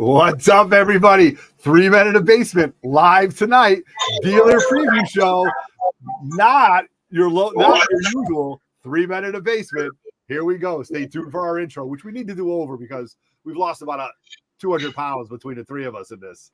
What's up, everybody? 3 Men in a Basement live tonight. Dealer preview show. Not your usual 3 Men in a Basement. Here we go. Stay tuned for our intro, which we need to do over because we've lost about 200 pounds between the three of us in this.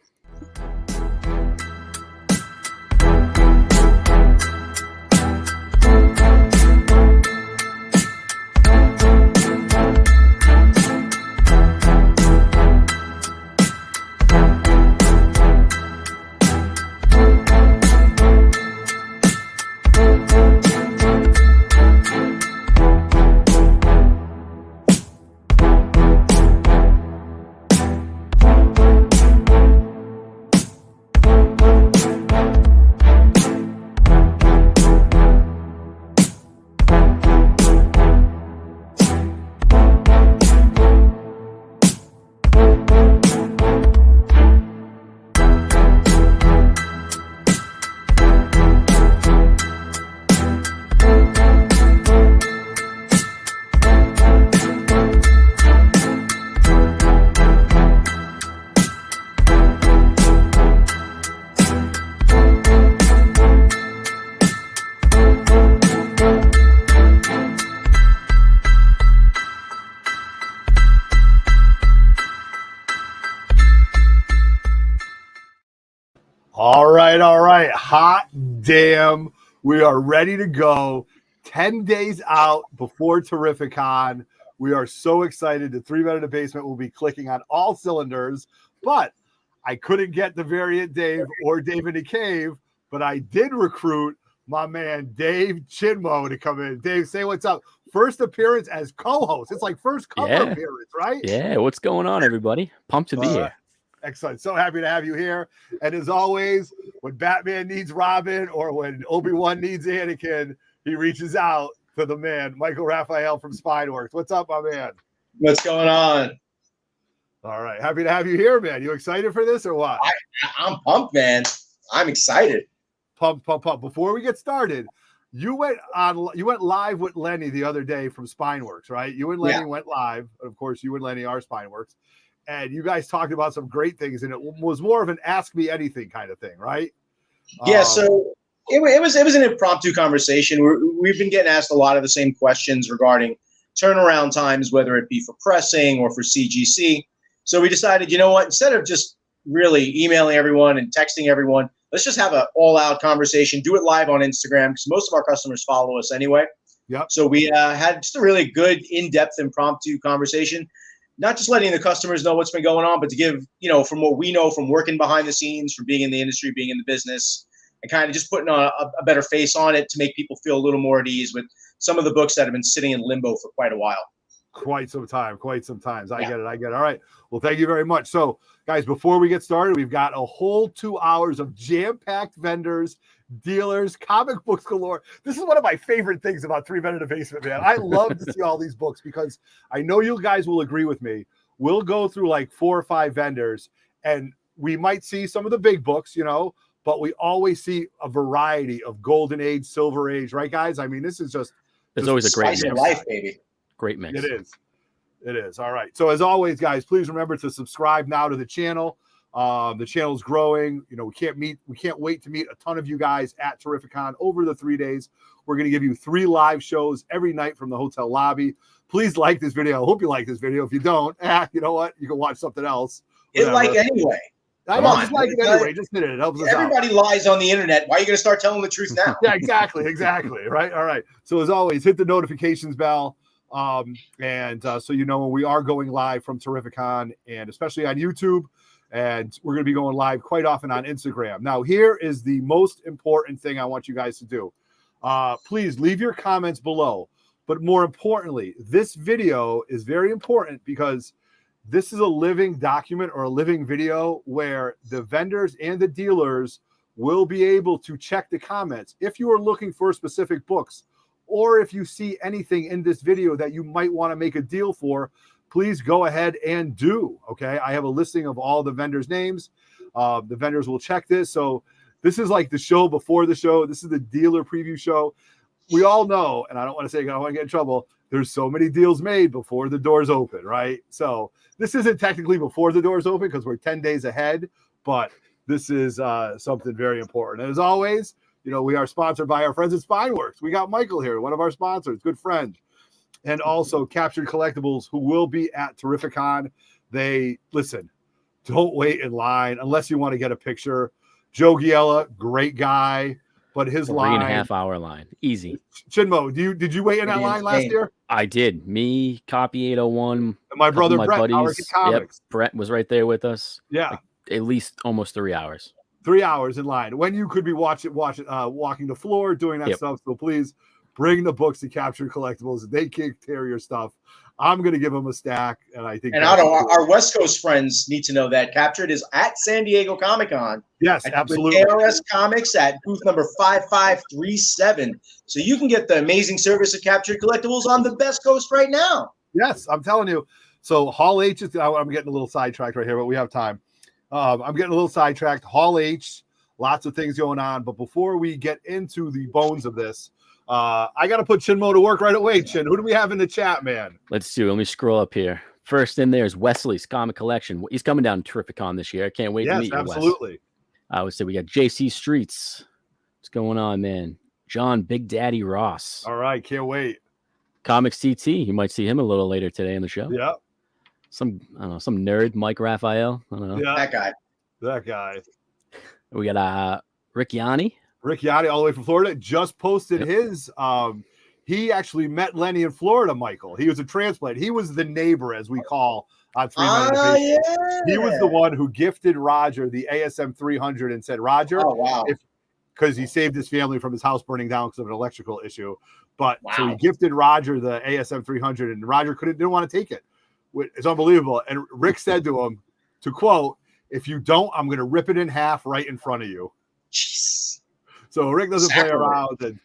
All right. Hot damn. We are ready to go. 10 days out before Terrificon. We are so excited. The 3 Men in the Basement will be clicking on all cylinders, but I couldn't get the variant Dave or Dave in the Cave, but I did recruit my man Dave Chinmo to come in. Dave, say what's up. First appearance as co-host. It's like first cover appearance, right? Yeah, what's going on, everybody? Pumped to be here. Excellent. So happy to have you here. And as always, when Batman needs Robin or when Obi-Wan needs Anakin, he reaches out to the man, Michael Raphael from Spineworks. What's up, my man? What's going on? All right. Happy to have you here, man. You excited for this or what? I'm pumped, man. I'm excited. Pump. Before we get started, you went live with Lenny the other day from Spineworks, right? You and Lenny went live. Of course, you and Lenny are Spineworks. And you guys talked about some great things, and it was more of an ask me anything kind of thing, right? Yeah, so it was an impromptu conversation. We've been getting asked a lot of the same questions regarding turnaround times, whether it be for pressing or for CGC. So we decided, you know what, instead of just really emailing everyone and texting everyone, let's just have an all-out conversation, do it live on Instagram, because most of our customers follow us anyway. Yep. So we had just a really good, in-depth, impromptu conversation. Not just letting the customers know what's been going on, but to give, from what we know from working behind the scenes, from being in the industry, being in the business, and kind of just putting a better face on it to make people feel a little more at ease with some of the books that have been sitting in limbo for quite a while. Quite some times. I get it. All right. Well, thank you very much. So, guys, before we get started, we've got a whole 2 hours of jam-packed vendors, dealers, comic books galore. This is one of my favorite things about 3 Men in the Basement, man. I love to see all these books because I know you guys will agree with me. We'll go through like 4 or 5 vendors, and we might see some of the big books, but we always see a variety of golden age, silver age, right, guys? I mean, this is just there's always a great mix. Life, baby. Great mix. It is. All right. So as always, guys, please remember to subscribe now to the channel. The channel's growing. We can't wait to meet a ton of you guys at Terrificon over the 3 days. We're going to give you 3 live shows every night from the hotel lobby. Please like this video. I hope you like this video. If you don't, you know what? You can watch something else. Hit like anyway. Just like it anyway. Just hit it. It helps us out. Everybody lies on the internet. Why are you going to start telling the truth now? Yeah, exactly. Right. All right. So as always, hit the notifications bell. So when we are going live from Terrificon, and especially on YouTube, and we're going to be going live quite often on Instagram. Now, here is the most important thing I want you guys to do. Please leave your comments below. But more importantly, this video is very important because this is a living document or a living video where the vendors and the dealers will be able to check the comments. If you are looking for specific books, or if you see anything in this video that you might want to make a deal for, please go ahead and do. Okay. I have a listing of all the vendors' names. The vendors will check this. So this is like the show before the show. This is the dealer preview show. We all know, and I don't want to say, I don't want to get in trouble, there's so many deals made before the doors open, right? So this isn't technically before the doors open because we're 10 days ahead, but this is something very important. And as always, we are sponsored by our friends at Spineworks. We got Michael here, one of our sponsors, good friend. And also Captured Collectibles, who will be at Terrificon. Listen, don't wait in line unless you want to get a picture. Joe Giella, great guy, but his 3.5 hour line, easy. Chinmo, did you wait in that line last year? I did. Me, Copy 801, and my brother Brett, buddies. Yep, Brett was right there with us. Yeah, like, at least almost 3 hours. 3 hours in line when you could be walking the floor, doing that stuff. So please bring the books to Captured Collectibles. They can't tear your stuff. I'm going to give them a stack, and I think. And our West Coast friends need to know that Captured is at San Diego Comic-Con. Yes, absolutely. ARS Comics at booth number 5537. So you can get the amazing service of Captured Collectibles on the West Coast right now. Yes, I'm telling you. So Hall H is. I'm getting a little sidetracked right here, but we have time. I'm getting a little sidetracked. Hall H, lots of things going on. But before we get into the bones of this, I got to put Chinmo to work right away. Chin, who do we have in the chat, man? Let's do. Let me scroll up here. First in there is Wesley's Comic Collection. He's coming down to Terrificon this year. I can't wait to meet you, absolutely. I would say we got JC Streets. What's going on, man? John Big Daddy Ross. All right, can't wait. Comics TT. You might see him a little later today in the show. Yeah. Some nerd, Mike Raphael. I don't know. Yeah, that guy. We got Rick Yanni. Rick Yanni, all the way from Florida, just posted his. He actually met Lenny in Florida, Michael. He was a transplant. He was the neighbor, as we call on 3 Men. Yeah. He was the one who gifted Roger the ASM 300 and said, Roger, because he saved his family from his house burning down because of an electrical issue. But so he gifted Roger the ASM 300, and Roger didn't want to take it. It's unbelievable. And Rick said to him, to quote, "If you don't, I'm going to rip it in half right in front of you." Jeez. So Rick doesn't play around, and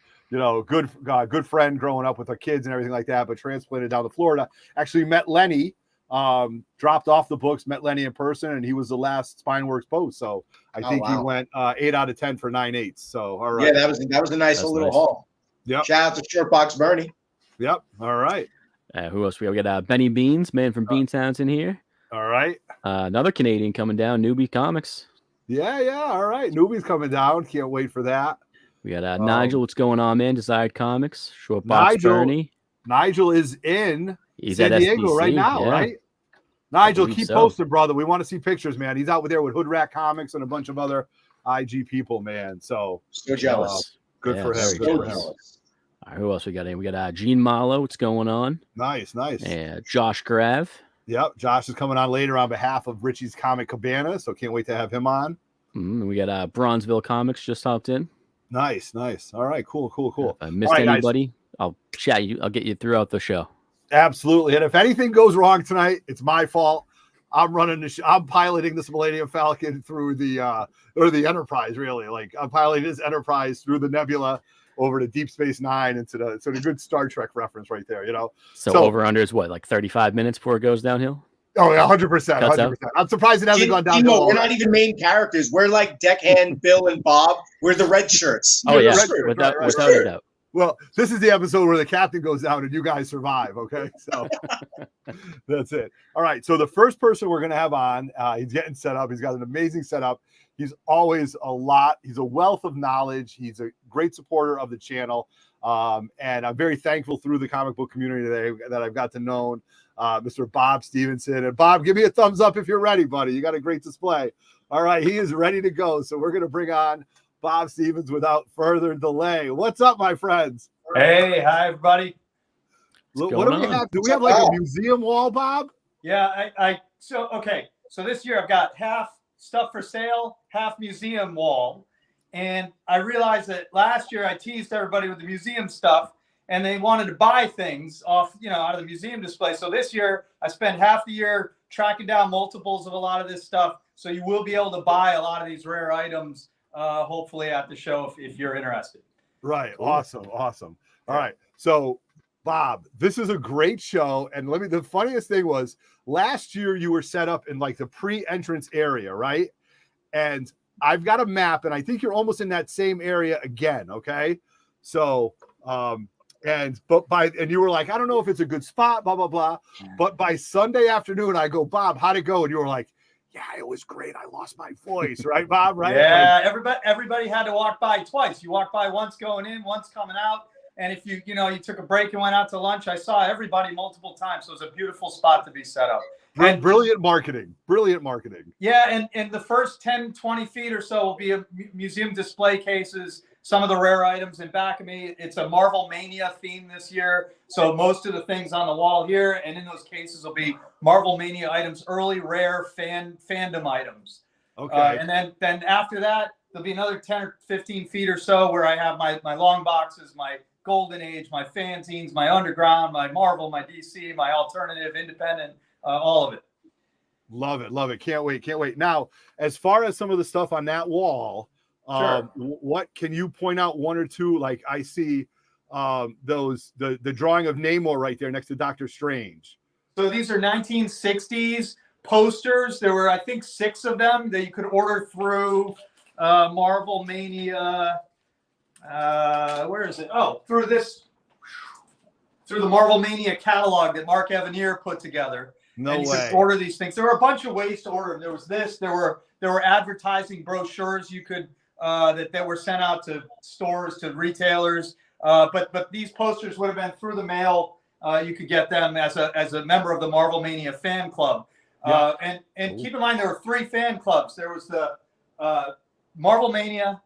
good friend growing up with our kids and everything like that, but transplanted down to Florida. Actually met Lenny, dropped off the books, met Lenny in person, and he was the last Spineworks post. So I think he went 8 out of 10 for 9.8. So all right. Yeah, that was a nice little haul. Yeah. Shout out to Shortbox Bernie. Yep. All right. Who else we got? We got Benny Beans, man from Beantown's in here. All right. Another Canadian coming down, Newbie Comics. Yeah. All right. Newbie's coming down. Can't wait for that. We got Nigel. What's going on, man? Desired Comics. Shortbox Bernie. Nigel is in San Diego right now, right? Nigel, keep posting, brother. We want to see pictures, man. He's out there with Hood Rat Comics and a bunch of other IG people, man. So jealous. Good for him. Good for him. All right, who else we got in? We got Gene Malo. What's going on? Nice. Yeah, Josh Grav. Yep, Josh is coming on later on behalf of Richie's Comic Cabana, so can't wait to have him on. We got Bronzeville Comics just hopped in. Nice. All right, cool. If I missed anybody, guys, I'll chat you. I'll get you throughout the show. Absolutely. And if anything goes wrong tonight, it's my fault. I'm running I'm piloting this Millennium Falcon through the Enterprise, really. Like I'm piloting this Enterprise through the Nebula over to Deep Space Nine into the good Star Trek reference right there, So over under is what, like 35 minutes before it goes downhill? Oh yeah, 100%. I'm surprised it hasn't gone down. We're not even main characters. We're like Deckhand, Bill, and Bob. We're the red shirts. Oh yeah, without a doubt. Well, this is the episode where the captain goes down and you guys survive. Okay, so that's it. All right, so the first person we're gonna have on, he's getting set up. He's got an amazing setup. He's always he's a wealth of knowledge. He's a great supporter of the channel. And I'm very thankful through the comic book community that I've got to know Mr. Bob Stevenson. And Bob, give me a thumbs up if you're ready, buddy. You got a great display. All right, he is ready to go. So we're going to bring on Bob Stevens without further delay. What's up, my friends? Hey, hi, everybody. What do we have? Do we have like a museum wall, Bob? Yeah, So this year I've got half stuff for sale, half museum wall. And I realized that last year I teased everybody with the museum stuff and they wanted to buy things off, out of the museum display. So this year I spent half the year tracking down multiples of a lot of this stuff. So you will be able to buy a lot of these rare items, hopefully at the show if you're interested. Right. Awesome. All right. So Bob, this is a great show. And the funniest thing was last year you were set up in like the pre-entrance area, right? And I've got a map and I think you're almost in that same area again. Okay. So And you were like, I don't know if it's a good spot, blah blah blah. But by Sunday afternoon, I go, Bob, how'd it go? And you were like, yeah, it was great. I lost my voice, right, Bob? Right? Yeah, everybody had to walk by twice. You walked by once going in, once coming out. And if you took a break and went out to lunch, I saw everybody multiple times. So it was a beautiful spot to be set up. And brilliant marketing. Yeah, and the first 10, 20 feet or so will be a museum display cases, some of the rare items in back of me. It's a Marvel Mania theme this year. So most of the things on the wall here and in those cases will be Marvel Mania items, early rare fandom items. Okay. And then after that, there'll be another 10 or 15 feet or so where I have my long boxes, my Golden Age, my fanzines, my underground, my Marvel, my DC, my alternative, independent, all of it. Love it. Can't wait. Now, as far as some of the stuff on that wall, Sure. What can you point out one or two? Like I see the drawing of Namor right there next to Doctor Strange. So these are 1960s posters. There were, I think, 6 of them that you could order through Marvel Mania. Where is it? Oh, through the Marvel Mania catalog that Mark Evanier put together. No and you way. could order these things. There were a bunch of ways to order them. There was this. There were advertising brochures you could that were sent out to stores, to retailers. But these posters would have been through the mail. You could get them as a member of the Marvel Mania fan club. Yeah. And keep in mind there were 3 fan clubs. There was the Marvel Mania,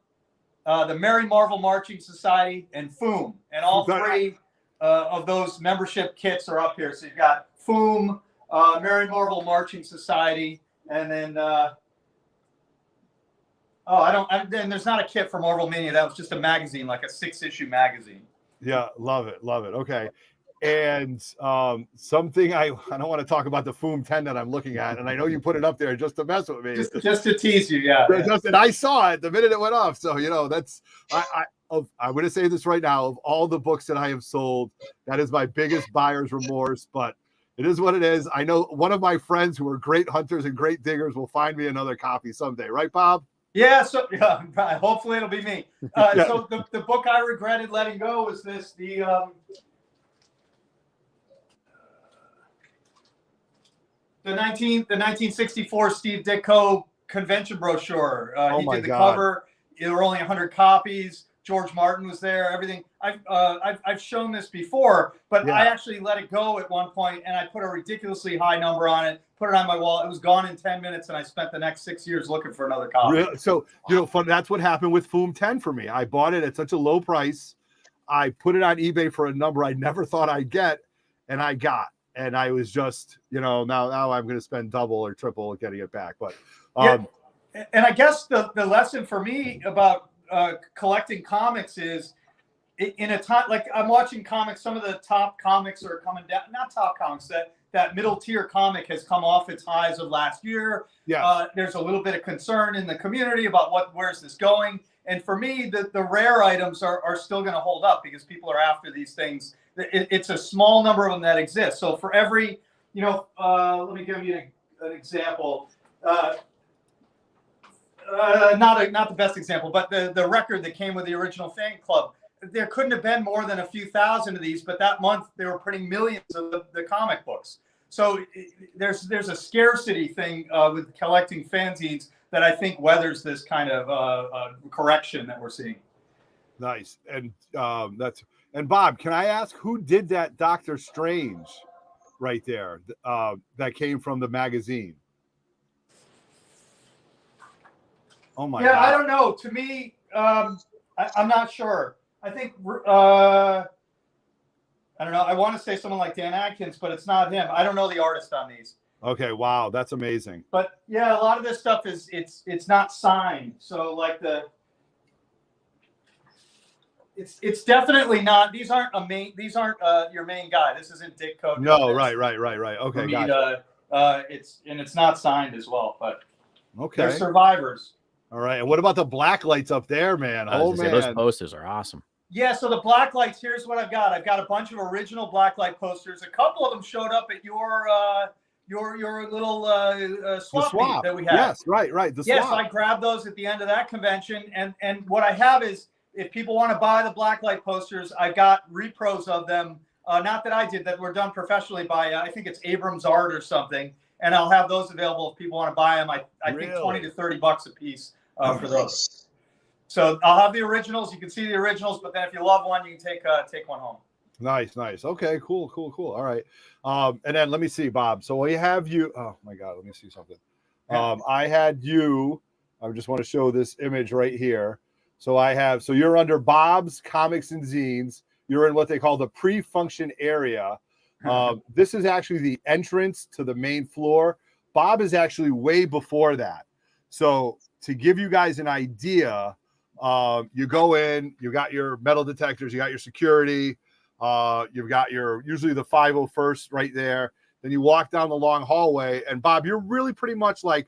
the Merry Marvel Marching Society, and FOOM. And all 3 of those membership kits are up here. So you've got FOOM, Merry Marvel Marching Society, and then then there's not a kit for Marvel Mania. That was just a magazine, like a 6-issue magazine. Yeah, love it. Okay. And something I don't want to talk about the Foom 10 that I'm looking at, and I know you put it up there just to mess with me. Just to tease you, yeah. And I saw it the minute it went off. So that's I'm going to say this right now. Of all the books that I have sold, that is my biggest buyer's remorse. But it is what it is. I know one of my friends who are great hunters and great diggers will find me another copy someday, right, Bob? Yeah, so hopefully it'll be me. So the book I regretted letting go was this, the 1964 Steve Ditko convention brochure. He did the cover. There were only 100 copies. George Martin was there. Everything. I've shown this before, but I actually let it go at one point, and I put a ridiculously high number on it. Put it on my wall. It was gone in 10 minutes, and I spent the next 6 years looking for another copy. Really? So fun. That's what happened with Foom 10 for me. I bought it at such a low price. I put it on eBay for a number I never thought I'd get, and I got. And I was just, now I'm going to spend double or triple getting it back. But and I guess the lesson for me about collecting comics is in a time like I'm watching comics. Some of the top comics are coming down. Not top comics. That middle tier comic has come off its highs of last year. Yeah. There's a little bit of concern in the community about where's this going. And for me, the rare items are still going to hold up because people are after these things. It's a small number of them that exist. So for every, let me give you an example. Not the best example, but the record that came with the original fan club. There couldn't have been more than a few thousand of these, but that month they were printing millions of the comic books. So there's a scarcity thing with collecting fanzines that I think weathers this kind of correction that we're seeing. Nice. And Bob, can I ask who did that Doctor Strange right there that came from the magazine? Oh my God. I don't know. To me, I'm not sure. I think I don't know. I want to say someone like Dan Adkins, but it's not him. I don't know the artist on these. Okay, wow, that's amazing. But yeah, a lot of this stuff is it's not signed. So like it's definitely not. These aren't your main guy. This isn't Dick Code. No, right. Okay, gotcha. It's not signed as well, but okay, they're survivors. All right, and what about the black lights up there, man? Man, those posters are awesome. Yeah, so the black lights. Here's what I've got. I've got a bunch of original black light posters. A couple of them showed up at your little swap meet that we had. Yes, right. The swap. Yes, I grabbed those at the end of that convention, and what I have is if people want to buy the blacklight posters, I've got repros of them. Not that I did, that were done professionally by, I think it's Abrams Art or something. And I'll have those available if people want to buy them. I think 20 to 30 bucks a piece for those. So I'll have the originals. You can see the originals, but then if you love one, you can take one home. Nice. Okay, cool. All right. And then let me see, Bob. So we have you. Oh my God, let me see something. I had you. I just want to show this image right here. So so you're under Bob's Comics and Zines. You're in what they call the pre-function area. This is actually the entrance to the main floor. Bob is actually way before that. So to give you guys an idea, you go in, you got your metal detectors, you got your security, you've got usually the 501st right there. Then you walk down the long hallway, and Bob, you're really pretty much like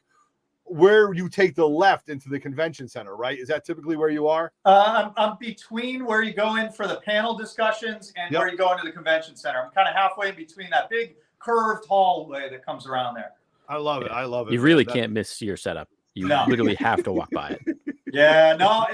where you take the left into the convention center, right? Is that typically where you are? I'm between where you go in for the panel discussions and where you go into the convention center. I'm kind of halfway in between that big curved hallway that comes around there. I love it. I love it. You really can't miss your setup. You literally have to walk by it. Yeah, no,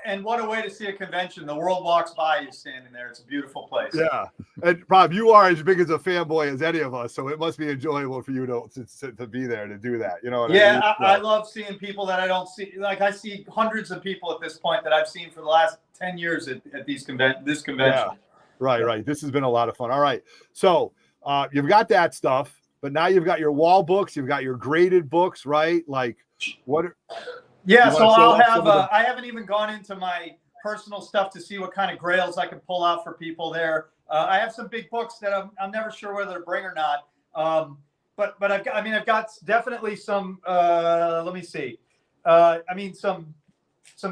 and what a way to see a convention. The world walks by you standing there. It's a beautiful place. Yeah. And Bob, you are as big as a fanboy as any of us, so it must be enjoyable for you to be there to do that. You know what I mean? I love seeing people that I don't see. Like I see hundreds of people at this point that I've seen for the last 10 years at this convention. Yeah. Right. This has been a lot of fun. All right. So you've got that stuff, but now you've got your wall books, you've got your graded books, right? Like what? Yeah, so I'll have. I haven't even gone into my personal stuff to see what kind of grails I can pull out for people there. I have some big books that I'm never sure whether to bring or not. But I've got definitely some. Let me see. Some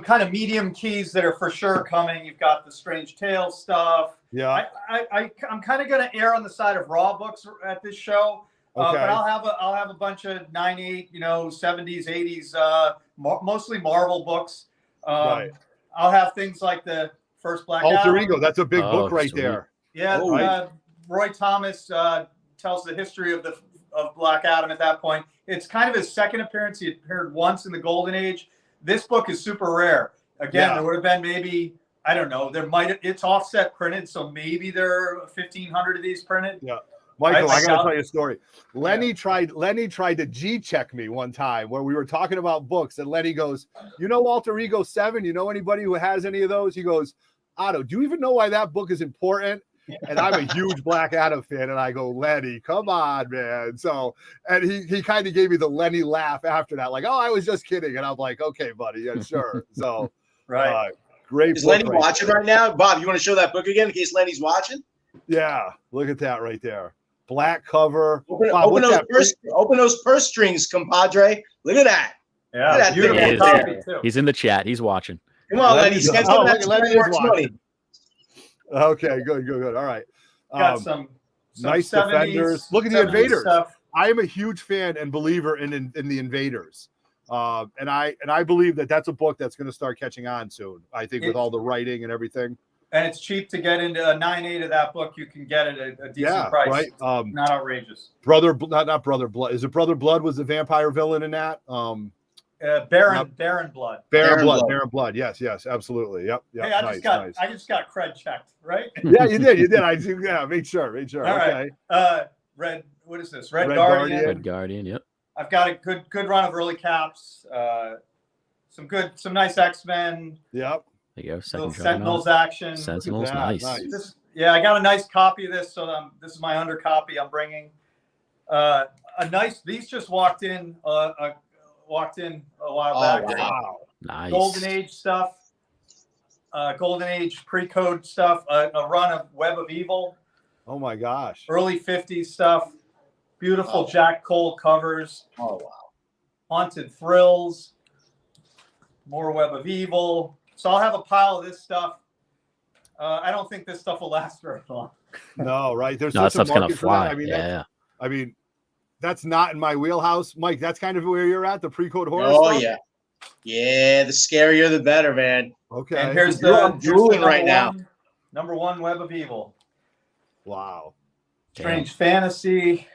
kind of medium keys that are for sure coming. You've got the Strange Tales stuff. Yeah. I'm kind of going to err on the side of raw books at this show. Okay. But I'll have a bunch of 9/8, 70s, 80s, mostly Marvel books. Right. I'll have things like the first Black Alter Adam. Ego. That's a big book right there. Yeah. Roy Thomas tells the history of Black Adam at that point. It's kind of his second appearance. He appeared once in the Golden Age. This book is super rare. Again, there would have been maybe, I don't know, it's offset printed, so maybe there are 1,500 of these printed. Yeah. Michael, I gotta tell you a story. Lenny tried to G-check me one time where we were talking about books, and Lenny goes, "You know Alter Ego 7? You know anybody who has any of those?" He goes, "Otto, do you even know why that book is important?" And I'm a huge Black Adam fan, and I go, "Lenny, come on, man." So, and he kind of gave me the Lenny laugh after that, like, "Oh, I was just kidding." And I'm like, "Okay, buddy, yeah, sure." So, right, great. Is Lenny watching right now? Bob, you want to show that book again in case Lenny's watching? Yeah, look at that right there. Black cover. Open those purse strings, compadre. Look at that. Yeah, that beautiful copy too. He's in the chat. He's watching. Come on, Lenny. Spend some of that money. Okay, good. All right. Got some nice 70s, Defenders. Look at the Invaders. Stuff. I am a huge fan and believer in the Invaders. And I believe that's a book that's going to start catching on soon. I think with all the writing and everything. And it's cheap to get into a 9/8 of that book. You can get it at a decent price. Right. Not outrageous. Not Brother Blood. Is it Brother Blood was the vampire villain in that? Baron Blood. Baron Blood. Yes, absolutely. Yep. Hey, I just got cred checked, right? Yeah, you did. I made sure. All okay. Right. What is this? Red Guardian. Red Guardian. Yep. I've got a good run of early caps. Some nice X-Men. Yep. There you go. Sentinels action. Sentinels, nice. I got a nice copy of this, so this is my under copy I'm bringing. These just walked in a while back. Wow. Nice. Golden Age stuff. Golden Age pre-code stuff. A run of Web of Evil. Oh my gosh. Early 50s stuff. Beautiful Jack Cole covers. Oh wow. Haunted Thrills. More Web of Evil. So I'll have a pile of this stuff. I don't think this stuff will last very long. No, right? There's that such a stuff's gonna market for fly. that. I mean, that's not in my wheelhouse, Mike. That's kind of where you're at. The pre-code horror. Oh stuff? yeah. The scarier, the better, man. Okay. And here's the drooling right now. Number 1 Web of Evil. Wow. Strange Fantasy.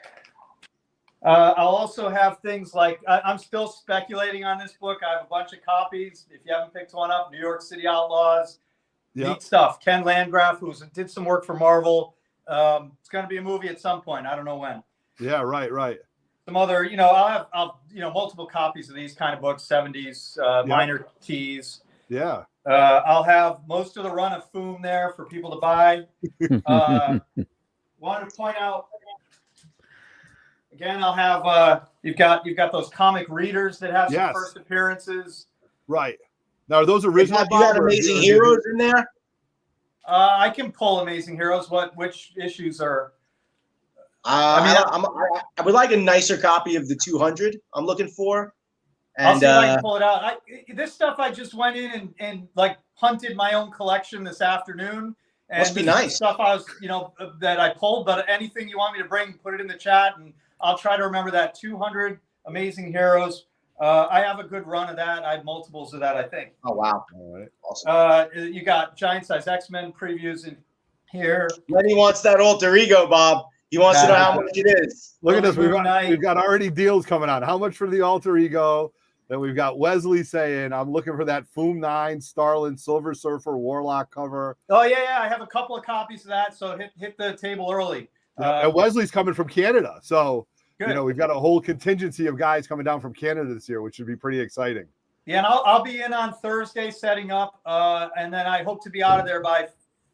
I'll also have things like I'm still speculating on this book. I have a bunch of copies. If you haven't picked one up, New York City Outlaws, Neat stuff. Ken Landgraf, who did some work for Marvel. It's going to be a movie at some point. I don't know when. Yeah, right. Some other, I'll multiple copies of these kind of books, 70s, minor teas. Yeah. I'll have most of the run of Foom there for people to buy. Wanted to point out, again, I'll have, you've got those comic readers that have some first appearances. Right. Now, are those original? You got Amazing Heroes in there? I can pull Amazing Heroes. Which issues are? I would like a nicer copy of the 200. I'm looking for. And, I'll see if I can pull it out. This stuff I just went in and like hunted my own collection this afternoon. And must be nice. Stuff I was, that I pulled. But anything you want me to bring, put it in the chat, and I'll try to remember that 200 Amazing Heroes. I have a good run of that. I have multiples of that, I think. Oh, wow. All right. Awesome. You got giant size X-Men previews in here. Lenny wants that alter ego, Bob. He wants to know how much it is. Look at this. We've got already deals coming on. How much for the alter ego? Then we've got Wesley saying, I'm looking for that Foom 9 Starlin Silver Surfer Warlock cover. Oh, yeah. I have a couple of copies of that, so hit the table early. And Wesley's coming from Canada. So, good. We've got a whole contingency of guys coming down from Canada this year, which should be pretty exciting. Yeah, and I'll be in on Thursday setting up, and then I hope to be out of there by,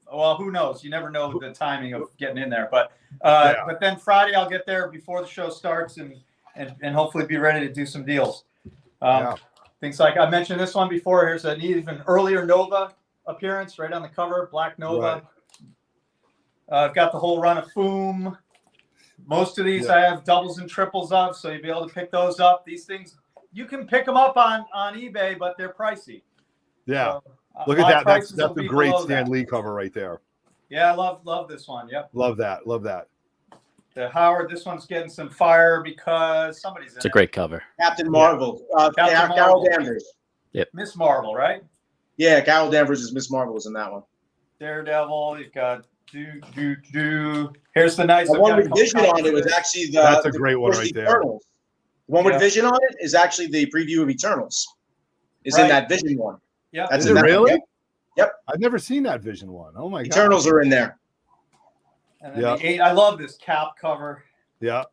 well, who knows? You never know the timing of getting in there. But then Friday I'll get there before the show starts and hopefully be ready to do some deals. Things like I mentioned this one before. Here's an even earlier Nova appearance right on the cover, Black Nova. Right. I've got the whole run of Foom. Most of these I have doubles and triples of, so you'll be able to pick those up. These things, you can pick them up on eBay, but they're pricey. Yeah. So, look at that. That's a great Stan Lee cover right there. Yeah, I love this one. Yep. Love that. The Howard, this one's getting some fire because somebody's in it. It's a great cover. Captain Marvel. Carol Danvers. Yep. Miss Marvel, right? Yeah, Carol Danvers is Miss Marvel is in that one. Daredevil. You've got Here's the nice. The one with Vision on it was actually that's a great one right Eternals. there. The one with Vision on it is actually the preview of Eternals. Is in that Vision one. Yeah. That's is it really? Yep. I've never seen that Vision one. Oh my god. Eternals are in there. And then I love this Cap cover. Yeah.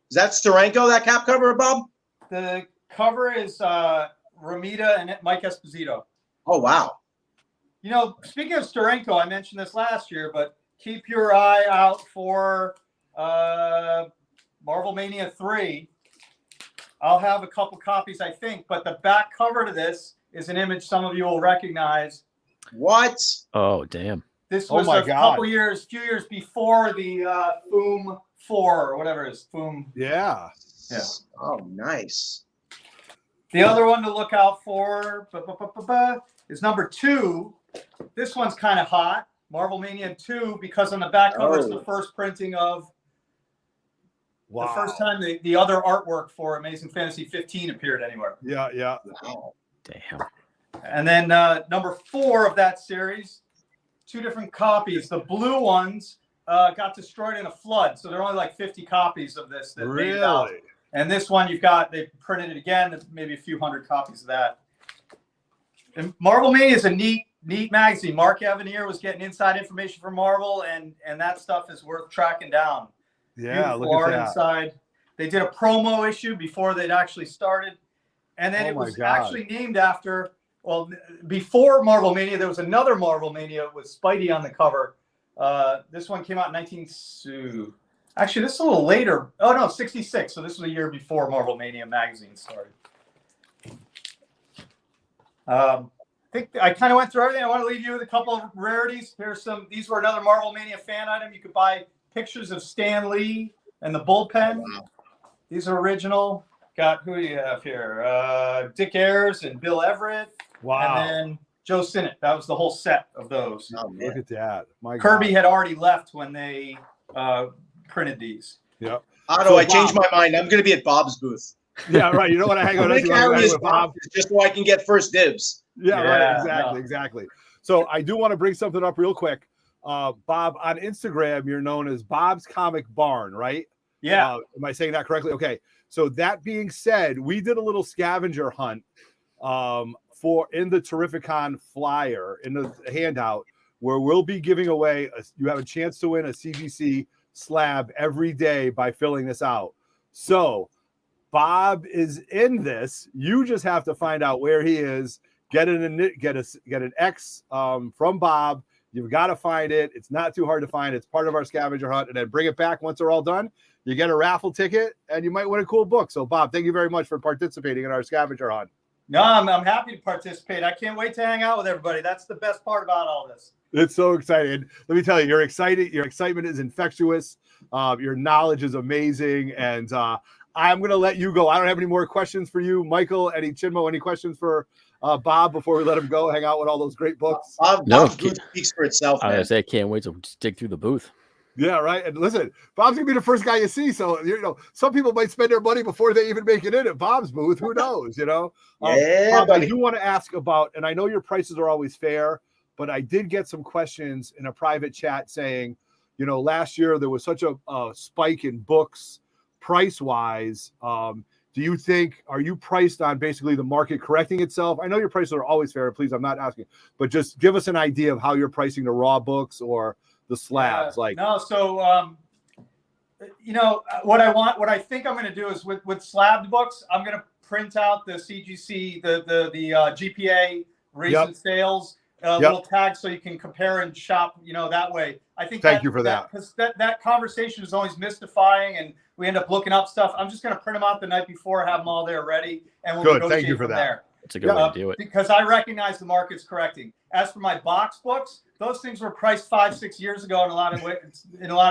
Is that Steranko, that Cap cover, Bob? The cover is Ramita and Mike Esposito. Oh, wow. Speaking of Steranko, I mentioned this last year, but keep your eye out for Marvel Mania 3. I'll have a couple copies, I think, but the back cover to this is an image some of you will recognize. What? Oh, damn. This was few years before the Foom 4 or whatever it is. Foom. Yeah. Oh, nice. The other one to look out for is number 2. This one's kind of hot. Marvel Mania 2, because on the back cover it's the first printing of the first time the other artwork for Amazing Fantasy 15 appeared anywhere. Yeah. Wow. Damn. And then number 4 of that series, 2 different copies. The blue ones got destroyed in a flood, so there are only like 50 copies of this. That made it out. And this one they printed it again. There's maybe a few hundred copies of that. And Marvel Mania is a neat magazine. Mark Evanier was getting inside information from Marvel, and that stuff is worth tracking down. Yeah, beautiful art inside. They did a promo issue before they'd actually started, and then it was actually named after. Well, before Marvel Mania, there was another Marvel Mania with Spidey on the cover. This one came out in 19. Actually, this is a little later. Oh no, 66. So this was a year before Marvel Mania magazine started. I think I kind of went through everything. I want to leave you with a couple of rarities. These were another Marvel Mania fan item. You could buy pictures of Stan Lee and the bullpen. Wow. These are original. Got who do you have here? Dick Ayers and Bill Everett. Wow. And then Joe Sinnott. That was the whole set of those. Oh, look at that. Kirby had already left when they printed these. Yep. Otto, I changed my mind. I'm going to be at Bob's booth. Yeah, right. You know what? I hang on with Bob just so I can get first dibs. Yeah, right. Exactly. So I do want to bring something up real quick. Bob, on Instagram, you're known as Bob's Comic Barn, right? Yeah. Am I saying that correctly? Okay. So that being said, we did a little scavenger hunt in the Terrificon flyer in the handout where we'll be giving away. You have a chance to win a CGC slab every day by filling this out. So Bob is in this. You just have to find out where he is. Get an X from Bob. You've got to find it. It's not too hard to find. It's part of our scavenger hunt, and then bring it back once they're all done. You get a raffle ticket, and you might win a cool book. So, Bob, thank you very much for participating in our scavenger hunt. No, I'm happy to participate. I can't wait to hang out with everybody. That's the best part about all this. It's so exciting. Let me tell you, you're excited. Your excitement is infectious. Your knowledge is amazing, and I'm going to let you go. I don't have any more questions for you, Michael. Chinmo, any questions for Bob before we let him go hang out with all those great books? Bob's booth speaks for itself, man. I can't wait to dig through the booth. Yeah, right. And listen, Bob's gonna be the first guy you see. So some people might spend their money before they even make it in at Bob's booth. Who knows? Yeah, Bob, buddy. I do want to ask about, and I know your prices are always fair, but I did get some questions in a private chat saying, last year there was such a spike in books price wise. Do you think, are you priced on basically the market correcting itself? I know your prices are always fair. Please, I'm not asking, but just give us an idea of how you're pricing the raw books or the slabs. What I think I'm going to do is with slabbed books, I'm going to print out the CGC, the GPA recent sales little tags so you can compare and shop, that way. I think thank you for that, because that conversation is always mystifying and we end up looking up stuff. I'm just going to print them out the night before, have them all there ready, and we'll negotiate thank you for from that. there. It's a good way to do it. Because I recognize the market's correcting. As for my box books, those things were priced 5-6 years ago in a lot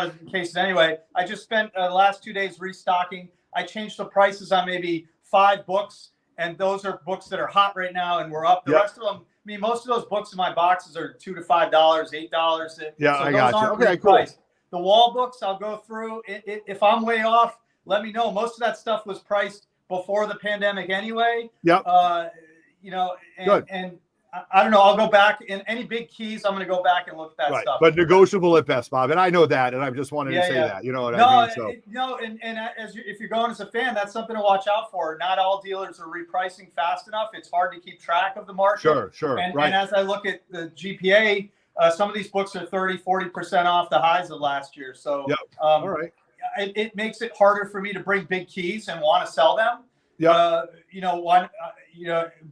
of cases anyway. I just spent the last 2 days restocking. I changed the prices on maybe 5 books, and those are books that are hot right now, and we're up. The rest of them, most of those books in my boxes are $2 to $5, $8. Yeah, so I those got you. aren't Okay, cool. priced. The wall books, I'll go through. If I'm way off, let me know. Most of that stuff was priced before the pandemic anyway. Yep. And I don't know. I'll go back in any big keys. I'm going to go back and look at that stuff. But negotiable at best, Bob. And I know that, and I just wanted to say that. You know what I mean? So. If you're going as a fan, that's something to watch out for. Not all dealers are repricing fast enough. It's hard to keep track of the market. Sure. And as I look at the GPA, some of these books are 40% off the highs of last year. So all right. It makes it harder for me to bring big keys and want to sell them.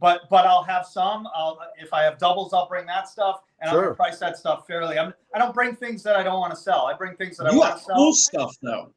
But I'll have some. If I have doubles, I'll bring that stuff, and I'm gonna price that stuff fairly. I don't bring things that I don't want to sell. I bring things that I want to sell. Cool stuff though.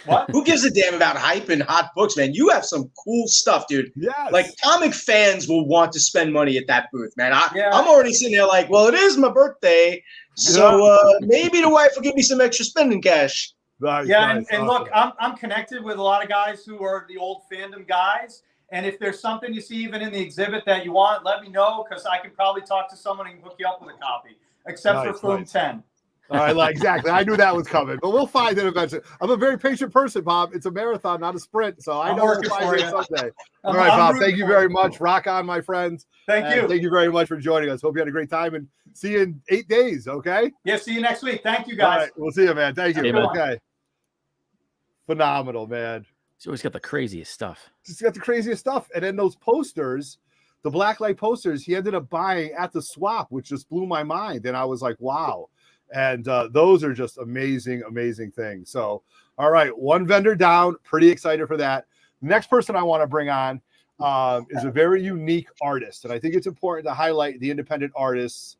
What? Who gives a damn about hype and hot books, man? You have some cool stuff, dude. Yes. Like comic fans will want to spend money at that booth, man. I'm already sitting there like, well, it is my birthday, so maybe the wife will give me some extra spending cash. Nice, and awesome. look, I'm connected with a lot of guys who are the old fandom guys. And if there's something you see even in the exhibit that you want, let me know, because I can probably talk to someone and hook you up with a copy, except for Foom 10. All right, exactly. I knew that was coming, but we'll find it eventually. I'm a very patient person, Bob. It's a marathon, not a sprint, so I know we'll find it someday. All right, Bob, thank you very much. Rock on, my friends. Thank you. Thank you very much for joining us. Hope you had a great time, and see you in 8 days, okay? Yeah, see you next week. Thank you, guys. All right, we'll see you, man. Thank you. Hey, man. Okay. Phenomenal, man. He's always got the craziest stuff. He's got the craziest stuff. And then those posters, the blacklight posters, he ended up buying at the swap, which just blew my mind. And I was like, wow. And those are just amazing, amazing things. So, all right, one vendor down. Pretty excited for that. Next person I want to bring on is a very unique artist. And I think it's important to highlight the independent artists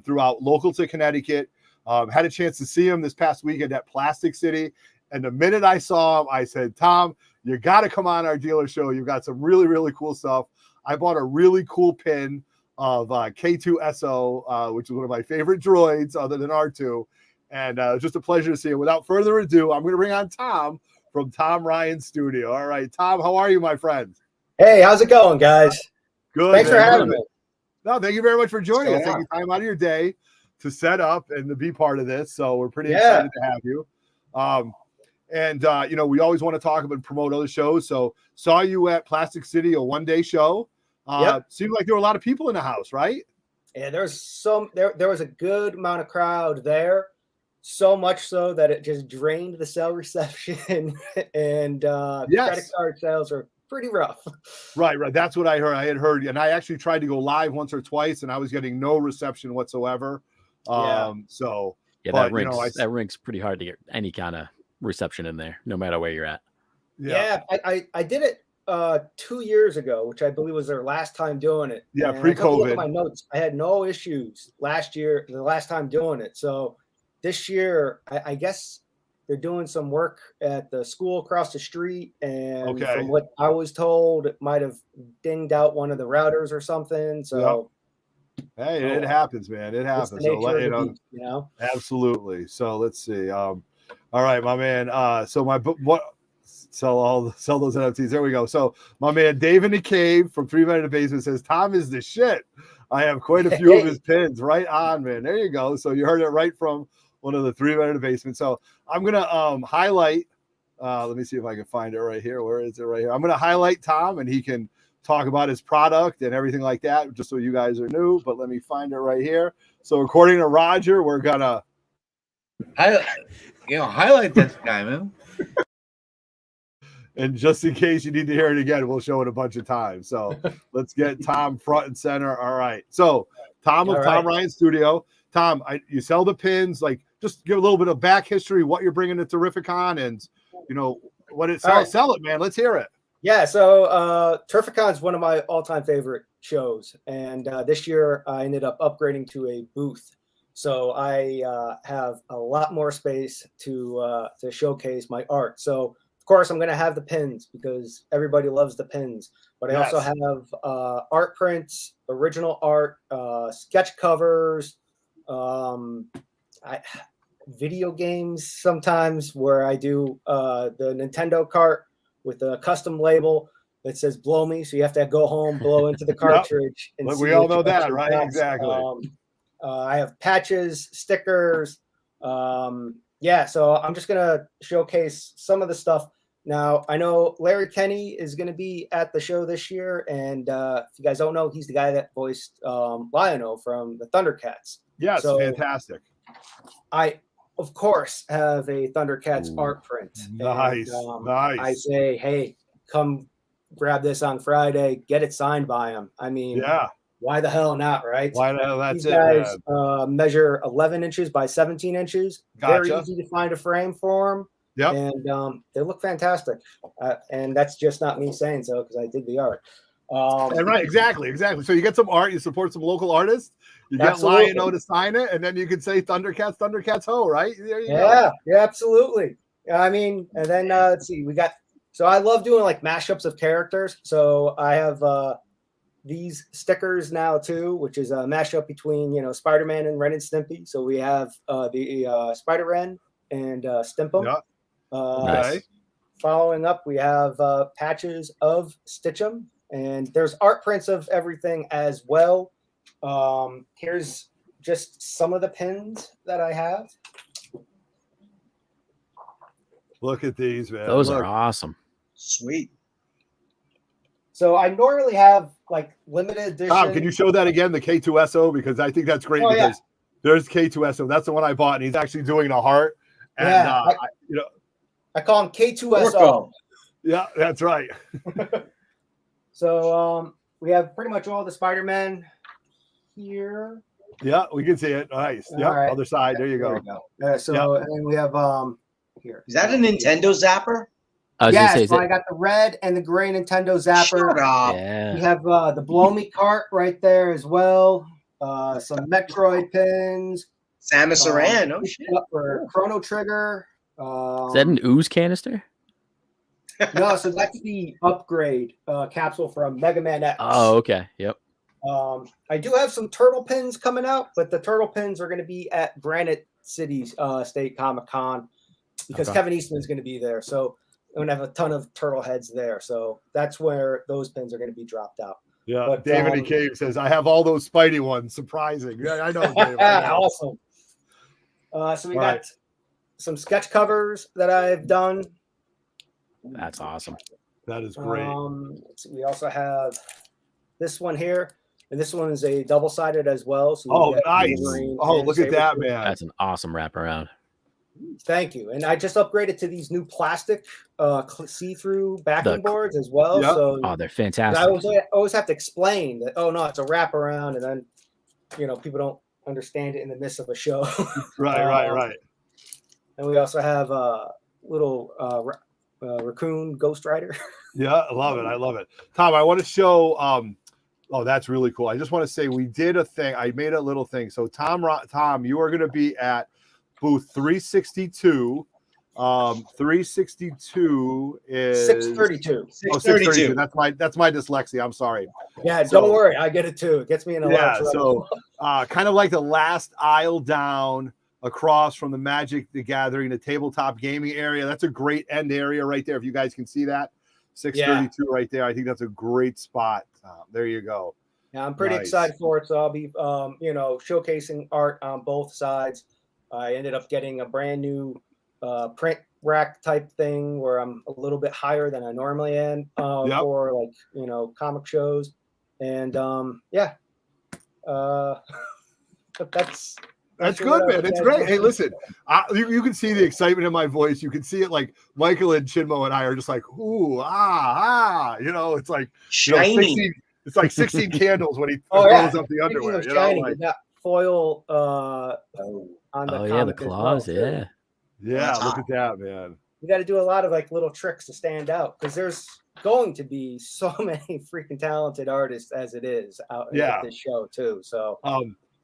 throughout local to Connecticut. Had a chance to see him this past weekend at Plastic City. And the minute I saw him, I said, Tom, you got to come on our dealer show. You've got some really, really cool stuff. I bought a really cool pin of K2SO, which is one of my favorite droids other than R2. And just a pleasure to see him. Without further ado, I'm going to bring on Tom from Tom Ryan Studio. All right, Tom, how are you, my friend? Hey, how's it going, guys? Good. Thanks for having me. No, thank you very much for joining us. Taking time out of your day to set up and to be part of this. So we're pretty excited to have you. We always want to talk about and promote other shows. So saw you at Plastic City, a one-day show. Seemed like there were a lot of people in the house, right? Yeah, there was a good amount of crowd there. So much so that it just drained the cell reception and credit card sales are pretty rough. Right. That's what I heard. I had heard, and I actually tried to go live once or twice, and I was getting no reception whatsoever. Yeah. So Yeah, but, that ring's pretty hard to get any kind of reception in there, no matter where you're at. Yeah, I did it 2 years ago, which I believe was their last time doing it. Yeah, and I took a look at pre-COVID. my notes. I had no issues last year, the last time doing it. So this year, I guess they're doing some work at the school across the street, and from what I was told, it might have dinged out one of the routers or something. So hey, it happens, man. It happens. It's the nature of the beast, you know. Absolutely. So let's see. All right, my man. So my what? Sell those NFTs. There we go. So my man Dave in the Cave from 3 Men in the Basement says Tom is the shit. I have quite a few of his pins. Right on, man. There you go. So you heard it right from one of the 3 Men in the Basement. So I'm gonna highlight. Let me see if I can find it right here. Where is it? Right here. I'm gonna highlight Tom, and he can talk about his product and everything like that, just so you guys are new. But let me find it right here. So according to Roger, we're gonna highlight this guy, man. And just in case you need to hear it again, we'll show it a bunch of times. So let's get Tom front and center. All right. So Tom of Tom Ryan Studio. Tom, you sell the pins. Like, just give a little bit of back history, what you're bringing to Terrificon, and what it sells. Sell it, man. Let's hear it. Yeah. So Terrificon is one of my all-time favorite shows, and this year I ended up upgrading to a booth. So I have a lot more space to showcase my art. So of course, I'm going to have the pins because everybody loves the pins. But I also have art prints, original art, sketch covers, video games sometimes where I do the Nintendo cart with a custom label that says "Blow Me," so you have to go home, blow into the cartridge. And we all know that, right? Exactly. I have patches, stickers. So I'm just going to showcase some of the stuff. Now, I know Larry Kenny is going to be at the show this year, and if you guys don't know, he's the guy that voiced Lion-O from the Thundercats. Yes, so fantastic. I, of course, have a Thundercats art print. Nice, nice. I say, hey, come grab this on Friday, get it signed by him. I mean, why the hell not, right? Why the hell? That's These guys measure 11 inches by 17 inches. Very easy to find a frame for them. Yep. And they look fantastic. And that's just not me saying so because I did the art. Exactly. So you get some art, you support some local artists, you get Lion-O to sign it, and then you can say Thundercats ho, right? There you go. Yeah, absolutely. I mean, and then let's see, so I love doing like mashups of characters. So I have these stickers now too, which is a mashup between, Spider-Man and Ren and Stimpy. So we have the Spider-Ren and Stimpum. Yeah. Nice. Following up, we have patches of Stitch'em, and there's art prints of everything as well. Here's just some of the pins that I have. Look at these, man. Those are awesome. Sweet. So I normally have like limited edition. Tom, can you show that again, the K2SO? Because I think that's great because there's K2SO. That's the one I bought, and he's actually doing a heart. And, I call him K2SO. Yeah, that's right. So we have pretty much all the Spider-Man here. Yeah, we can see it. Nice. Yeah, right. Other side. There you go. And then we have here. Is that a Nintendo Zapper? I got the red and the gray Nintendo Zapper. Shut up. Yeah. We have the Blow Me cart right there as well. Some Metroid pins. Samus Aran. Oh shit. For Chrono Trigger. Is that an ooze canister? No, so that's the upgrade capsule from Mega Man X. Oh, okay. Yep. I do have some turtle pins coming out, but the turtle pins are going to be at Granite City State Comic-Con because Kevin Eastman's going to be there. So I'm going to have a ton of turtle heads there. So that's where those pins are going to be dropped out. Yeah. But, David E. Cave says, I have all those Spidey ones. Surprising. Yeah, I know. David. Awesome. So we got some sketch covers that I've done. That's awesome. That is great. We also have this one here, and this one is a double-sided as well. So nice. Oh, look at that, man. That's an awesome wraparound. Thank you. And I just upgraded to these new plastic see-through backing The- boards as well. Yeah. So Oh, they're I fantastic. always have to explain that, oh, no, it's a wraparound. And then, people don't understand it in the midst of a show. Right. And we also have a little raccoon Ghost Rider. Yeah, I love it. I love it. Tom, I want to show. Oh, that's really cool. I just want to say we did a thing. I made a little thing. So Tom, you are going to be at booth 362. 362 is 632. Oh, 632. That's my dyslexia. I'm sorry. Yeah, So- don't worry. I get it too. It gets me in a lot Yeah. of trouble. So kind of like the last aisle down across from the Magic the Gathering, the tabletop gaming area. That's a great end area right there. If you guys can see that, 632 right there. I think that's a great spot. There you go. Yeah, I'm pretty Nice. excited for it. So I'll be, showcasing art on both sides. I ended up getting a brand new print rack type thing where I'm a little bit higher than I normally am Yep. for comic shows. And but that's Good, man. It's great. Hey, listen, you can see the excitement in my voice. You can see it like Michael and Chinmo and I are just like, ooh, it's like, Shiny. 16, it's like 16 candles when he Oh, throws yeah. up the underwear. Speaking of shiny, like, that foil on the Oh yeah, the comic as well, claws. too. Yeah. yeah, That's look hot. at that, man. You got to do a lot of little tricks to stand out because there's going to be so many freaking talented artists as it is out Yeah. at this show too. So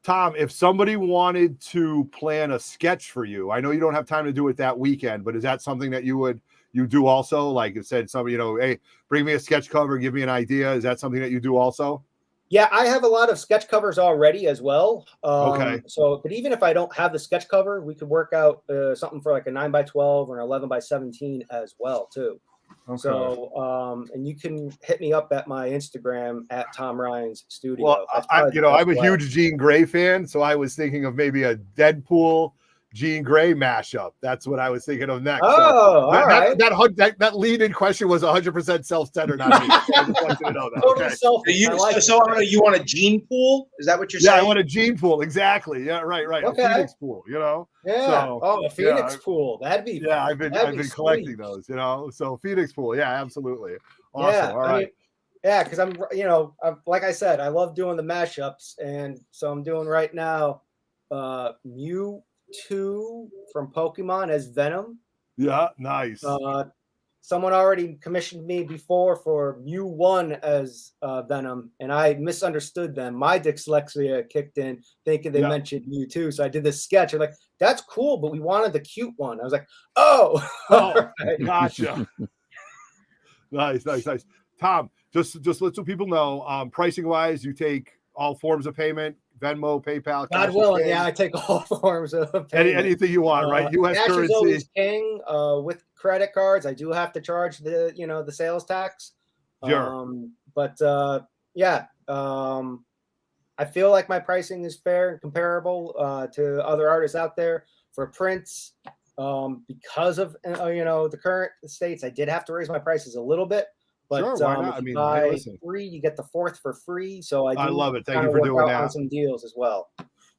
Tom, if somebody wanted to plan a sketch for you, I know you don't have time to do it that weekend, but is that something that you do also? Like it said, somebody, hey, bring me a sketch cover, give me an idea. Is that something that you do also? yeah, I have a lot of sketch covers already as well. Okay. So, but even if I don't have the sketch cover, we could work out something for like a 9x12 or an 11x17 as well too. Okay. So, and you can hit me up at my Instagram at Tom Ryan's Studio. Well, That's I'm probably the a best way. huge Jean Grey fan, so I was thinking of maybe a Deadpool Jean Grey mashup. That's what I was thinking of next. Oh, all right. That lead-in question was 100% self-centered on me. So I just wanted to know that. Totally Okay. selfish. I like it. You want a gene pool? Is that what you're Yeah, saying? I want a Gene pool. Exactly. Yeah, right. Okay. A Phoenix pool. Yeah. So, A Phoenix pool. That'd be. Yeah, I've been that'd be collecting sweet. those. So Phoenix pool. Yeah, absolutely. Awesome. Yeah, All right. because I'm like I said, I love doing the mashups, and so I'm doing right now Mewtwo from Pokemon as Venom. Yeah, nice. Someone already commissioned me before for Mew1 as Venom, and I misunderstood them. My dyslexia kicked in, thinking they mentioned Mewtwo. So I did this sketch. I'm like, that's cool, but we wanted the cute one. I was like, oh, right. Gotcha. Nice. Tom, just let some people know, pricing wise, you take all forms of payment, Venmo, PayPal. God willing, yeah, I take all forms of payment. Anything you want, right? U.S. cash currency. is always king. With credit cards, I do have to charge the sales tax. Sure. I feel like my pricing is fair and comparable to other artists out there. For prints, because of the current states, I did have to raise my prices a little bit. But Sure, why not? if I you mean, buy hey, listen. 3, you get the 4th for free. So I love it. Thank kinda you for work doing out that. on some deals as well.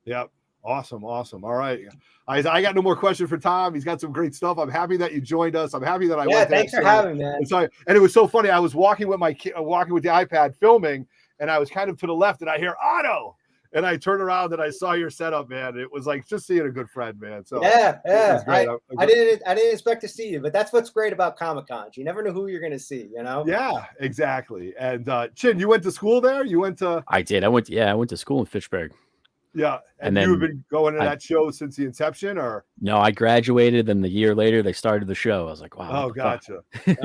Yep. Awesome. All right. I got no more questions for Tom. He's got some great stuff. I'm happy that you joined us. I'm happy that I went. Thanks for having me, man. And it was so funny. I was walking with walking with the iPad filming, and I was kind of to the left, and I hear Otto, and I turned around and I saw your setup, man. It was like just seeing a good friend, man. So yeah. I didn't expect to see you, but that's what's great about Comic Cons. You never know who you're going to see. Yeah, exactly. And Chin, you went to school there? You went to? I did. I went to school in Fitchburg. Yeah, and then you've been going to that show since the inception, or? No, I graduated, and the year later they started the show. I was like, wow. Oh, gotcha. Nice.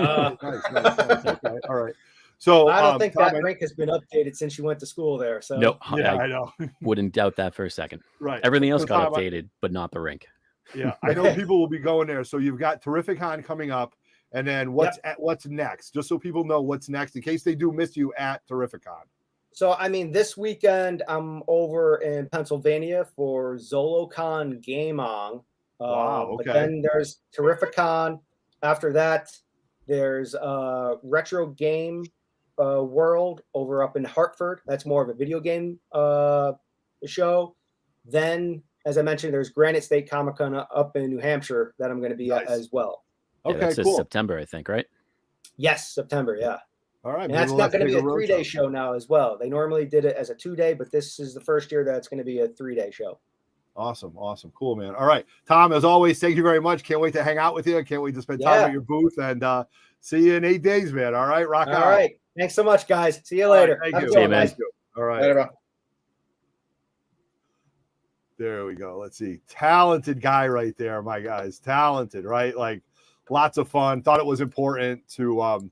Okay, all right. So I don't think that rink has been updated since you went to school there. So nope. Yeah, I know. Wouldn't doubt that for a second. Right. Everything else So, got Tom, updated, but not the rink. Yeah, I know people will be going there. So you've got Terrificon coming up, and then what's next? Just so people know what's next in case they do miss you at Terrificon. So, this weekend I'm over in Pennsylvania for ZoloCon Game On. Wow, okay. But then there's Terrificon. After that, there's Retro Game World over up in Hartford. That's more of a video game show. Then as I mentioned, there's Granite State Comic Con up in New Hampshire that I'm going to be at as well. Yeah, Okay, that's this cool. September, I think, right? Yes, September. Yeah. All right, And maybe that's we'll not have to going to take be a road 3-day trip. show now as well. They normally did it as a 2-day, but this is the first year that it's going to be a 3-day show. Awesome. Cool, man. All right, Tom, as always, thank you very much. Can't wait to hang out with you. Can't wait to spend time at your booth, and see you in 8 days, man. All right, rock on. All right. Thanks so much, guys. See you later. Thank Have a you. good one, man. guys. All right. Later, bro. There we go. Let's see. Talented guy right there, my guys. Talented, right? Like lots of fun. Thought it was important to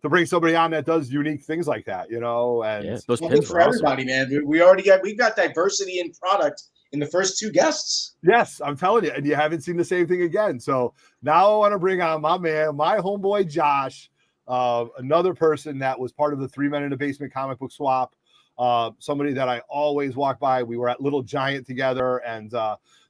bring somebody on that does unique things like that, you know. And Yeah, those Something pins for were awesome. everybody, man. We've got diversity in product in the first 2 guests. yes, I'm telling you, and you haven't seen the same thing again. So now I want to bring on my man, my homeboy Josh, another person that was part of the 3 Men in a Basement comic book swap. Somebody that I always walk by. We were at Little Giant together, and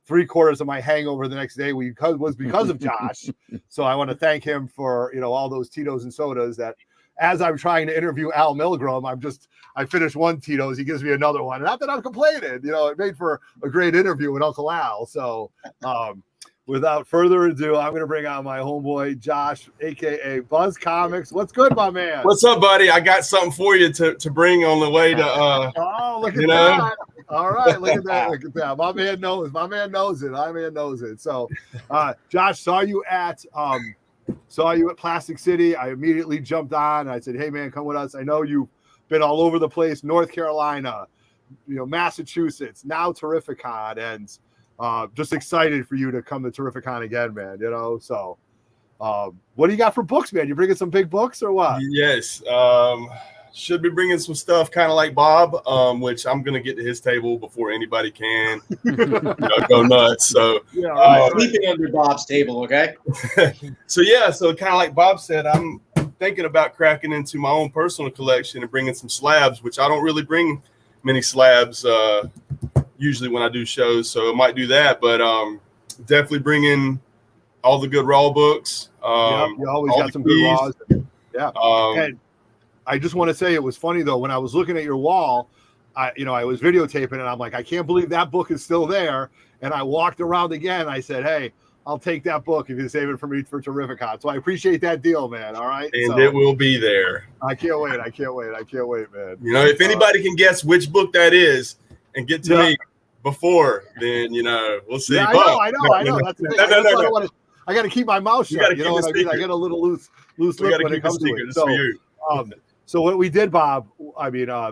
3/4 of my hangover the next day was because of Josh. So I want to thank him for all those Tito's and sodas that. As I'm trying to interview Al Milgram, I finished one Tito's, he gives me another one. Not that I'm complaining, it made for a great interview with Uncle Al. So without further ado, I'm going to bring on my homeboy Josh, aka Buzz Comics. What's good, my man? What's up, buddy? I got something for you to bring on the way to oh, look at that. All right, look at that. Look at that. My man knows it. So Josh, saw you at Plastic City. I immediately jumped on. I said, hey man, come with us. I know you've been all over the place, North Carolina, Massachusetts, now Terrificon, and just excited for you to come to Terrificon again, man. So what do you got for books, man? You bringing some big books or what? Yes. Should be bringing some stuff kind of like Bob, which I'm gonna get to his table before anybody can go nuts. So yeah, right. Sleeping under Bob's table, okay? so kind of like Bob said, I'm thinking about cracking into my own personal collection and bringing some slabs, which I don't really bring many slabs usually when I do shows, so I might do that, but definitely bring in all the good raw books. You always got some good raws. Yeah. And I just want to say it was funny though, when I was looking at your wall, I was videotaping and I'm like, I can't believe that book is still there. And I walked around again. I said, hey, I'll take that book if you save it for me for Terrificon. So I appreciate that deal, man. All right. And it will be there. I can't wait, man. If anybody can guess which book that is and get to me before, then we'll see. Yeah, I know. That's the thing. No. I got to keep my mouth shut. You know what I mean? I get a little loose lip when it comes to it. So what we did, Bob,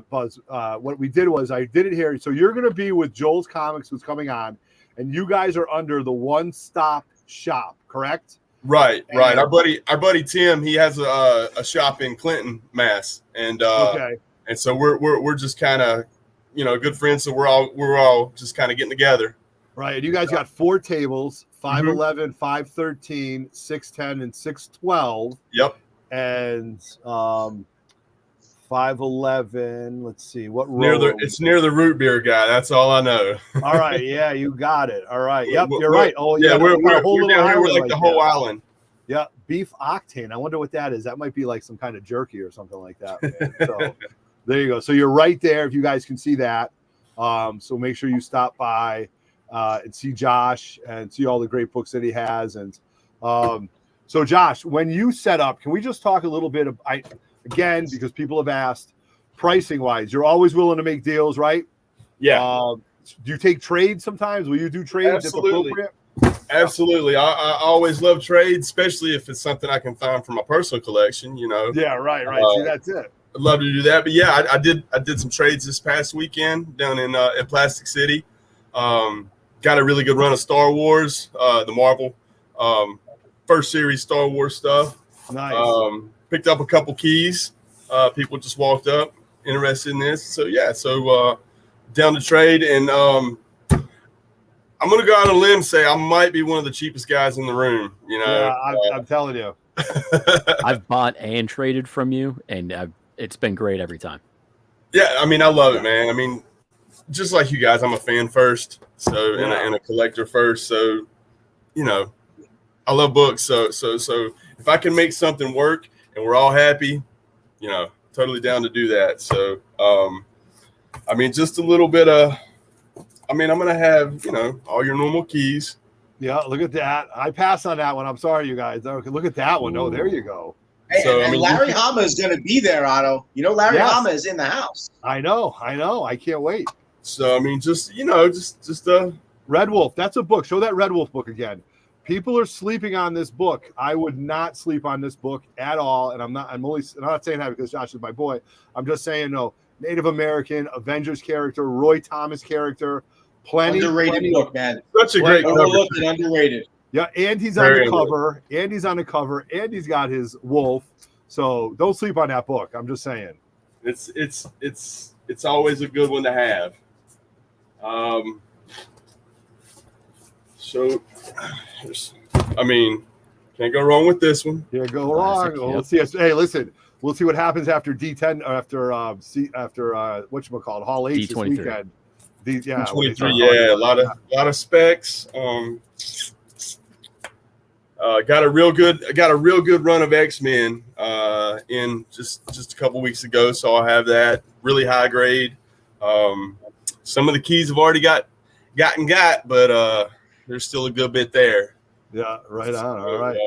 Buzz, what we did was I did it here. So you're going to be with Joel's Comics, who's coming on, and you guys are under the One Stop Shop, correct? Right. Our buddy Tim, he has a shop in Clinton, Mass, and and so we're just kind of good friends. So we're all just kind of getting together. Right, and you guys got 4 tables: 511, 513, 610, and 612. Yep. And 511. Let's see what row. It's near the root beer guy. That's all I know. All right, yeah, you got it. All right, yep, you're right. Oh yeah, we're down here. We're like right the whole there. island. Yeah, beef octane. I wonder what that is. That might be like some kind of jerky or something like that. Man. So there you go. So you're right there. If you guys can see that, so make sure you stop by and see Josh and see all the great books that he has. And so Josh, when you set up, can we just talk a little bit of again, because people have asked, pricing wise, you're always willing to make deals, right? Yeah. Do you take trades sometimes? Will you do trades if appropriate? Absolutely. I always love trades, especially if it's something I can find from my personal collection, Yeah, right. See, that's it. I'd love to do that. But yeah, I did some trades this past weekend down in Plastic City. Got a really good run of Star Wars, the Marvel first series Star Wars stuff. Nice. Picked up a couple keys. People just walked up interested in this. So yeah, down to trade, and I'm gonna go out on a limb and say I might be one of the cheapest guys in the room. Yeah, I'm telling you. I've bought and traded from you, and it's been great every time. Yeah, I love it, man. Just like you guys, I'm a fan first, and a collector first. So, I love books. So if I can make something work and we're all happy, totally down to do that. So, just a little bit of I mean, I'm gonna have all your normal keys. Yeah, look at that. I passed on that one. I'm sorry, you guys. Okay, look at that one. Oh, there you go. Hey, So, and Larry Hama is going to be there, Otto. Larry Hama is in the house. I know. I can't wait. So I mean, just Red Wolf. That's a book. Show that Red Wolf book again. People are sleeping on this book. I would not sleep on this book at all. And I'm not saying that because Josh is my boy. I'm just saying, no, Native American, Avengers character, Roy Thomas character, Underrated book, man. Such a great cover. Overlooked and underrated. Yeah, and he's on the cover. And he's on the cover. And he's got his wolf. So don't sleep on that book. I'm just saying. It's always a good one to have. So, I mean, can't go wrong with this one. Can't go wrong. Well, let's see. Hey, listen, we'll see what happens after D10 or after whatchamacallit, Hall H this D23. weekend. D23, yeah, a lot of specs. Got a real good run of X-Men in just a couple weeks ago, so I'll have that really high grade. Some of the keys have already got, but there's still a good bit there. Yeah, right on. All right.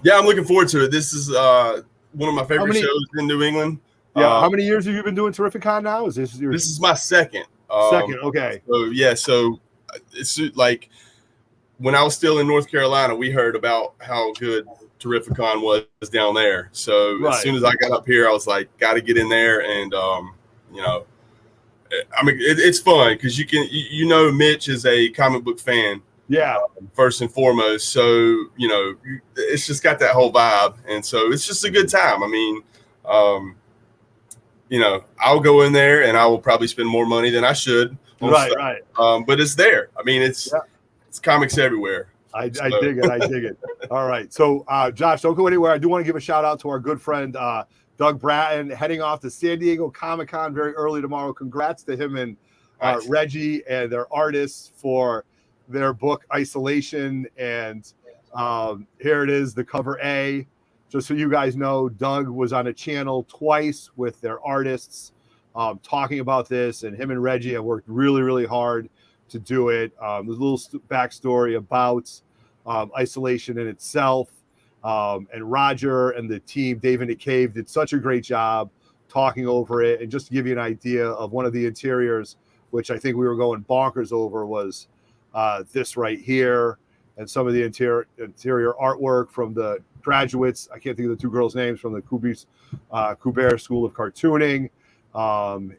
Yeah, I'm looking forward to it. This is one of my favorite shows in New England. Yeah. How many years have you been doing Terrificon now? This is my second. Second, okay. So it's like when I was still in North Carolina, we heard about how good Terrificon was down there. So as soon as I got up here, I was like, got to get in there, and I mean, it's fun because Mitch is a comic book fan. Yeah. First and foremost. So, it's just got that whole vibe. And so it's just a good time. I mean, I'll go in there and I will probably spend more money than I should. Right. But it's there. I mean, it's comics everywhere. I dig it. All right. So, Josh, don't go anywhere. I do want to give a shout out to our good friend, Doug Bratton, heading off to San Diego Comic-Con very early tomorrow. Congrats to him and Reggie and their artists for their book Isolation. And here it is, the cover A. Just so you guys know, Doug was on a channel twice with their artists talking about this, and him and Reggie have worked really, really hard to do it. There's a little backstory about Isolation in itself. And Roger and the team, Dave in the Cave, did such a great job talking over it. And just to give you an idea of one of the interiors, which I think we were going bonkers over, was this right here, and some of the interior artwork from the graduates. I can't think of the two girls' names from the Kubert School of Cartooning,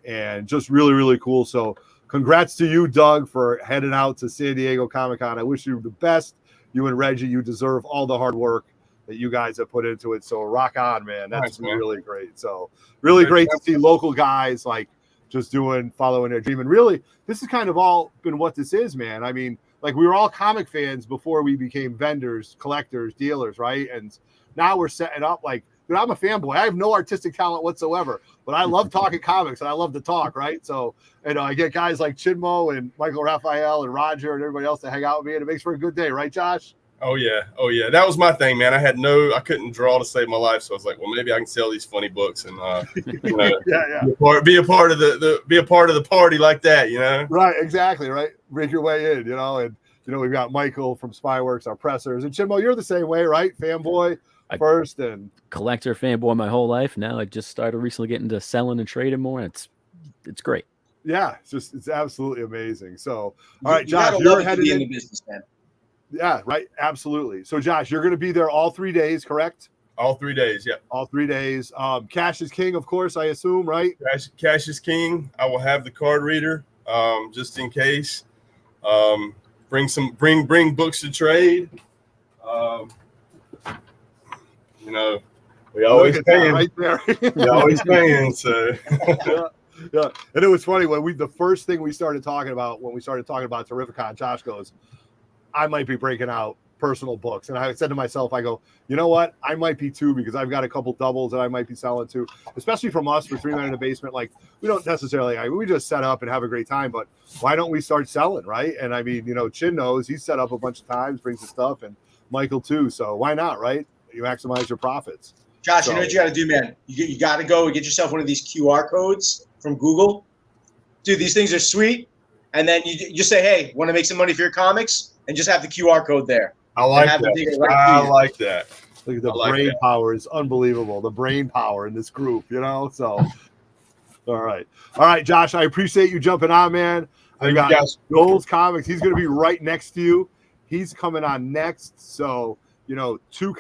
and just really, really cool. So congrats to you, Doug, for heading out to San Diego Comic-Con. I wish you the best. You and Reggie, you deserve all the hard work that you guys have put into it. So rock on, man. That's really great. So really great to see local guys like just following their dream. And really, this has kind of all been what this is, man. I mean, like, we were all comic fans before we became vendors, collectors, dealers, right? And now we're setting up like, dude, I'm a fanboy. I have no artistic talent whatsoever, but I love talking comics and I love to talk, right? So, I get guys like Chinmo and Michael Raphael and Roger and everybody else to hang out with me, and it makes for a good day, right, Josh? Oh yeah. That was my thing, man. I couldn't draw to save my life, so I was like, well, maybe I can sell these funny books and be a part of the party like that, Right, exactly, right. Make your way in, and we've got Michael from Spyworks, our pressers, and Chinmo, you're the same way, right? Fanboy first and collector fanboy my whole life. Now I just started recently getting into selling and trading more. It's great. Yeah, it's absolutely amazing. So, all right, Josh, you're headed in the business, man. Yeah, right. Absolutely. So, Josh, you're going to be there all 3 days, correct? All 3 days, yeah. All 3 days. Cash is king, of course, I assume, right? Cash is king. I will have the card reader, just in case. Bring books to trade. We always paying right there. We always paying. So yeah. And it was funny when the first thing we started talking about Terrificon, Josh goes, I might be breaking out personal books. And I said to myself, I go, you know what? I might be too, because I've got a couple doubles that I might be selling too, especially from us for 3 Men in the Basement. Like, we don't necessarily, we just set up and have a great time, but why don't we start selling, right? And I mean, Chin knows, he's set up a bunch of times, brings the stuff, and Michael too. So why not, right? You maximize your profits. Josh, you know what you got to do, man? You got to go and get yourself one of these QR codes from Google. Dude, these things are sweet. and then you just say, "Hey, want to make some money for your comics?" and just have the QR code there. I like have them that. take it right to I you. like that. Look at the I like brain that. power is unbelievable. The brain power in this group, So, all right, Josh. I appreciate you jumping on, man. Thank I've you, got guys. Joel's Comics. He's going to be right next to you. He's coming on next. So, two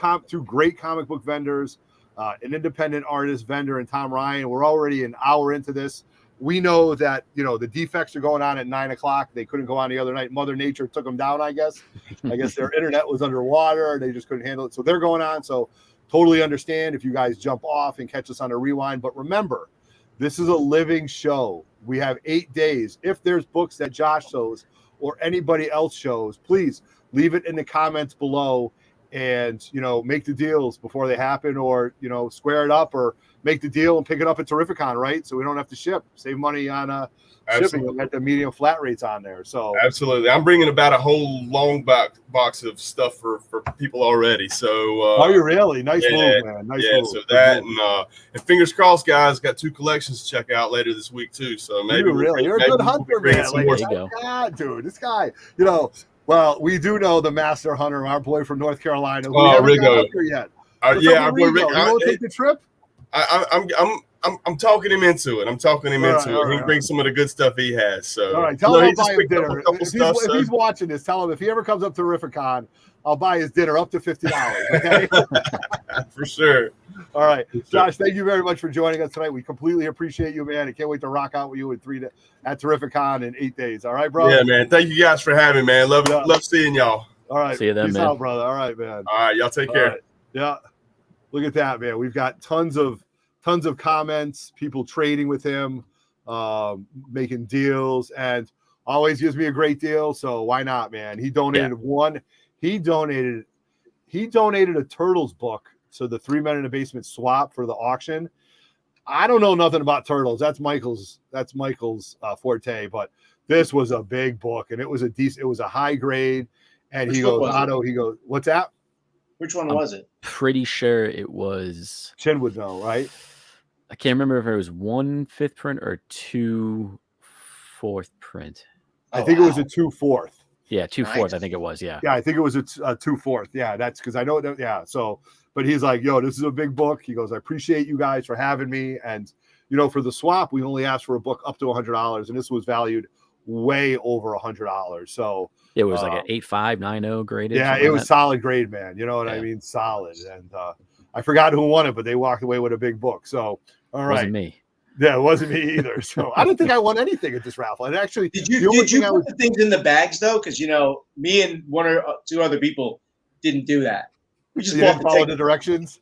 great comic book vendors, an independent artist vendor, and Tom Ryan. We're already an hour into this. We know that, the defects are going on at 9:00. They couldn't go on the other night. Mother Nature took them down, I guess. I guess their internet was underwater. They just couldn't handle it. So they're going on. So totally understand if you guys jump off and catch us on a rewind. But remember, this is a living show. We have 8 days. If there's books that Josh shows or anybody else shows, please leave it in the comments below and, make the deals before they happen, or, square it up, or make the deal and pick it up at Terrificon, right? So we don't have to ship, save money on shipping. We'll get the medium flat rates on there. So Absolutely. I'm bringing about a whole long box of stuff for people already. So are you really? Nice move, man. Nice move. So that and fingers crossed, guys, got 2 collections to check out later this week too. So maybe you're a good hunter, man. Some more God, dude, this guy, well, we do know the master hunter, our boy from North Carolina. Who Oh, haven't got Rigo. up here yet. Yeah, our boy Rick. You want to take the trip? I'm talking him into it. He can bring some of the good stuff he has. So all right, tell him I'll he just buy him picked up dinner. a couple If he's watching this, tell him if he ever comes up to Terrificon, I'll buy his dinner up to $50. Okay. For sure. All right, Josh, thank you very much for joining us tonight. We completely appreciate you, man. I can't wait to rock out with you at Terrificon in 8 days. All right, bro. Yeah, man. Thank you guys for having me, man. Love seeing y'all. All right, see you then, peace man. out, brother. All right, man. All right, y'all take care. Right. Yeah, look at that, man. We've got tons of comments, people trading with him, making deals, and always gives me a great deal. So why not, man? He donated He donated a Turtles book to the 3 Men in the Basement swap for the auction. I don't know nothing about turtles. That's Michael's forte, but this was a big book, and it was a high grade. And he goes, Otto, what's that? Which one was it? Pretty sure it was. Chin would know, right? I can't remember if it was 1 5th print or 2 4th print. I think it was a 2/4. Yeah, 2 4th. Nice. I think it was. Yeah. Yeah, I think it was a 2/4. Yeah, that's because I know that. Yeah, so but he's like, yo, this is a big book. He goes, I appreciate you guys for having me, and for the swap, we only asked for a book up to $100, and this was valued way over $100. So it was like an 8.590 graded. Yeah, it was solid grade, man. You know what I mean? Solid. And I forgot who won it, but they walked away with a big book. So all right. Wasn't me. Yeah, it wasn't me either. So I didn't think I won anything at this raffle. And actually, Did you put the things in the bags though? Because me and 1 or 2 other people didn't do that. We just didn't follow the directions.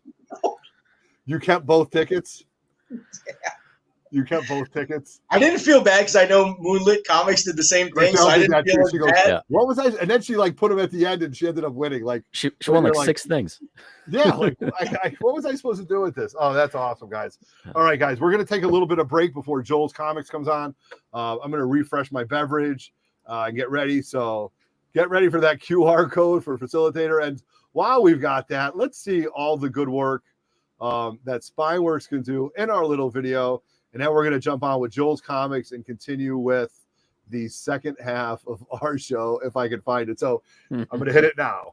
You kept both tickets. Yeah. You kept both tickets. I didn't feel bad because I know Moonlit Comics did the same thing, so I didn't feel she goes, bad. What was I? And then she put them at the end, and she ended up winning. Like she won like 6 things. Yeah, like what was I supposed to do with this? Oh, that's awesome, guys. All right, guys, we're gonna take a little bit of break before Joel's Comics comes on. I'm gonna refresh my beverage and get ready. So get ready for that QR code for facilitator. And while we've got that, let's see all the good work that Spineworks can do in our little video. And then we're going to jump on with Joel's Comics and continue with the second half of our show, if I can find it. So I'm going to hit it now.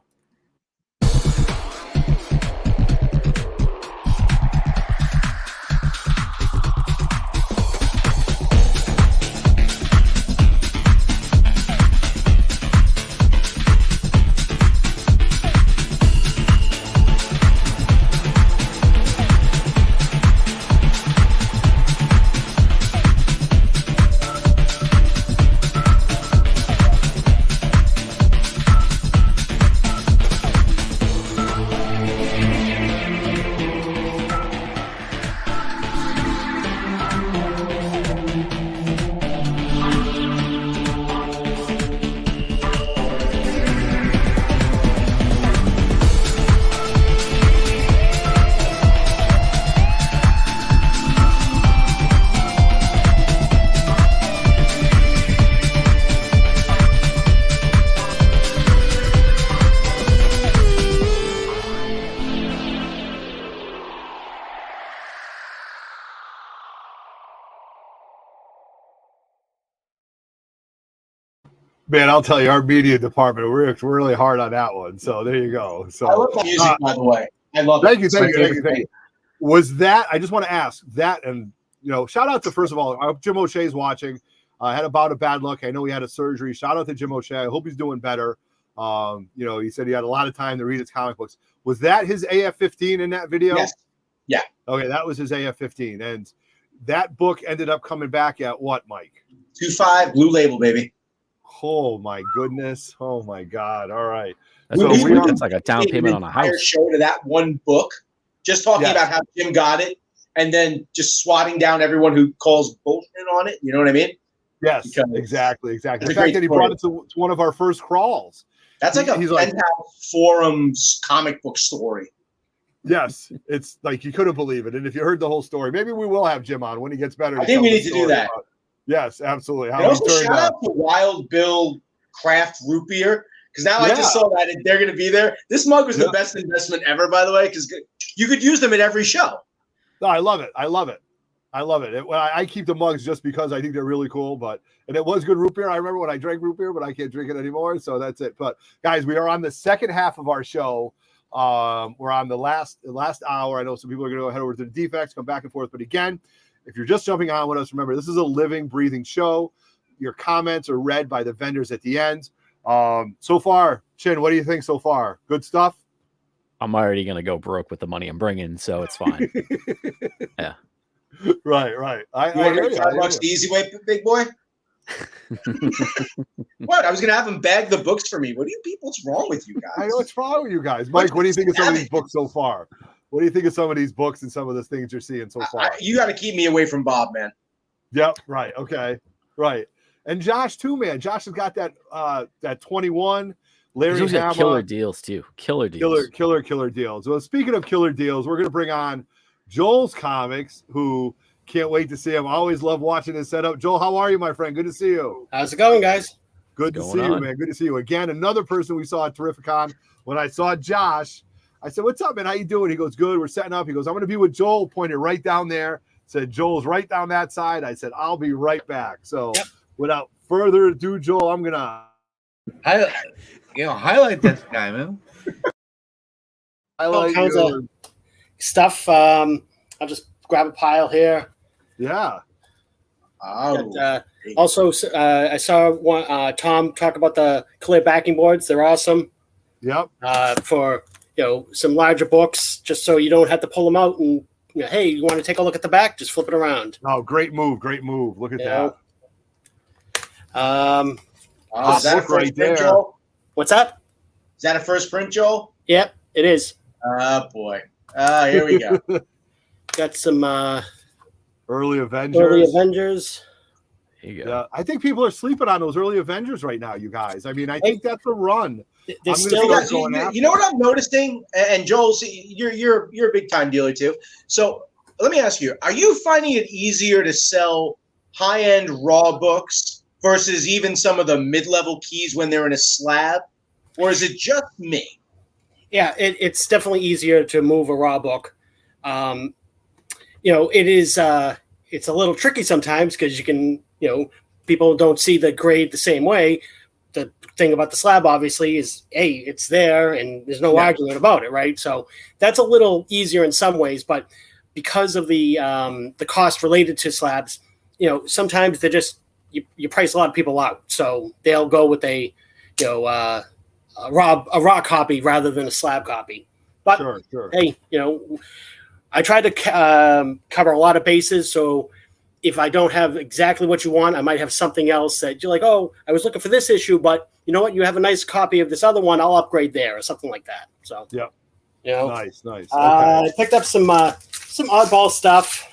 Man, I'll tell you, our media department worked really hard on that one. So there you go. So I love the music, by the way. I love thank it. you, It's my favorite thank thing. you. Was that? I just want to ask that, and shout out to first of all, I hope Jim O'Shea's watching. Had about a bad luck. I know he had a surgery. Shout out to Jim O'Shea. I hope he's doing better. He said he had a lot of time to read his comic books. Was that his AF-15 in that video? Yes. Yeah. Okay, that was his AF-15, and that book ended up coming back at what, Mike? 2.5 Blue Label, baby. Oh my goodness! Oh my God! All right. That's, So we that's like a down payment on a entire house. show to that one book, just talking about how Jim got it, and then just swatting down everyone who calls bullshit on it. You know what I mean? Yes, Because exactly. it's a The fact great that he story. brought it to one of our first crawls. That's like He's a like- Penthouse Forums comic book story. Yes, it's like you couldn't believe it. And if you heard the whole story, maybe we will have Jim on when he gets better. I think we need to do that. Yes, absolutely. And also shout out to Wild Bill Craft Root Beer, because now I just saw that they're going to be there. This mug was the best investment ever, by the way, because you could use them at every show. No, I love it. I love it. I keep the mugs just because I think they're really cool. And it was good root beer. I remember when I drank root beer, but I can't drink it anymore. So that's it. But guys, we are on the second half of our show. We're on the last hour. I know some people are going to go head over to the defects, come back and forth. But again, if you're just jumping on with us, remember, this is a living, breathing show. Your comments are read by the vendors at the end. So far, Chin, what do you think so far? Good stuff? I'm already going to go broke with the money I'm bringing, so it's fine. Yeah. Right. You want to make $5 the easy way, big boy? What? I was going to have him bag the books for me. What do you people? What's wrong with you guys? I know what's wrong with you guys. Mike, what do you think of some of these books so far? What do you think of some of these books and some of the things you're seeing so far? You got to keep me away from Bob, man. Yep. Right. Okay. Right. And Josh too, man. Josh has got that 21. Larry He's got Hama, killer deals too. Killer deals. Killer deals. Well, speaking of killer deals, we're going to bring on Joel's Comics, who can't wait to see him. I always love watching his setup. Joel, how are you, my friend? Good to see you. How's it going, guys? Good to see you, man. Good to see you. Again, another person we saw at Terrificon. When I saw Josh, I said, "What's up, man? How you doing?" He goes, "Good. We're setting up." He goes, "I'm going to be with Joel." Pointed right down there. Said, "Joel's right down that side." I said, "I'll be right back." So, without further ado, Joel, I'm gonna highlight this guy, man. All kinds of stuff. I'll just grab a pile here. Yeah. Also, I saw one, Tom talk about the clear backing boards. They're awesome. Yep. For some larger books, just so you don't have to pull them out and hey, you want to take a look at the back? Just flip it around. Oh, great move! Look at that. Is that a first print, Joel? What's that? Is that a first print, Joel? Yep, it is. Oh boy. Here we go. Got some early Avengers. There you go. Yeah, I think people are sleeping on those early Avengers right now, you guys. I mean, I think that's a run. You know what I'm noticing? And Joel, see, you're a big time dealer too. So let me ask you: are you finding it easier to sell high-end raw books versus even some of the mid-level keys when they're in a slab, or is it just me? Yeah, it's definitely easier to move a raw book. It is. It's a little tricky sometimes because you can, people don't see the grade the same way. The thing about the slab, obviously, is it's there and there's no argument about it, right? So that's a little easier in some ways, but because of the cost related to slabs, sometimes they just you price a lot of people out, so they'll go with a raw copy rather than a slab copy. But sure. Hey, I try to cover a lot of bases, so if I don't have exactly what you want, I might have something else that you're like, oh, I was looking for this issue, but you know what? You have a nice copy of this other one. I'll upgrade there or something like that. So yeah, nice. Okay. I picked up some oddball stuff.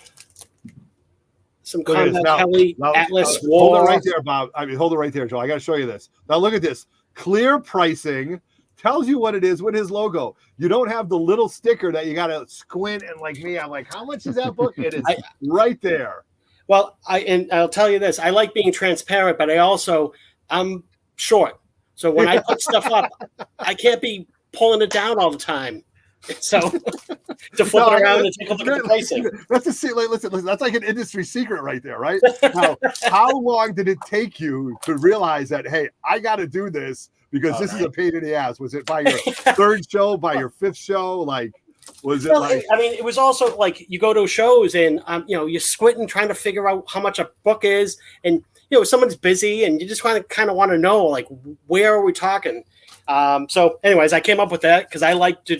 Some Combat Kelly Atlas War. Hold it right there, Bob. Hold it right there, Joe. I got to show you this. Now look at this. Clear pricing. Tells you what it is with his logo. You don't have the little sticker that you got to squint and like me. I'm like, how much is that book? It is right there. Well, I'll tell you this. I like being transparent, but I'm short. So when I put stuff up, I can't be pulling it down all the time. So to flip No, it around and take a look at the pricing. That's a listen, that's like an industry secret right there, right? Now, how long did it take you to realize that, hey, I got to do this because this is a pain in the ass? Was it by your third show, by your fifth show? Like, was it like? I mean, it was also like you go to shows and you're squinting trying to figure out how much a book is, and someone's busy and you just kind of want to know like where are we talking. So, anyways, I came up with that because I like to,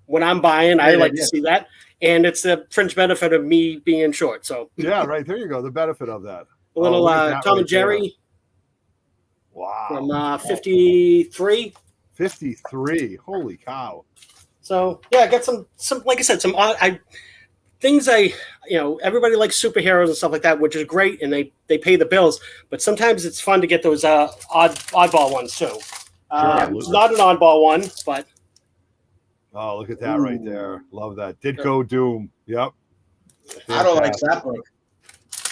when I'm buying, I like to see that, and it's the fringe benefit of me being short. So Yeah, right there you go. The benefit of that. a little Tom and Jerry. There. Wow. From 53. 53. Holy cow. So yeah, I got some like I said, some things everybody likes superheroes and stuff like that, which is great, and they pay the bills. But sometimes it's fun to get those oddball ones too. It's not an oddball one, but oh, look at that right there. Love that. Ditko Doom. Yep. I don't like that book.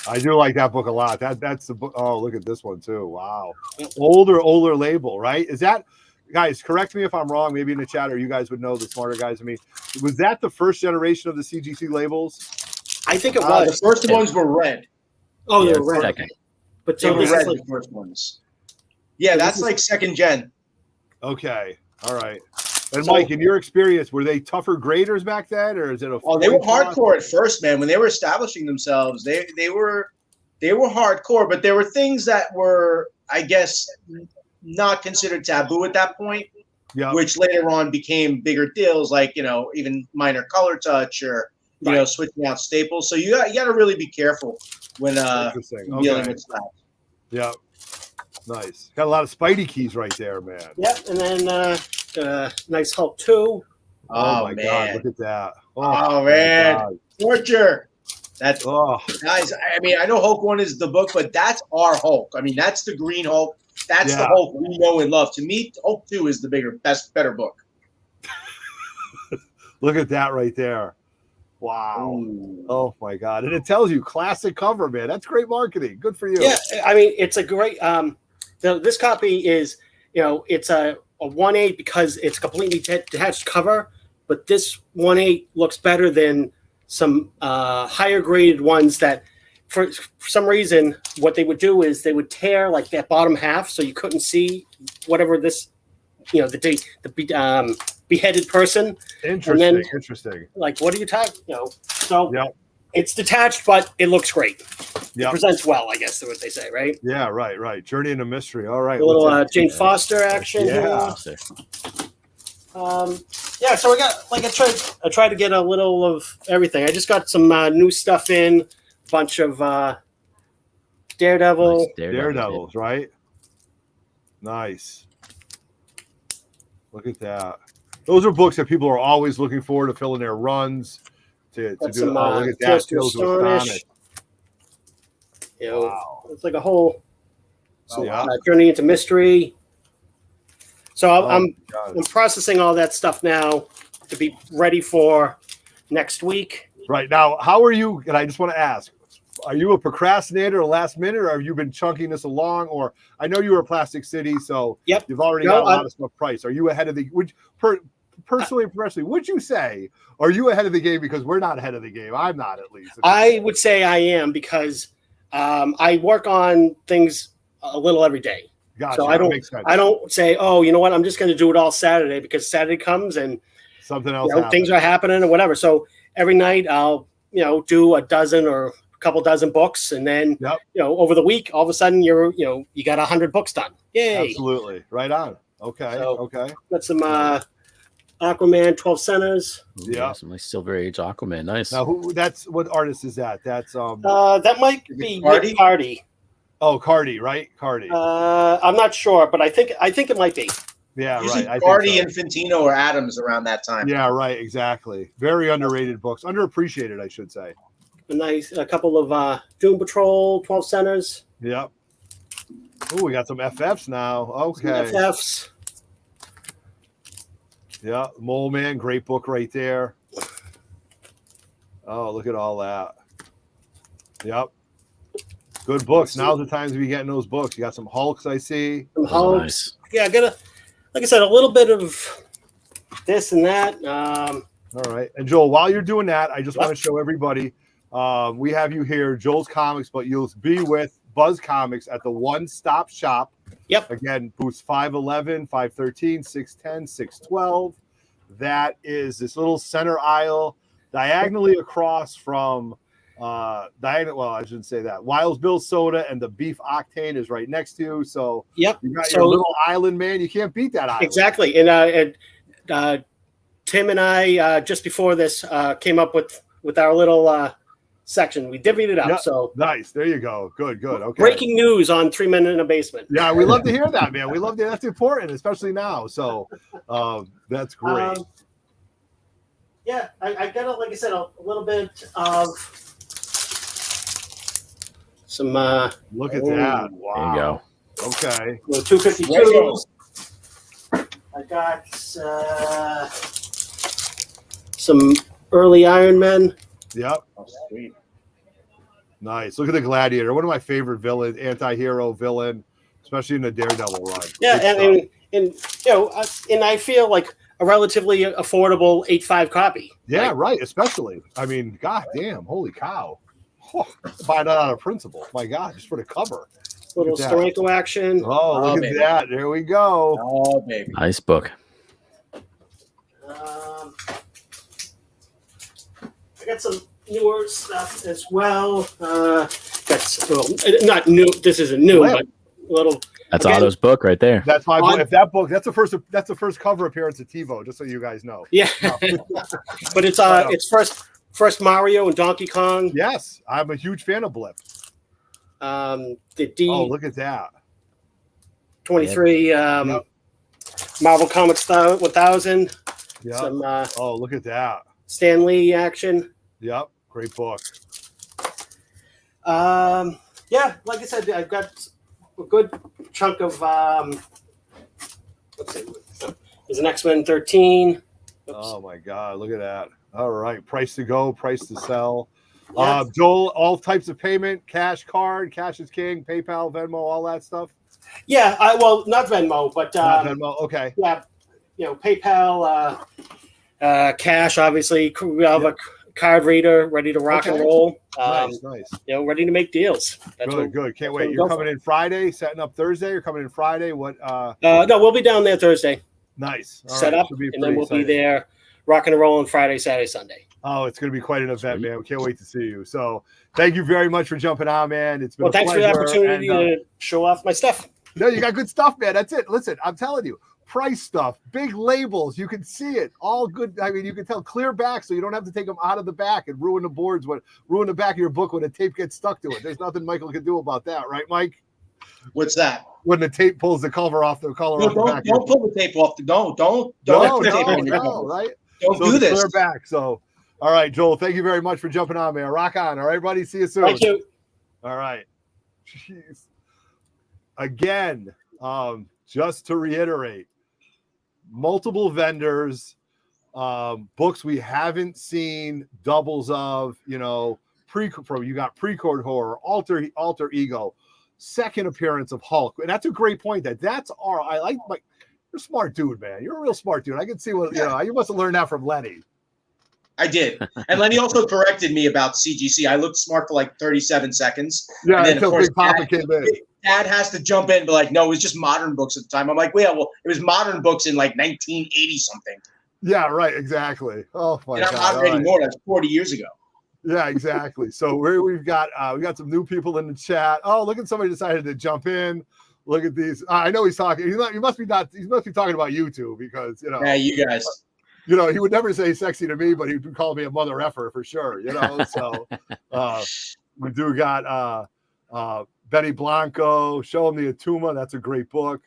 I do like that book a lot. That's the book. Oh, look at this one too. Wow. Older label, right? Is that, guys, correct me if I'm wrong, maybe in the chat, or you guys would know, the smarter guys than me. Was that the first generation of the CGC labels? I think it was. The first ones were red. Oh, they were red. Second. But They so were this red, is like, the first ones. Yeah, that's like second gen. Okay. All right. And Mike, in your experience, were they tougher graders back then, or is it a? Oh, they were hardcore at first, man. When they were establishing themselves, they were hardcore, but there were things that were, I guess, not considered taboo at that point. Yeah. Which later on became bigger deals, like even minor color touch or switching out staples. So you got to really be careful when dealing with that. Yeah. Nice. Got a lot of Spidey keys right there, man. Yep, and then nice Hulk 2. Oh my God, look at that. Oh man, torture. That's guys. I mean, I know Hulk 1 is the book, but that's our Hulk. I mean, that's the Green Hulk. That's the Hulk we know and love. To me, Hulk 2 is the better book. Look at that right there. Wow. Ooh. Oh my God. And it tells you classic cover, man. That's great marketing. Good for you. Yeah, I mean, it's a great this copy is, it's a 1/8 because it's completely detached cover, but this 1/8 looks better than some higher graded ones that for some reason what they would do is they would tear like that bottom half so you couldn't see whatever this the beheaded person. Interesting. Interesting. Like, what are you talking? So it's detached, but it looks great. It presents well, I guess is what they say, right? Yeah, right. Journey into Mystery. All right. A little Jane Foster action. Yeah. Here. So I got I tried to get a little of everything. I just got some new stuff in, a bunch of Daredevil. Nice Daredevils, right? Nice. Look at that. Those are books that people are always looking for to fill in their runs. To do. Some, look at that. Tales to Tales to Astonish. Astonish. Wow. It's like a whole Yeah. journey into mystery. So I'm God. processing all that stuff now to be ready for next week. Right now, how are you? And I just want to ask: are you a procrastinator, or last minute, or have you been chunking this along? Or I know you were Plastic City, so you've already got a lot of stuff priced. Are you ahead of the? Personally and professionally, would you say are you ahead of the game? Because we're not ahead of the game. I'm not, at least. I would say I am because I work on things a little every day. Gotcha. So I don't say, oh, you know what, I'm just going to do it all Saturday because Saturday comes and something else. Things are happening or whatever. So every night I'll do a dozen or a couple dozen books, and then over the week, all of a sudden you got 100 books done. Yay! Absolutely, right on. Okay, okay. Got some Aquaman 12 centers. Yeah, some nice Silver Age Aquaman. Nice. Now, what artist is that? That's that might be Nick Cardy. Oh, Cardy, right? Cardy. I'm not sure, but I think it might be. Yeah, usually right. Cardy and Fantino or Adams around that time. Yeah, right. Exactly. Very underrated books, underappreciated, I should say. A couple of Doom Patrol 12 centers. Yep. Oh, we got some FFs now. Okay. Some FFs. Yeah, Mole Man, great book right there. Oh, look at all that. Yep. Good books. Now's the time to be getting those books. You got some Hulks, I see. Some Hulks. Nice. Yeah, I got like I said, a little bit of this and that. All right. And Joel, while you're doing that, I just want to show everybody we have you here, Joel's Comics, but you'll be with Buzz Comics at the One Stop Shop. Yep. Again, booths 511, 513, 610, 612. That is this little center aisle diagonally across from well, I shouldn't say that. Wild Bill Soda and the Beef Octane is right next to you. So Yep. you got your little island, man. You can't beat that island. Exactly. And Tim and I just before this came up with our little section. We divvied it up. Yep. So nice. There you go. Good. Okay. Breaking news on 3 Men in a Basement. Yeah, we love to hear that, man. We love that. That's important, especially now. So that's great. Yeah, I got like I said, a little bit of some. Look at that! Wow. There you go. Okay. Well, 252s. I got some early Iron Men. Yep. Oh, sweet. Nice. Look at the Gladiator. One of my favorite villains, anti-hero villain, especially in the Daredevil run. Yeah, and you know, and I feel like a relatively affordable 8.5 copy. Yeah, right. Especially, I mean, god damn, holy cow! Oh, buy that out of principle. My God, just for the cover. Little Steranko action. Oh, look at baby. that! There we go. Oh, baby. Nice book. I got some newer stuff as well. That's not new. This isn't new, Wow. but a little. That's Again, Otto's book right there. That's my book. On- If that book, that's the first cover appearance of TiVo. Just so you guys know. Yeah, but it's first Mario and Donkey Kong. Yes, I'm a huge fan of Blip. The D. Oh, look at that. 23 Yep. Marvel Comics 1000. Yeah. Some Oh, look at that. Stan Lee action. Yep. Great book. Yeah, like I said, I've got a good chunk of. Let's see. There's an X-Men 13. Oops. Oh my God, look at that. All right. Price to go, price to sell. Yeah. Joel, all types of payment, cash card, cash is king, PayPal, Venmo, all that stuff. Yeah, well, not Venmo, but Not Venmo. Okay. yeah, PayPal, cash. Obviously, we have a card reader ready to rock and Okay. roll. Nice. Ready to make deals. That's Good. Can't what wait. we You're go coming in Friday, setting up Thursday. You're coming in Friday. What? No, we'll be down there Thursday, Nice. All set right. up, Should be and then pretty we'll be exciting. there rocking and rolling Friday, Saturday, Sunday. Oh, it's going to be quite an event, man. We can't wait to see you. So, thank you very much for jumping on, man. It's been Well, a thanks for pleasure. the opportunity And, to show off my stuff. no, you got good stuff, man. That's it. Listen, I'm telling you, price stuff, big labels. You can see it. All good. I mean, you can tell clear back, so you don't have to take them out of the back and ruin the boards, ruin the back of your book when the tape gets stuck to it. There's nothing Michael can do about that, right, Mike? What's that? When the tape pulls the cover off the color No, off the back. don't pull the tape off. Don't no, put the tape on your no, cover. right? Don't So do it's this. clear back. So, all right, Joel, thank you very much for jumping on, man. Rock on. All right, buddy. See you soon. Thank you. All right. Jeez. Again, just to reiterate, multiple vendors, books we haven't seen doubles of, you got Precord Horror, Alter Ego, second appearance of Hulk. And that's a great point. I like you're a smart dude, man. You're a real smart dude. I can see what, you must have learned that from Lenny. I did. And Lenny also corrected me about CGC. I looked smart for like 37 seconds. Yeah, And then, until of course, Big Papa came in. Dad has to jump in and be like, no, it was just modern books at the time. I'm like, well, it was modern books in like 1980 something. Yeah, right. Exactly. Oh my And I'm God. not all right. anymore. That's 40 years ago. Yeah, exactly. So we've got some new people in the chat. Oh, look at somebody decided to jump in. Look at these. I know he's talking. He must be talking about YouTube because Yeah, you guys. he would never say sexy to me, but he would call me a mother effer for sure. So we do got Benny Blanco. Show him the Atuma. That's a great book.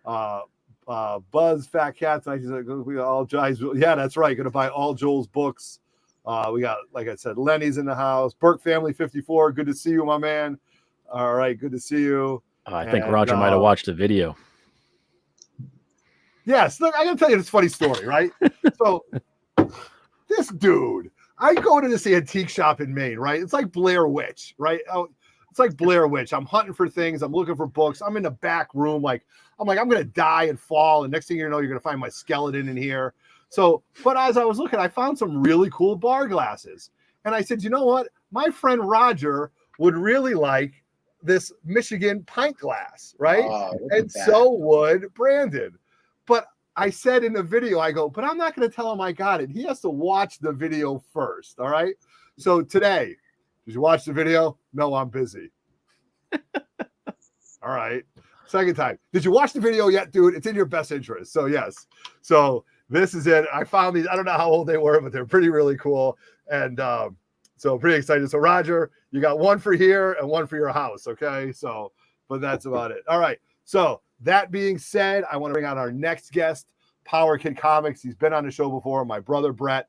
Buzz Fat Cats. We all guys. Yeah, that's right. Going to buy all Joel's books. We got, like I said, Lenny's in the house. Burke Family 54. Good to see you, my man. All right, good to see you. I think Roger might have watched the video. Yes, look, I gotta tell you this funny story, right? So this dude, I go to this antique shop in Maine, right? It's like Blair Witch, right? Oh, it's like Blair Witch. I'm hunting for things. I'm looking for books. I'm in the back room. I'm going to die and fall. And next thing you know, you're going to find my skeleton in here. So, but as I was looking, I found some really cool bar glasses. And I said, you know what? My friend Roger would really like this Michigan pint glass, right? And so would Brandon. But I said in the video, I go, but I'm not going to tell him I got it. He has to watch the video first. All right. So today, did you watch the video? No, I'm busy. All right. Second time. Did you watch the video yet, dude? It's in your best interest. So yes. So this is it. I found these. I don't know how old they were, but they're really cool. And so pretty excited. So Roger, you got one for here and one for your house. Okay. So, but that's about it. All right. So that being said, I want to bring on our next guest, Power Kid Comics. He's been on the show before. My brother, Brett.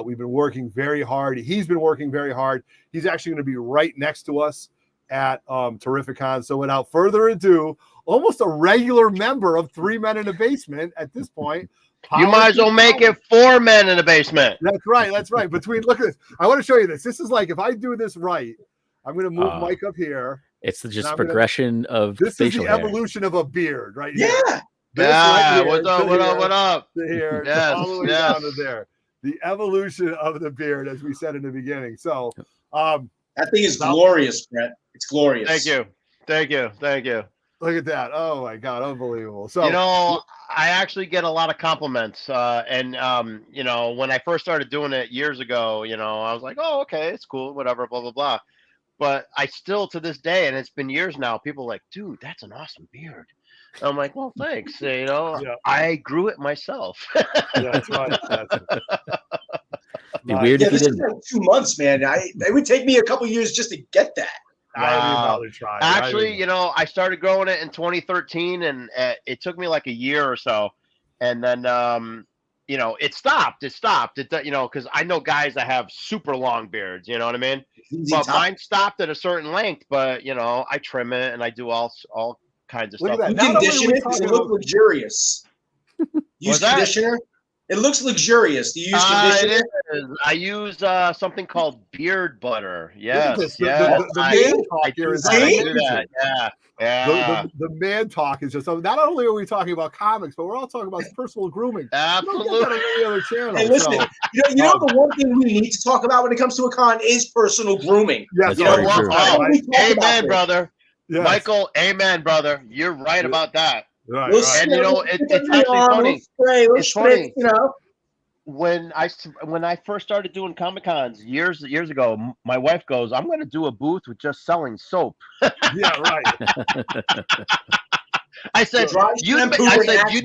We've been working very hard. He's been working very hard. He's actually going to be right next to us at Terrificon. So without further ado, almost a regular member of Three Men in a Basement at this point. You might as well make it 4 men in the basement. That's right. That's right. Look at this. I want to show you this. This is like, if I do this right, I'm going to move Mike up here. It's just progression of this is the hair. evolution of a beard right here. Yeah. What's up? What up? To here, yes, all the way down to there. The evolution of the beard, as we said in the beginning. So that thing is glorious, Brett. It's glorious. Thank you. Look at that. Oh my God, unbelievable. So I actually get a lot of compliments. And when I first started doing it years ago, I was like, oh, okay, it's cool, whatever, blah, blah, blah. But I still, to this day, and it's been years now, people are like, dude, that's an awesome beard. And I'm like, well, thanks. I grew it myself. That's right. Be weird if you this didn't. is like 2 months, man. It would take me a couple years just to get that. Actually, I started growing it in 2013, and it took me like a year or so, and then it stopped. Because I know guys that have super long beards. You know what I mean? But mine stopped at a certain length. But I trim it and I do all kinds of stuff. You condition it because it looks luxurious. Use conditioner. It looks luxurious. Do you use conditioner? I use something called beard butter. Yes, the man talk here is the man talk is just not only are we talking about comics, but we're all talking about personal grooming. Absolutely. You don't get that on any other channel. Hey, listen, the one thing we need to talk about when it comes to a con is personal grooming. Yes, amen, brother. Yes. Michael, amen, brother. You're right about that. Right. And it's actually funny. It's funny. When I first started doing Comic Cons years ago, my wife goes, "I'm going to do a booth with just selling soap." Yeah, right. I said, "You'd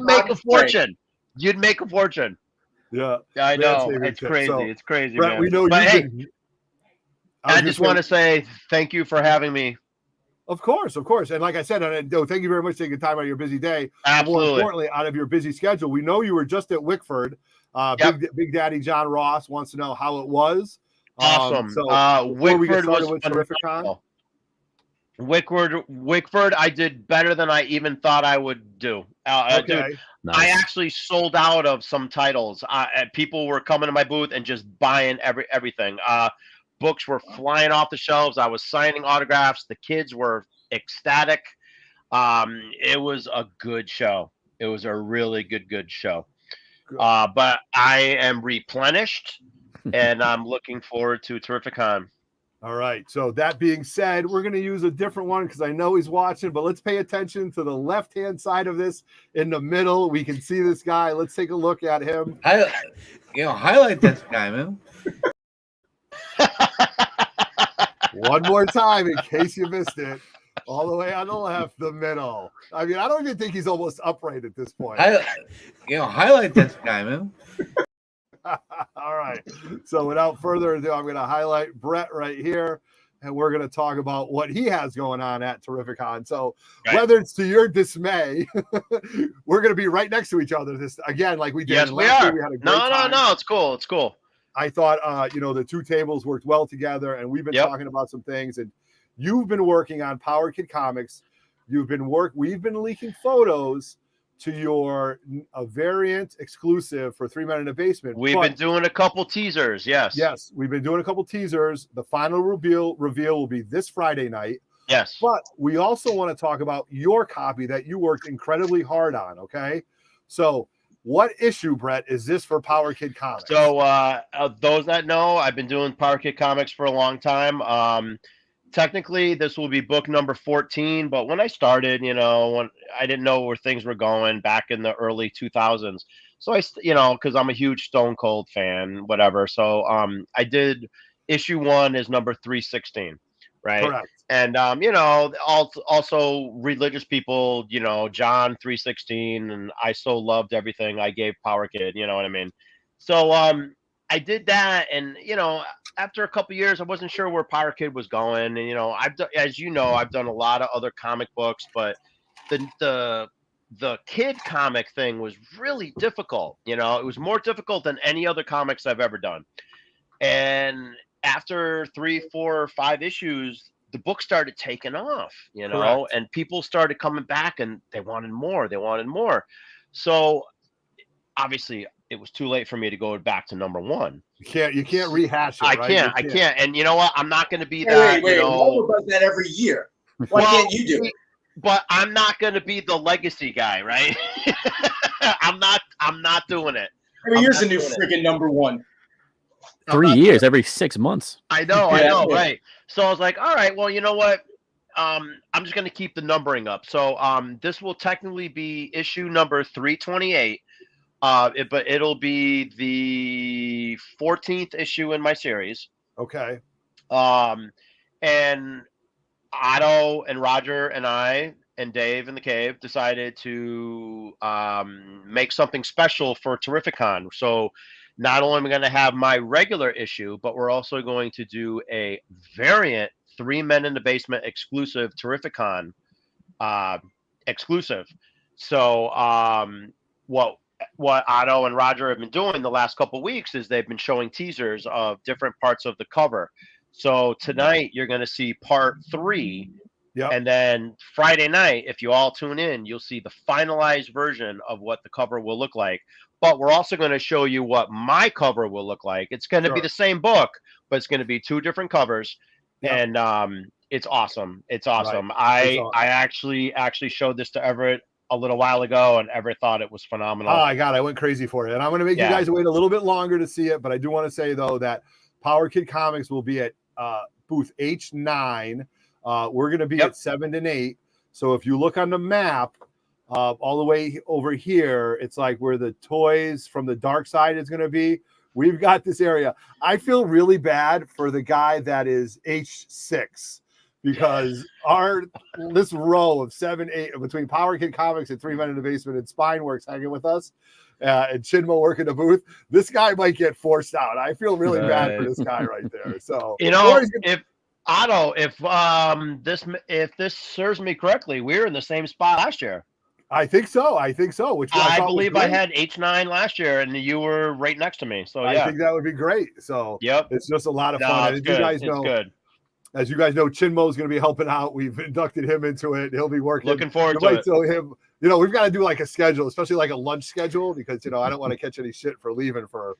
make a fortune. You'd make a fortune." Yeah, I know. It's crazy. So, it's crazy, Brett, man. We know but hey, I just want to say thank you for having me. Of course. And like I said, thank you very much for taking time out of your busy day. Absolutely. More importantly, out of your busy schedule. We know you were just at Wickford. Big Daddy John Ross wants to know how it was. Awesome. Wickford was phenomenal. Wickford, I did better than I even thought I would do. Dude, nice. I actually sold out of some titles. People were coming to my booth and just buying everything. Books were flying off the shelves. I was signing autographs. The kids were ecstatic. It was a good show. It was a really good show. But I am replenished, and I'm looking forward to Terrificon. All right. So that being said, we're going to use a different one because I know he's watching, but let's pay attention to the left-hand side of this in the middle. We can see this guy. Let's take a look at him. Highlight this guy, man. One more time in case you missed it. All the way on the left, the middle. I mean, I don't even think he's almost upright at this point. Highlight this guy, man. All right. So without further ado, I'm going to highlight Brett right here, and we're going to talk about what he has going on at Terrificon. So whether it's to your dismay, we're going to be right next to each other. This again, like we did. Yes, we are. We had a great time. No. It's cool. It's cool. I thought, the two tables worked well together, and we've been talking about some things. And you've been working on Power Kid Comics. We've been leaking photos to your variant exclusive for Three Men in a Basement. We've been doing a couple teasers. Yes, we've been doing a couple teasers. The final reveal will be this Friday night. Yes. But we also want to talk about your copy that you worked incredibly hard on. Okay. So what issue, Brett, is this for Power Kid Comics? So those that know, I've been doing Power Kid Comics for a long time. Technically, this will be book number 14, but when I started, when I didn't know where things were going back in the early 2000s. So because I'm a huge Stone Cold fan, whatever. So I did issue 1 is number 316, right? Correct. And also religious people, John 316, and I so loved everything I gave Power Kid. You know what I mean? So I did that, and after a couple years, I wasn't sure where Power Kid was going, and I've done a lot of other comic books, but the kid comic thing was really difficult. It was more difficult than any other comics I've ever done. And after 3, 4, 5 issues, the book started taking off, Correct. and people started coming back, and they wanted more. So obviously, it was too late for me to go back to number 1. You can't rehash it. I right? can't. And you know what? I'm not going to be that. Wait. Marvel does that every year. Why can't you do it? But I'm not going to be the legacy guy, right? I'm not doing it. Every year's a new freaking number 1. 3 years, every 6 months. I know, right? So I was like, all right, well, you know what? I'm just going to keep the numbering up. So this will technically be issue number 328. But it'll be the 14th issue in my series. Okay. And Otto and Roger and I and Dave in the cave decided to make something special for Terrificon. So not only am I going to have my regular issue, but we're also going to do a variant 3 Men in the Basement exclusive Terrificon exclusive. So what Otto and Roger have been doing the last couple of weeks is they've been showing teasers of different parts of the cover. So tonight you're going to see part 3. Yep. And then Friday night, if you all tune in, you'll see the finalized version of what the cover will look like. But we're also going to show you what my cover will look like. It's going to be the same book, but it's going to be 2 different covers. Yep. And it's awesome. It's awesome. Right. I actually showed this to Everett a little while ago, and Everett thought it was phenomenal. Oh my God, I went crazy for it. And I'm going to make you guys wait a little bit longer to see it, but I do want to say, though, that Power Kid Comics will be at booth H9. We're going to be at 7 and 8. So if you look on the map, all the way over here, it's like where the toys from the dark side is going to be. We've got this area. I feel really bad for the guy that is H6. Because this row of 7, 8 between Power Kid Comics and 3 Men in the Basement and Spineworks hanging with us, and Chinmo working the booth, this guy might get forced out. I feel really bad for this guy right there. So if Otto, if this serves me correctly, we were in the same spot last year. I think so. Which I believe I had H9 last year, and you were right next to me. So I think that would be great. So it's just a lot of fun. It's good. It's good. As you guys know, Chinmo is going to be helping out. We've inducted him into it. He'll be working. Looking forward to it. So him, we've got to do like a schedule, especially like a lunch schedule, because I don't want to catch any shit for leaving for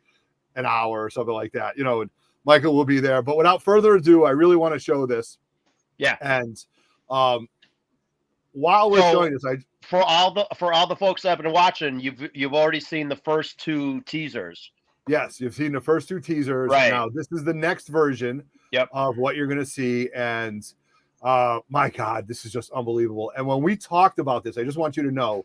an hour or something like that. And Michael will be there. But without further ado, I really want to show this. Yeah. And while we're showing this, for all the folks that have been watching, you've already seen the first 2 teasers. Yes, you've seen the first 2 teasers. Right. Now this is the next version. Of what you're going to see. And my God, this is just unbelievable. And when we talked about this, I just want you to know,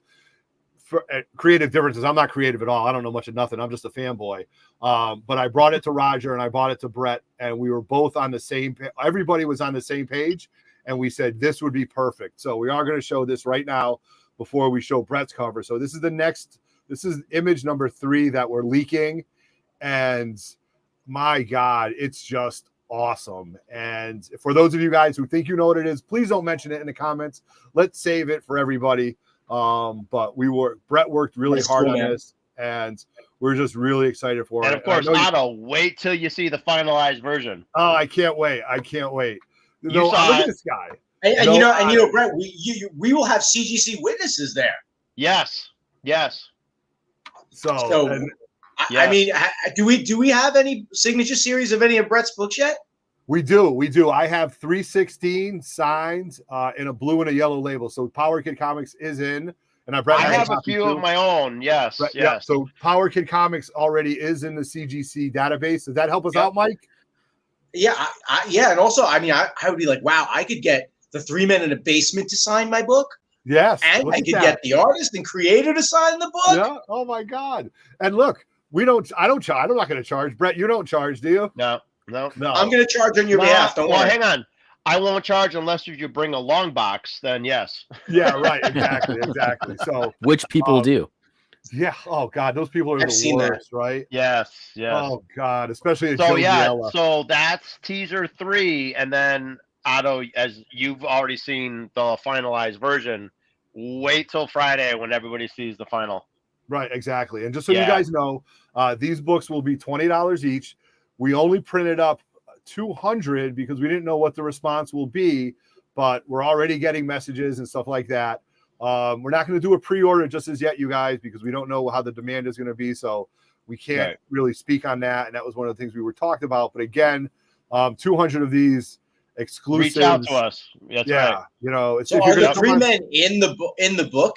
for creative differences, I'm not creative at all. I don't know much of nothing. I'm just a fanboy. But I brought it to Roger and I brought it to Brett, and we were both on the same page. Everybody was on the same page, and we said this would be perfect. So we are going to show this right now before we show Brett's cover. So this is image number 3 that we're leaking. And my God, it's just awesome. And for those of you guys who think you know what it is, please don't mention it in the comments. Let's save it for everybody. But Brett worked really hard on this, and we're just really excited for it. And of course, Otto, wait till you see the finalized version. Oh, I can't wait. Look at this guy. And Brett, we will have CGC witnesses there. Yes. I mean, do we have any signature series of any of Brett's books yet? We do. I have 316 signed in a blue and a yellow label. So Power Kid Comics is in, and I have a few of my own. Yes, right, yes. Yeah. So Power Kid Comics already is in the CGC database. Does that help us out, Mike? Yeah, yeah, and also, I mean, I would be like, wow, I could get the 3 Men in a Basement to sign my book. Yes, and I could get the artist and creator to sign the book. Yeah. Oh my God! And look, I don't charge. I'm not going to charge. Brett, you don't charge, do you? No. I'm going to charge on your behalf. Don't worry. Hang on. I won't charge unless you bring a long box. Then yes. Yeah. Right. Exactly. So, which people do. Yeah. Oh God, those people are the worst, right? Yes. Oh God, especially so Giella. So that's teaser 3, and then Otto, as you've already seen the finalized version, wait till Friday when everybody sees the final. Right. Exactly. And just so you guys know, these books will be $20 each. We only printed up 200 because we didn't know what the response will be, but we're already getting messages and stuff like that. We're not going to do a pre-order just as yet, you guys, because we don't know how the demand is going to be. So we can't really speak on that. And that was one of the things we were talking about. But again, 200 of these exclusives. Reach out to us. That's right. You know, so are the 3 Men in the book?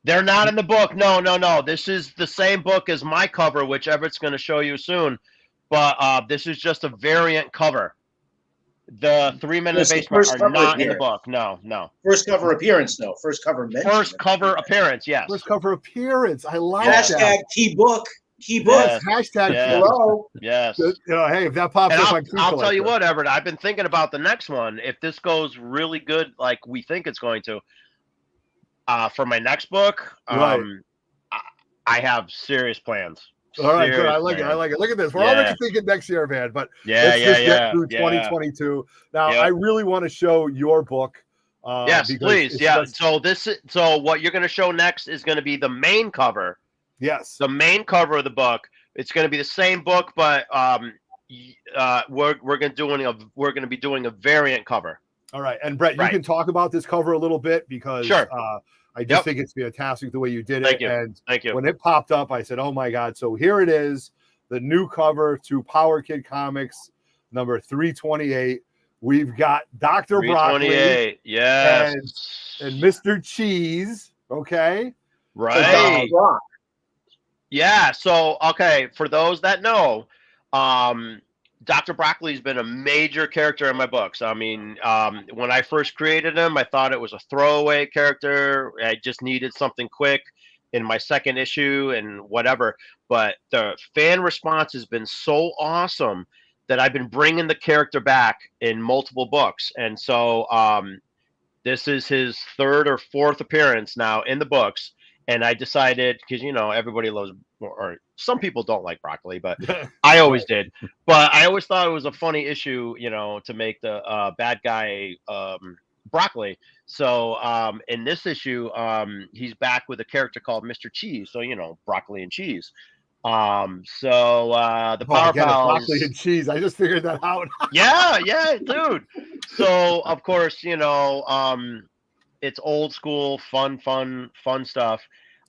They're not in the book. No. This is the same book as my cover, which Everett's going to show you soon. But this is just a variant cover. The 3 Men in the Basement are not in the book. No. First cover appearance, though. First cover mention. First cover appearance, yes. First cover appearance. I like that. Hashtag key book. Yes. Hashtag hello. Yes. You know, hey, if that pops up, I'll tell you what, Everett. I've been thinking about the next one. If this goes really good, like we think it's going to, for my next book, I have serious plans. All right, good. I like it. Look at this. We're already thinking next year, man. But let's just get through 2022. Now, I really want to show your book. Yes, please. Yeah. So what you're going to show next is going to be the main cover. Yes. The main cover of the book. It's going to be the same book, but we're going to be doing a variant cover. All right. And Brett, you can talk about this cover a little bit because I just think it's fantastic the way you did it. Thank you. When it popped up, I said, oh my God. So here it is, the new cover to Power Kid Comics, number 328. We've got Dr. Broccoli. Yes. And Mr. Cheese. Okay. Right. Yeah. So, okay. For those that know, Dr. Broccoli's been a major character in my books. I mean, when I first created him, I thought it was a throwaway character. I just needed something quick in my second issue and whatever. But the fan response has been so awesome that I've been bringing the character back in multiple books. And so this is his 3rd or 4th appearance now in the books. And I decided, because, you know, everybody loves, or some people don't like broccoli, but I always did. But I always thought it was a funny issue, you know, to make the bad guy broccoli. So in this issue, he's back with a character called Mr. Cheese. So, you know, broccoli and cheese. The Power Pals, broccoli and cheese. I just figured that out. yeah, dude. So, of course, you know, it's old school, fun stuff.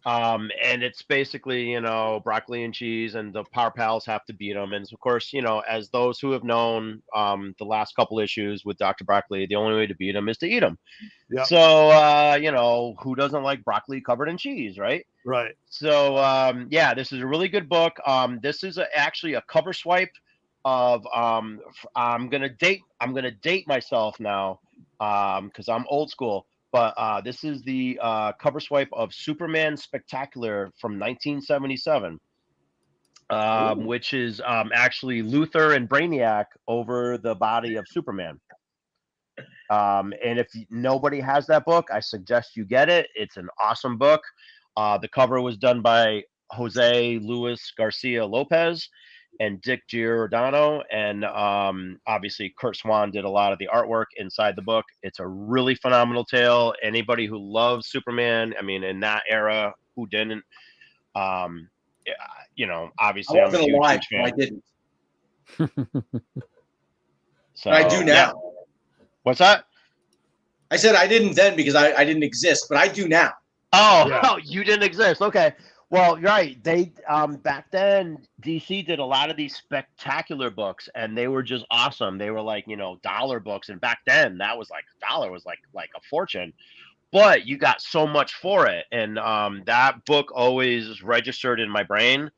And it's basically, you know, broccoli and cheese, and the Power Pals have to beat them. And of course, you know, as those who have known the last couple issues with Dr. Broccoli, the only way to beat him is to eat him. Yep. So, you know, who doesn't like broccoli covered in cheese, right? Right. So, yeah, this is a really good book. This is actually a cover swipe of I'm gonna date myself now because I'm old school. But this is the cover swipe of Superman Spectacular from 1977, which is actually Luthor and Brainiac over the body of Superman. And if nobody has that book, I suggest you get it. It's an awesome book. The cover was done by Jose Luis Garcia Lopez and Dick Giordano, and obviously Kurt Swan did a lot of the artwork inside the book. It's a really phenomenal tale. Anybody who loves Superman, I mean, in that era, who didn't? You know, obviously, I wasn't alive. I didn't. So but I do now. Yeah. What's that? I said I didn't then because I didn't exist, but I do now. Oh, you didn't exist. Okay. Well, right. They back then DC did a lot of these spectacular books, and they were just awesome. They were like, dollar books, and back then that was like a dollar was like a fortune. But you got so much for it, and that book always registered in my brain.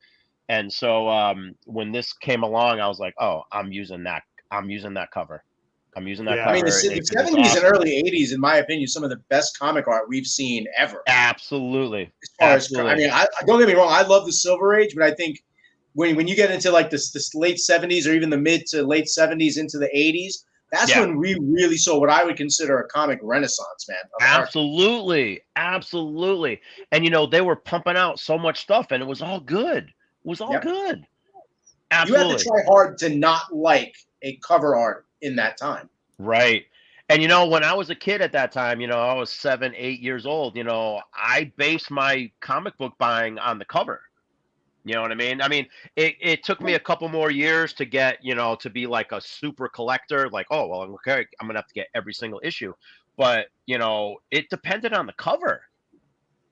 And so when this came along, I was like, oh, I'm using that. I'm using that cover. I'm using that cover. I mean, the 70s and early 80s, in my opinion, some of the best comic art we've seen ever. Absolutely. As far as, I mean, I don't get me wrong, I love the Silver Age, but I think when you get into like the late 70s or even the mid to late 70s into the 80s, that's when we really saw what I would consider a comic renaissance, man. Absolutely. Absolutely. And, they were pumping out so much stuff, and it was all good. It was all good. Absolutely. You had to try hard to not like a cover art in that time. Right. And, when I was a kid at that time, I was 7, 8 years old, I based my comic book buying on the cover. You know what I mean? I mean, it took me a couple more years to get, to be like a super collector, like, oh, well, okay, I'm going to have to get every single issue. But, it depended on the cover.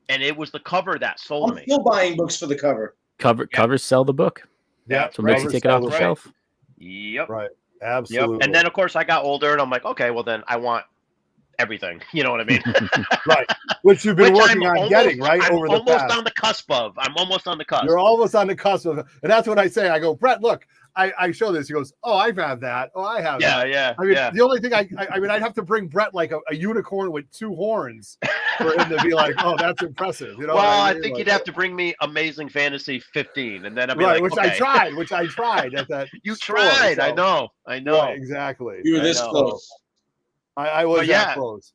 And it was the cover that sold me. I'm still buying books for the cover. Covers sell the book. Yeah. So it makes you take it off the shelf. Yep. Right. Absolutely. Yep. And then, of course, I got older, and I'm like, okay, well, then I want everything. You know what I mean? Right. Which you've been working on getting, right? I'm over the past. almost on the cusp of. I'm almost on the cusp. You're almost on the cusp of, and that's what I say. I go, Brett, look, I show this. He goes, oh, I've had that. Oh, I have that. Yeah. I mean, the only thing I mean, I'd have to bring Brett like a unicorn with 2 horns for him to be like, oh, that's impressive. Well, I think you'd have to bring me Amazing Fantasy 15, and then I'd be like, which okay. I tried at that. You store, tried. so. I know. Right, exactly. You were this close. I was that close.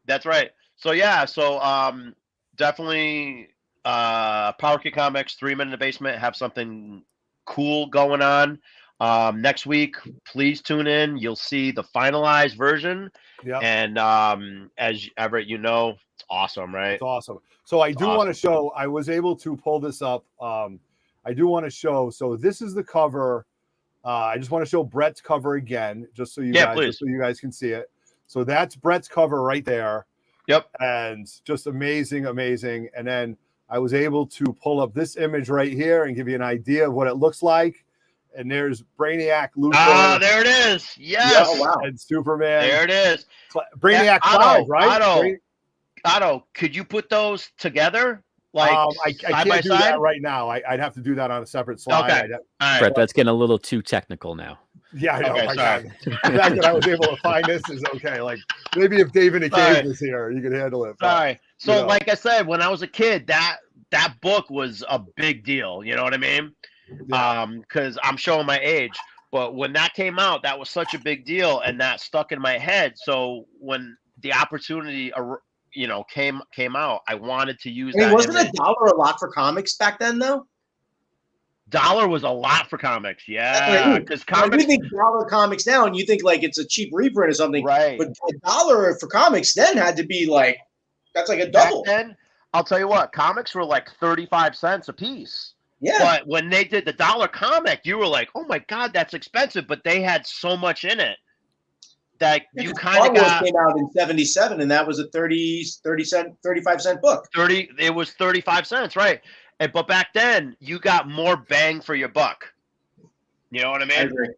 That's right. So definitely Power Kid Comics, 3 Men in the Basement have something cool going on. Next week, please tune in. You'll see the finalized version. Yeah. And as Everett, it's awesome, right? It's awesome. So I do want to show, I was able to pull this up. I do want to show, so this is the cover. I just want to show Brett's cover again, just so you guys can see it. So that's Brett's cover right there. Yep. And just amazing. And then I was able to pull up this image right here and give you an idea of what it looks like. And there's Brainiac, Luthor. Ah, there it is. Yes. Oh, wow. And Superman. There it is. Brainiac 5, right? Otto, could you put those together? Like I can't do that right now. I'd have to do that on a separate slide. Okay. All right. Brett, that's getting a little too technical now. Yeah, I know. Okay, sorry. The fact that I was able to find this is okay. Like maybe if David and Cave was here, you could handle it. Sorry. So like I said, when I was a kid, that book was a big deal. You know what I mean? Yeah. Because I'm showing my age. But when that came out, that was such a big deal, and that stuck in my head. So when the opportunity, came out, I wanted to use that. Wasn't $1 a lot for comics back then, though? $1 was a lot for comics, yeah. Because comics, you think $1 comics now, and you think like it's a cheap reprint or something, right? But $1 for comics then had to be like that's like a double. Back then, I'll tell you what, comics were like 35 cents a piece. Yeah. But when they did the $1 comic, you were like, "Oh my God, that's expensive!" But they had so much in it that you kind of got. Came out in '77, and that was a 35 cent book. It was 35 cents, right? But back then, you got more bang for your buck. You know what I mean? I agree.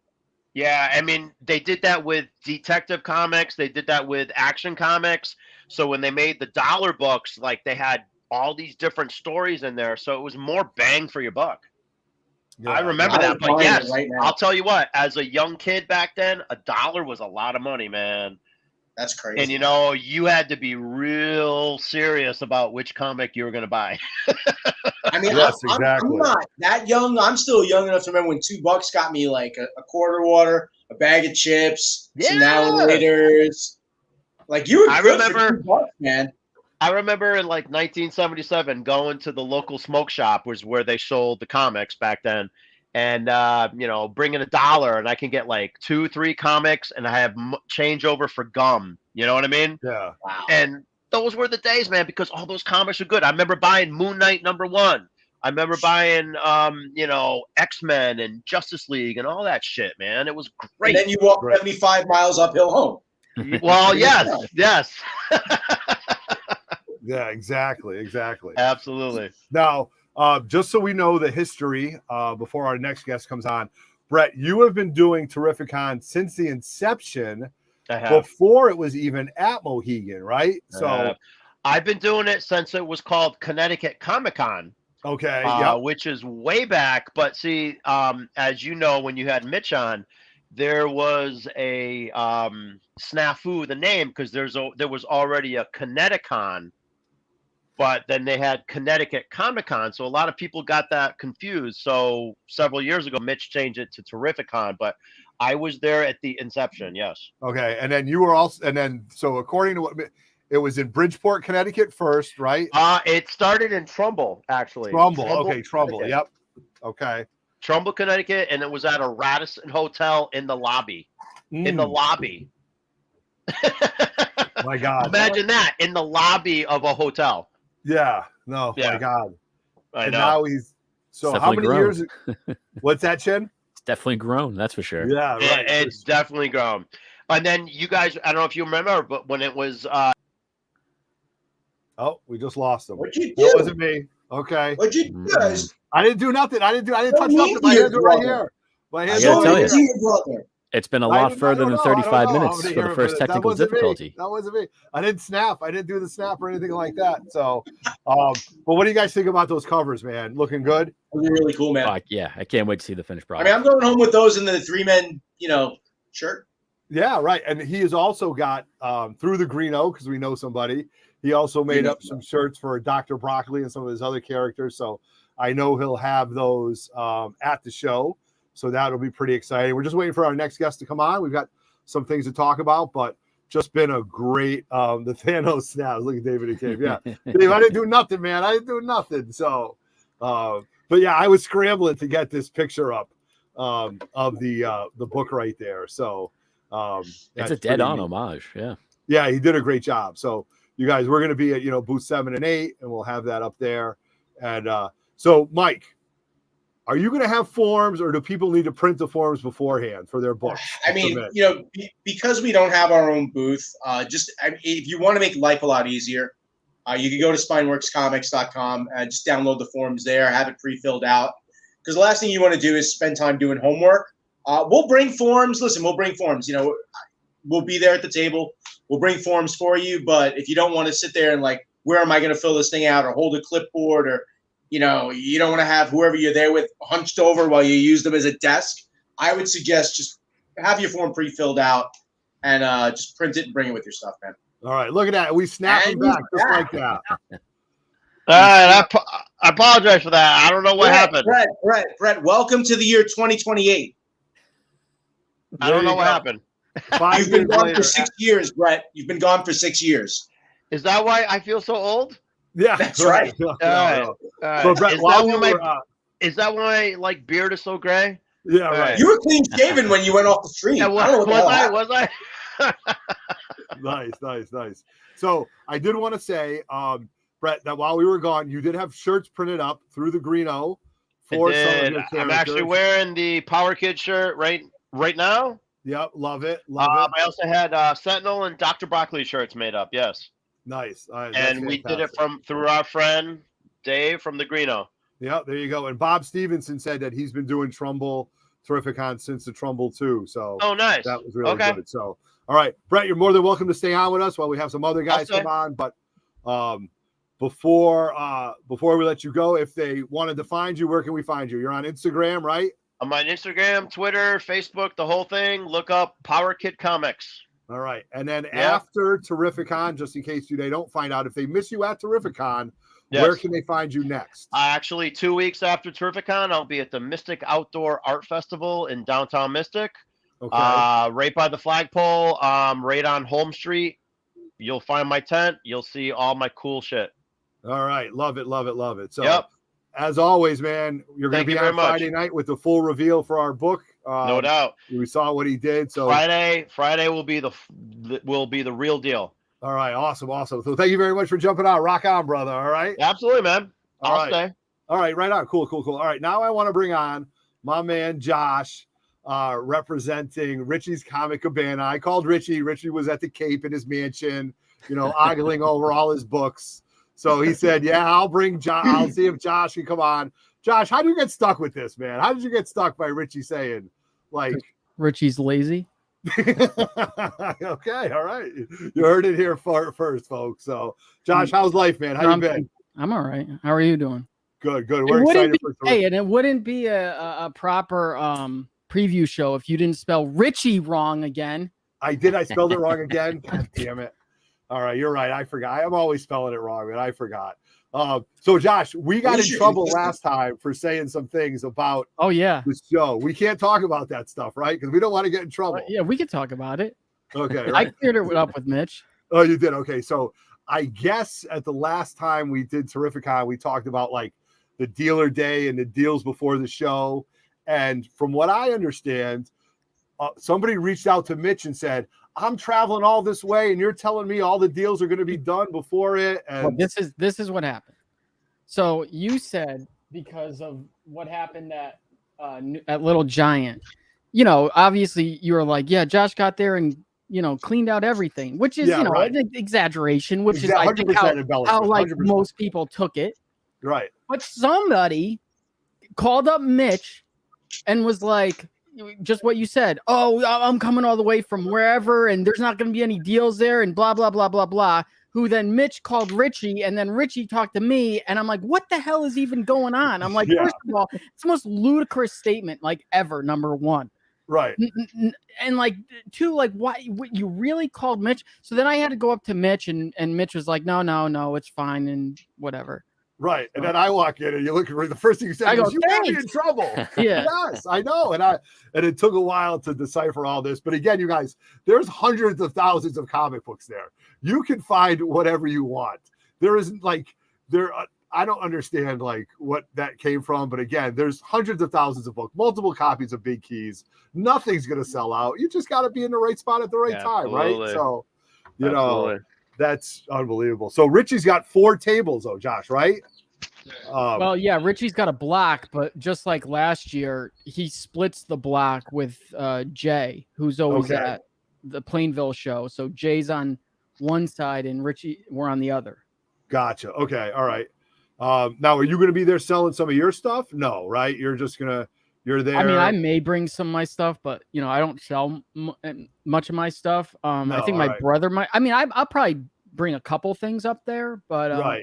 Yeah, I mean, they did that with Detective Comics. They did that with Action Comics. So when they made the $1 books, like they had all these different stories in there. So it was more bang for your buck. Yeah, I remember that. But yes, I'll tell you what, as a young kid back then, $1 was a lot of money, man. That's crazy. And, you had to be real serious about which comic you were going to buy. I mean, yes, I'm not that young. I'm still young enough to remember when $2 got me like a quarter water, a bag of chips, some Now and Laters. Like you were good for $2, man. I remember in like 1977 going to the local smoke shop, was where they sold the comics back then. And, bringing $1 and I can get like 2-3 comics and I have change over for gum. You know what I mean? Yeah. Wow. And those were the days, man, because all those comics were good. I remember buying Moon Knight #1. I remember buying, X-Men and Justice League and all that shit, man. It was great. And then you walk 75 miles uphill home. Well, yes. Yeah, exactly. Absolutely. Now, just so we know the history before our next guest comes on, Brett, you have been doing Terrificon since the inception, before it was even at Mohegan, right? So I've been doing it since it was called Connecticut Comic-Con. Okay, which is way back. But see, as you know, when you had Mitch on, there was a snafu the name because there was already a Connecticon, but then they had Connecticut Comic-Con, so a lot of people got that confused. So several years ago, Mitch changed it to Terrificon, but I was there at the inception. Yes. Okay, and then you were also, and then so according to what it was in Bridgeport, Connecticut first, right? It started in Trumbull, actually. Trumbull. Okay, Trumbull. Yep. Okay. Trumbull, Connecticut, and it was at a Radisson Hotel in the lobby. In the lobby. My God. Imagine that, in the lobby of a hotel. Yeah. No. Yeah. My God. I and know. Now he's so. How many years? What's that, Chin? It's definitely grown. That's for sure. Yeah. Right. It's definitely grown. And then you guys, I don't know if you remember, but when it was. Oh, we just lost him. What'd you do? That wasn't me. Okay. What'd you do, guys? I didn't do nothing. I didn't touch nothing. My hands are right here. My hands are right here. It's been a lot further than 35 minutes for the first technical difficulty. That wasn't me. I didn't snap. I didn't do the snap or anything like that. So, but what do you guys think about those covers, man? Looking good? Really cool, man. Yeah, I can't wait to see the finished product. I mean, I'm going home with those in the 3-men, shirt. Yeah, right. And he has also got through the Green O, because we know somebody. He also made up some shirts for Dr. Broccoli and some of his other characters. So I know he'll have those at the show. So that'll be pretty exciting. We're just waiting for our next guest to come on. We've got some things to talk about, but just been a great the Thanos snap. Look at David and Cave. Yeah. Dave, I didn't do nothing, man. I didn't do nothing. So but yeah, I was scrambling to get this picture up of the book right there. So it's a dead-on homage. Yeah. Yeah, he did a great job. So you guys, we're going to be at, booth 7 and 8, and we'll have that up there. And so, Mike, are you going to have forms, or do people need to print the forms beforehand for their books? I mean, because we don't have our own booth, if you want to make life a lot easier, you can go to spineworkscomics.com and just download the forms there, have it pre-filled out. Because the last thing you want to do is spend time doing homework. We'll bring forms. Listen, we'll bring forms. We'll be there at the table. We'll bring forms for you, but if you don't want to sit there and where am I going to fill this thing out, or hold a clipboard, or, you don't want to have whoever you're there with hunched over while you use them as a desk, I would suggest just have your form pre-filled out and just print it and bring it with your stuff, man. All right, look at that. We snapped him back just like that. All right, I apologize for that. I don't know what happened. Brett, welcome to the year 2028. I don't know what happened. You've been gone for 6 years, Brett. You've been gone for 6 years. Is that why I feel so old? Yeah, that's right. All right. But Brett, is that why my beard is so gray? Yeah, right. You were clean shaven when you went off the street. Yeah, was I? Nice. So I did want to say, Brett, that while we were gone, you did have shirts printed up through the Green O for some of your characters. I'm actually wearing the Power Kid shirt right now. Yep, love it. I also had Sentinel and Dr. Broccoli shirts made up. Yes. Nice. And we did it through our friend Dave from the Greeno. Yeah, there you go. And Bob Stevenson said that he's been doing Trumbull Terrificon since the Trumbull too. So nice. That was really good. So all right, Brett, you're more than welcome to stay on with us while we have some other guys come on. But before we let you go, if they wanted to find you, where can we find you? You're on Instagram, right? I'm on Instagram, Twitter, Facebook, the whole thing. Look up Power Kid Comics. All right. And then after Terrificon, just in case they don't find out, if they miss you at Terrificon, where can they find you next? Actually, 2 weeks after Terrificon, I'll be at the Mystic Outdoor Art Festival in downtown Mystic. Okay. Right by the flagpole, right on Home Street. You'll find my tent. You'll see all my cool shit. All right. Love it. So as always, man, you're going to be on Friday night with the full reveal for our book. No doubt. We saw what he did. So Friday will be the real deal. All right. Awesome. So thank you very much for jumping out. Rock on, brother. All right. Absolutely, man. I'll stay. All right. Right on. Cool. All right. Now I want to bring on my man, Josh, representing Richie's Comic Cabana. I called Richie. Richie was at the Cape in his mansion, ogling over all his books. So he said, yeah, I'll bring Josh. I'll see if Josh can come on. Josh, how do you get stuck with this, man? How did you get stuck by Richie saying, like, Richie's lazy? Okay, all right. You heard it here first, folks. So, Josh, how's life, man? How you been? I'm all right. How are you doing? Good. We're excited for Hey, and it wouldn't be a proper preview show if you didn't spell Richie wrong again. I did. I spelled it wrong again. God damn it. All right, you're right. I forgot. I'm always spelling it wrong, but I forgot. So Josh, we got in trouble last time for saying some things about the show. We can't talk about that stuff, right? Because we don't want to get in trouble. Yeah, we can talk about it. Okay. Right. I cleared it up with Mitch. Oh, you did? Okay. So I guess at the last time we did Terrificon, we talked about like the dealer day and the deals before the show. And from what I understand, somebody reached out to Mitch and said, I'm traveling all this way and you're telling me all the deals are going to be done before it. And well, this is what happened. So you said because of what happened at Little Giant, you know, obviously you were like, yeah, Josh got there and, you know, cleaned out everything, which is, you know, an exaggeration, which is I think how like 100%. Most people took it. Right. But somebody called up Mitch and was like, just what you said. Oh, I'm coming all the way from wherever, and there's not going to be any deals there, and blah, blah, blah, blah, blah. Who then Mitch called Richie, and then Richie talked to me, and I'm like, what the hell is even going on? I'm like, first of all, it's the most ludicrous statement like ever, number one. Right. And like, two, like, what you really called Mitch? So then I had to go up to Mitch, and Mitch was like, no, it's fine, and whatever. Right. And then I walk in and you look at the first thing you said is, you got me in trouble. Yeah. Yes, I know. And it took a while to decipher all this. But again, you guys, there's hundreds of thousands of comic books there. You can find whatever you want. There isn't like I don't understand like what that came from. But again, there's hundreds of thousands of books, multiple copies of Big Keys. Nothing's going to sell out. You just got to be in the right spot at the right time. Right. So, you know, that's unbelievable. So Richie's got 4 tables, though, Josh, right? Well, yeah, Richie's got a block, but just like last year, he splits the block with Jay, who's always at the Plainville show. So Jay's on one side and Richie, we're on the other. Gotcha. Okay. All right. Now, are you going to be there selling some of your stuff? No, right? You're there. I mean, I may bring some of my stuff, but, you know, I don't sell much of my stuff. I think my brother might. I mean, I'll probably bring a couple things up there, but right.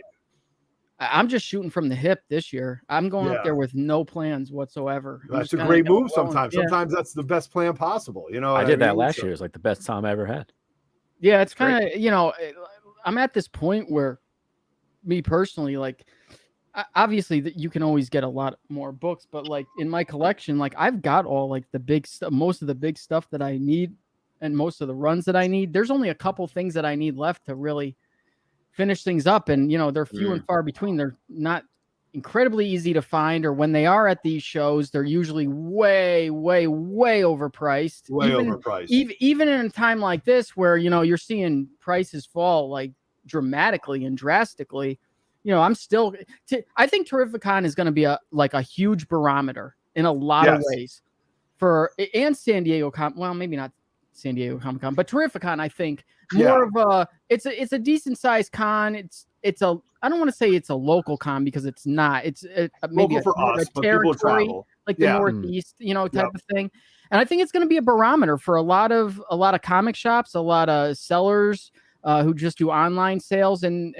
I'm just shooting from the hip this year. I'm going up there with no plans whatsoever. That's a great move sometimes. Yeah. Sometimes that's the best plan possible. You know, I did that last year. It was like the best time I ever had. Yeah, it's kind of, you know, I'm at this point where me personally, like, obviously that you can always get a lot more books, but like in my collection, like I've got all like the big stuff, most of the big stuff that I need and most of the runs that I need. There's only a couple things that I need left to really finish things up. And, you know, they're few and far between. They're not incredibly easy to find, or when they are at these shows, they're usually way, way, way overpriced. Even in a time like this where, you know, you're seeing prices fall like dramatically and drastically. You know, I'm still. I think Terrificon is going to be a huge barometer in a lot of ways and San Diego well, maybe not San Diego Comic-Con, but Terrificon, I think more of a. It's a decent sized con. It's a. I don't want to say it's a local con because it's not. It's maybe local for us, but people travel like the Northeast, you know, type of thing. And I think it's going to be a barometer for a lot of comic shops, a lot of sellers. Who just do online sales, and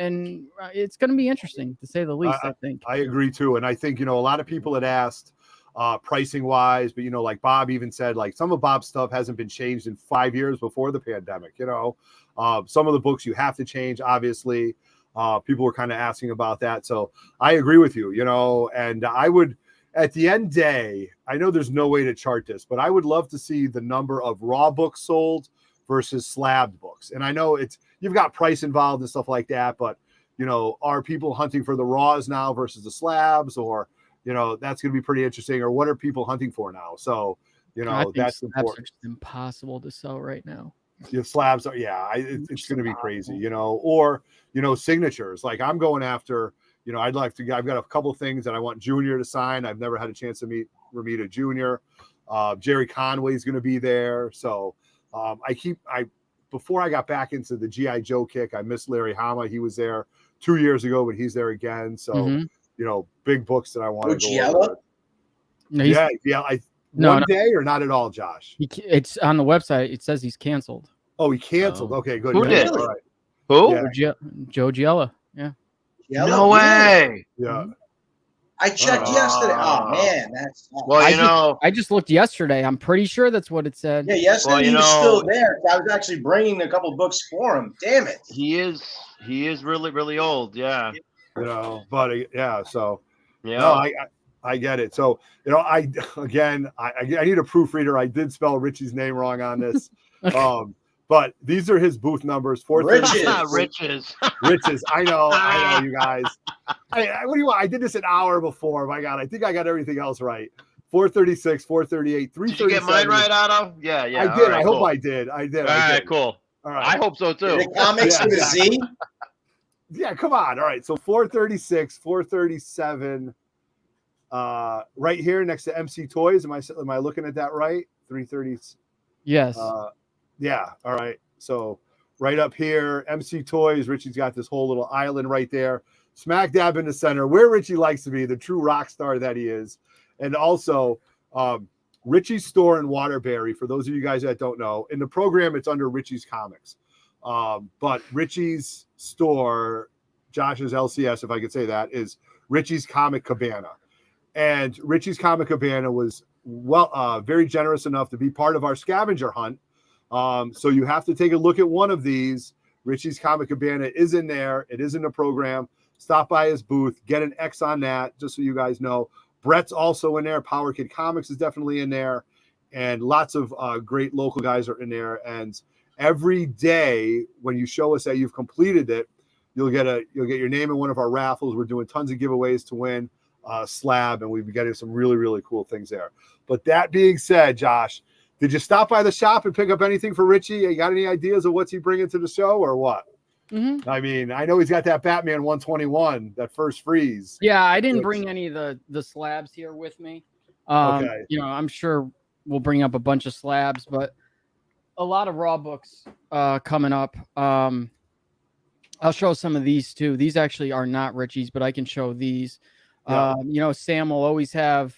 it's going to be interesting to say the least. I think I agree too, and I think, you know, a lot of people had asked pricing wise, but, you know, like Bob even said, like some of Bob's stuff hasn't been changed in 5 years before the pandemic. You know, some of the books you have to change. Obviously, people were kind of asking about that, so I agree with you. You know, and I would, at the end day, I know there's no way to chart this, but I would love to see the number of raw books sold versus slabbed books. And I know you've got price involved and stuff like that, but, you know, are people hunting for the raws now versus the slabs, or, you know, that's going to be pretty interesting, or what are people hunting for now? So, you know, that's important. It's impossible to sell right now. The slabs are, it's going to be crazy, you know, or, you know, signatures. Like I'm going after, you know, I've got a couple things that I want Junior to sign. I've never had a chance to meet Ramita Junior. Jerry Conway's going to be there. So, before I got back into the G.I. Joe kick, I missed Larry Hama. He was there 2 years ago, but he's there again. So big books that I want to go over. No, one day or not at all, Josh? It's on the website. It says he's canceled. Oh, he canceled. Okay, good. Who did? All right. Who? Yeah. Joe Giella. Yeah. No way. Yeah. I checked yesterday. Oh man, that's well. I just looked yesterday. I'm pretty sure that's what it said. Yeah, yesterday he was still there. I was actually bringing a couple books for him. Damn it. He is really, really old. Yeah. But so yeah. No, I get it. So I need a proofreader. I did spell Richie's name wrong on this. But these are his booth numbers. Riches. Riches. I know, you guys. What do you want? I did this an hour before. My God, I think I got everything else right. 436, 438, 337. Did you get mine right, Otto? Yeah. I did. Right, I cool. hope I did. I did. All right, cool. All right. I hope so too. The comics with a Z? Yeah, come on. All right. So 436, 437. Right here next to MC Toys. Am I looking at that right? 330. Yes. Yeah. All right. So right up here, MC Toys. Richie's got this whole little island right there, smack dab in the center, where Richie likes to be, the true rock star that he is. And also, Richie's store in Waterbury. For those of you guys that don't know, in the program, it's under Richie's Comics. But Richie's store, Josh's LCS, if I could say that, is Richie's Comic Cabana. And Richie's Comic Cabana was very generous enough to be part of our scavenger hunt. So you have to take a look at one of these. Richie's Comic Cabana is in there. It is in the program. Stop by his booth. Get an X on that, just so you guys know. Brett's also in there. Power Kid Comics is definitely in there. And lots of great local guys are in there. And every day when you show us that you've completed it, you'll get your name in one of our raffles. We're doing tons of giveaways to win slab, and we'll be getting some really, really cool things there. But that being said, Josh, did you stop by the shop and pick up anything for Richie? You got any ideas of what's he bringing to the show or what? Mm-hmm. I mean, I know he's got that Batman 121, that first freeze. Yeah, I didn't bring any of the slabs here with me. Okay. I'm sure we'll bring up a bunch of slabs, but a lot of raw books coming up. I'll show some of these too. These actually are not Richie's, but I can show these. Yeah. Sam will always have.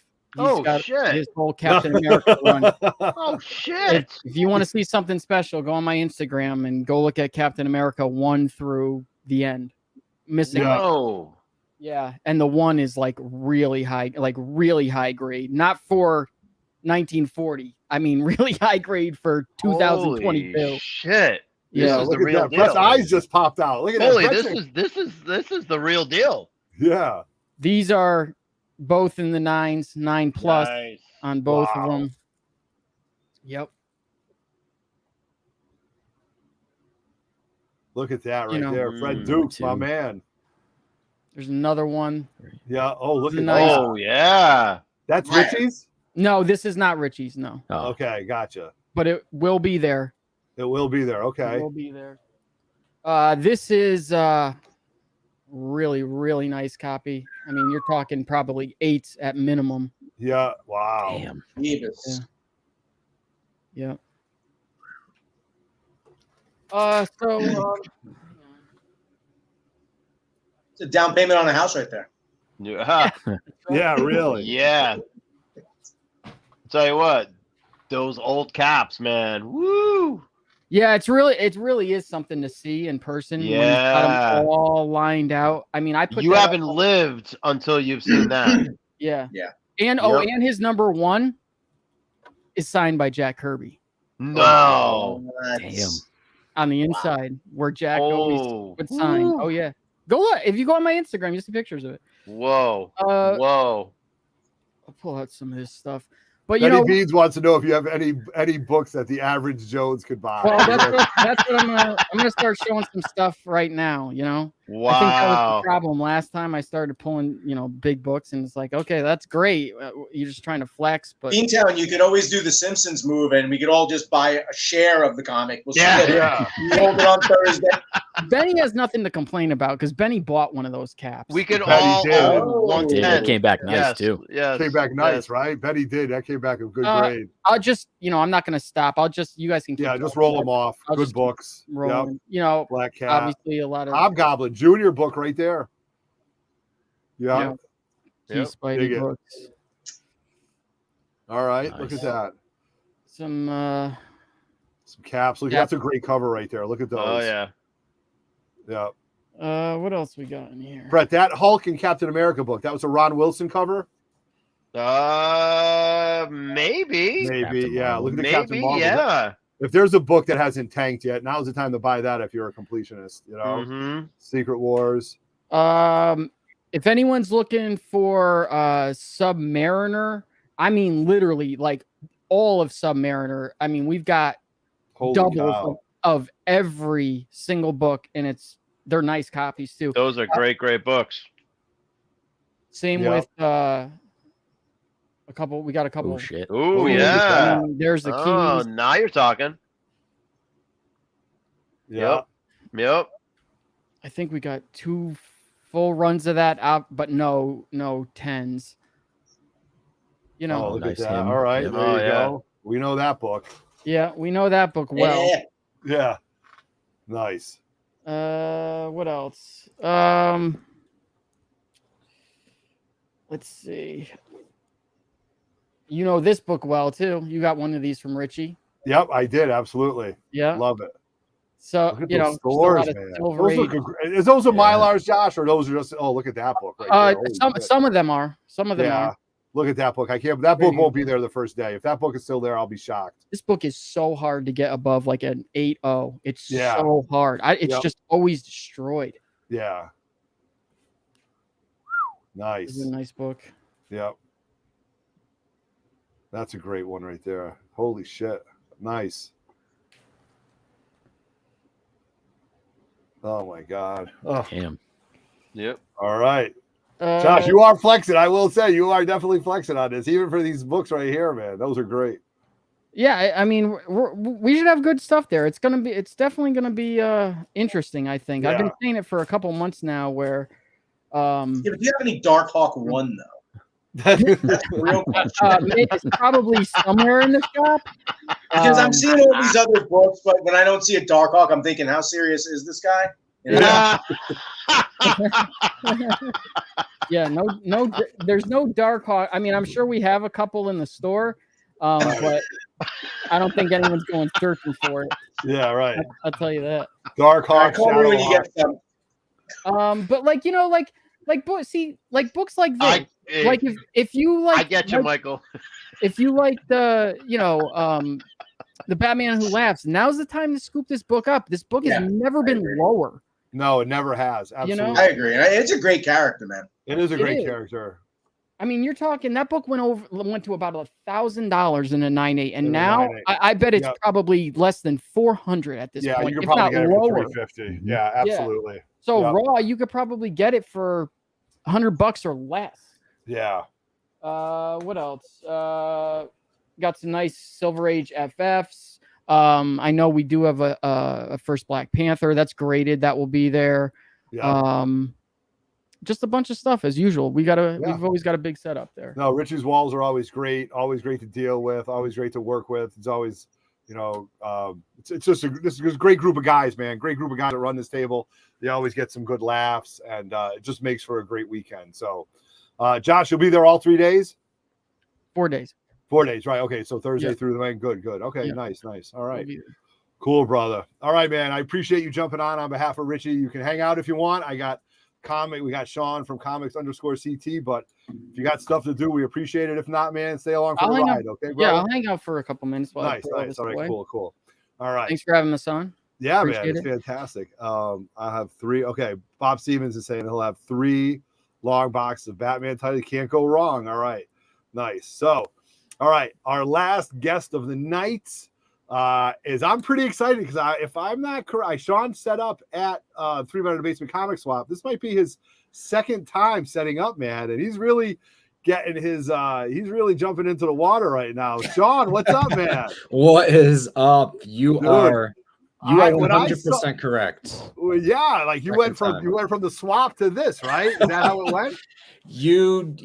Shit. His whole Captain America run. Oh shit! If you want to see something special, go on my Instagram and go look at Captain America 1 through the end. Missing. No. Yeah, and the 1 is like really high grade, not for 1940. I mean, really high grade for 2022. Holy shit! Yeah, this is the real deal. Brett's eyes just popped out. Look at Holy, that. this is the real deal. Yeah. These are both in the 9s, 9+ Nice. on both of them. Yep. Look at that right there. Fred Dukes, my man. There's another one. Yeah. Oh, look at nice. that. Oh, yeah. That's Richie's? No, this is not Richie's. No. Oh. Okay, gotcha. But it will be there. It will be there. Okay. It will be there. This is really, really nice copy. I mean, you're talking probably 8s at minimum. Yeah. Wow. Damn. Yeah. So it's a down payment on a house right there. Yeah. Yeah, really. Yeah. I'll tell you what, those old caps, man. Woo. yeah, it really is something to see in person. Yeah. When he's got them all lined out. I mean, You haven't lived until you've seen that. Yeah. Yeah. And and his number 1 is signed by Jack Kirby. No. Damn. On the inside, where Jack always would sign. Woo. Oh yeah. Go look. If you go on my Instagram, you see pictures of it. Whoa. Whoa. I'll pull out some of his stuff. But Benny Beans wants to know if you have any books that the average Jones could buy. Well, that's what I'm gonna start showing some stuff right now. Wow. I think that was the problem last time I started pulling big books, and it's like, okay, that's great. You're just trying to flex, but Beantown, you could always do the Simpsons move, and we could all just buy a share of the comic. We'll split it. Yeah. You hold it on Thursday. Benny has nothing to complain about because Benny bought one of those caps. We can Betty all did. own Oh. 110. Yeah, it came back nice Yes, too. Yes, Came back nice, yes. right? Betty did. That came back a good grade. I'll just, I'm not going to stop. You guys can keep Yeah, just going. roll them off. I'll Good just keep books. rolling. Yep. Black Cat. Obviously a lot of Hobgoblin Junior book right there. Yeah. key Dig Spidey it. books. All right. Look Nice. at that. Some caps. Look, Yeah. that's a great cover right there. Look at those. Oh yeah. Yeah. what else we got in here? Brett, that Hulk and Captain America book, that was a Ron Wilson cover? Maybe. Maybe. Captain Yeah. Marvel. Look at the Captain Maybe. Marvel. Yeah. If there's a book that hasn't tanked yet, now's the time to buy that if you're a completionist, Mm-hmm. Secret Wars. If anyone's looking for Submariner, I mean literally like all of Submariner. I mean, we've got Holy doubles cow. of every single book, and they're nice copies too. Those are great books. Same Yeah. with a couple. We got a couple. Oh shit. Ooh, Ooh, yeah. There's the Oh, keys. now you're talking. Yeah. Yep. I think we got 2 full runs of that out, but no tens. Oh, look nice at that. him. All right. Yep. There Oh, you yeah. go. We know that book. Yeah, we know that book well. Yeah. Yeah. Nice. What else? Let's see. You know this book well too. You got one of these from Richie. Yep, I did. Absolutely. Yeah. Love it. So Look at you know, those just a stores, lot of man. Silver Those Age. look, is those are Yeah. Mylars, Josh, or those are just? Oh, look at that book right there. Holy shit. Some of them are. Some of them Yeah. are. Look at that book. I can't. That book won't be there the first day. If that book is still there, I'll be shocked. This book is so hard to get above like an 8.0. It's Yeah. so hard. It's Yep. just always destroyed. Yeah. This Nice. is a nice book. Yep. That's a great one right there. Holy shit. Nice. Oh my God. Oh, Damn. Yep. all right. Josh, you are flexing. I will say you are definitely flexing on this, even for these books right here, man. Those are great. Yeah, I mean, we should have good stuff there. It's definitely gonna be interesting. I think I've been Yeah. saying it for a couple months now. Where, Yeah, but do you have any Dark Hawk 1 though? That's the real question. it's probably somewhere in the shop. Because I'm seeing all these other books, but when I don't see a Dark Hawk, I'm thinking, how serious is this guy? You know? Yeah, no, there's no Dark Hawk. I mean, I'm sure we have a couple in the store, but I don't think anyone's going searching for it. Yeah, right. I'll tell you that. Dark Hawk, Call me when you Shadow get some. But like books like this, like if you like, I get you, Michael. if you like the the Batman Who Laughs, now's the time to scoop this book up. This book has never been lower. No, it never has. Absolutely. I agree. It's a great character, man. It is a It great is. character. I mean, you're talking that book went to about $1,000 in a 9.8, and In a now 9.8. I bet it's Yep. probably less than 400 at this Yeah, point. you could if probably not get it for lower. $350. Yeah, absolutely. So Yep. raw, you could probably get it for $100 or less. Yeah. What else? Got some nice Silver Age FFs. I know we do have a first Black Panther that's graded that will be there. Yeah. Just a bunch of stuff as usual. We've always got a big setup there. No, Richie's walls are always great to deal with, always great to work with. It's always, it's just this is a great group of guys, man. Great group of guys that run this table. They always get some good laughs, and it just makes for a great weekend. So, Josh, you'll be there all 3 days? 4 days. 4 days, right? Okay, so Thursday Yeah. through the weekend. Good. Okay, Yeah. nice. All right. We'll be there. Cool, brother. All right, man. I appreciate you jumping on behalf of Richie. You can hang out if you want. We got Sean from comics_CT, but if you got stuff to do, we appreciate it. If not, man, stay along for I'll the hang out. ride. Okay, Yeah, brother? I'll hang out for a couple minutes. While I Nice. put all this All right, away. cool. All right. Thanks for having us on. Yeah, man, Appreciate it's it. fantastic. I have 3. Okay, Bob Stevens is saying he'll have 3 long boxes of Batman titles. Can't go wrong. All right, nice. So, all right, our last guest of the night is I'm pretty excited because if I'm not correct, Sean set up at 3 Men in the Basement Comic Swap. This might be his second time setting up, man, and he's really getting his he's really jumping into the water right now. Sean, what's up, man? What is up? You Dude. are You are 100% correct. Well, yeah, like you went from the swap to this, right? Is that how it went? You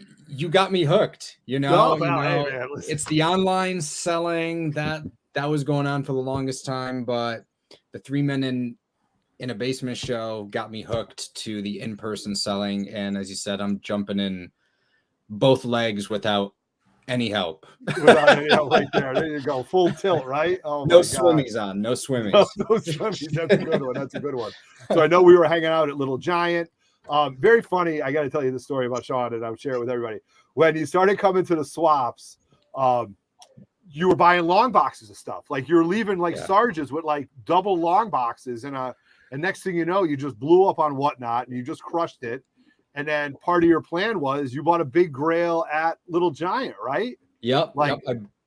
got me hooked. Hey, man, it's the online selling that was going on for the longest time, but the 3 Men in a Basement show got me hooked to the in-person selling. And as you said, I'm jumping in both legs without any help. Without any help, right there. There you go. Full tilt, right? Oh, no swimmies on. No swimmies. No swimmies. That's a good one. That's a good one. So I know we were hanging out at Little Giant. Very funny. I got to tell you the story about Sean, and I'll share it with everybody. When you started coming to the swaps, you were buying long boxes of stuff. Like you were leaving Sarges with like double long boxes, and next thing you know, you just blew up on Whatnot, and you just crushed it. And then part of your plan was you bought a big grail at Little Giant, right? Yep. I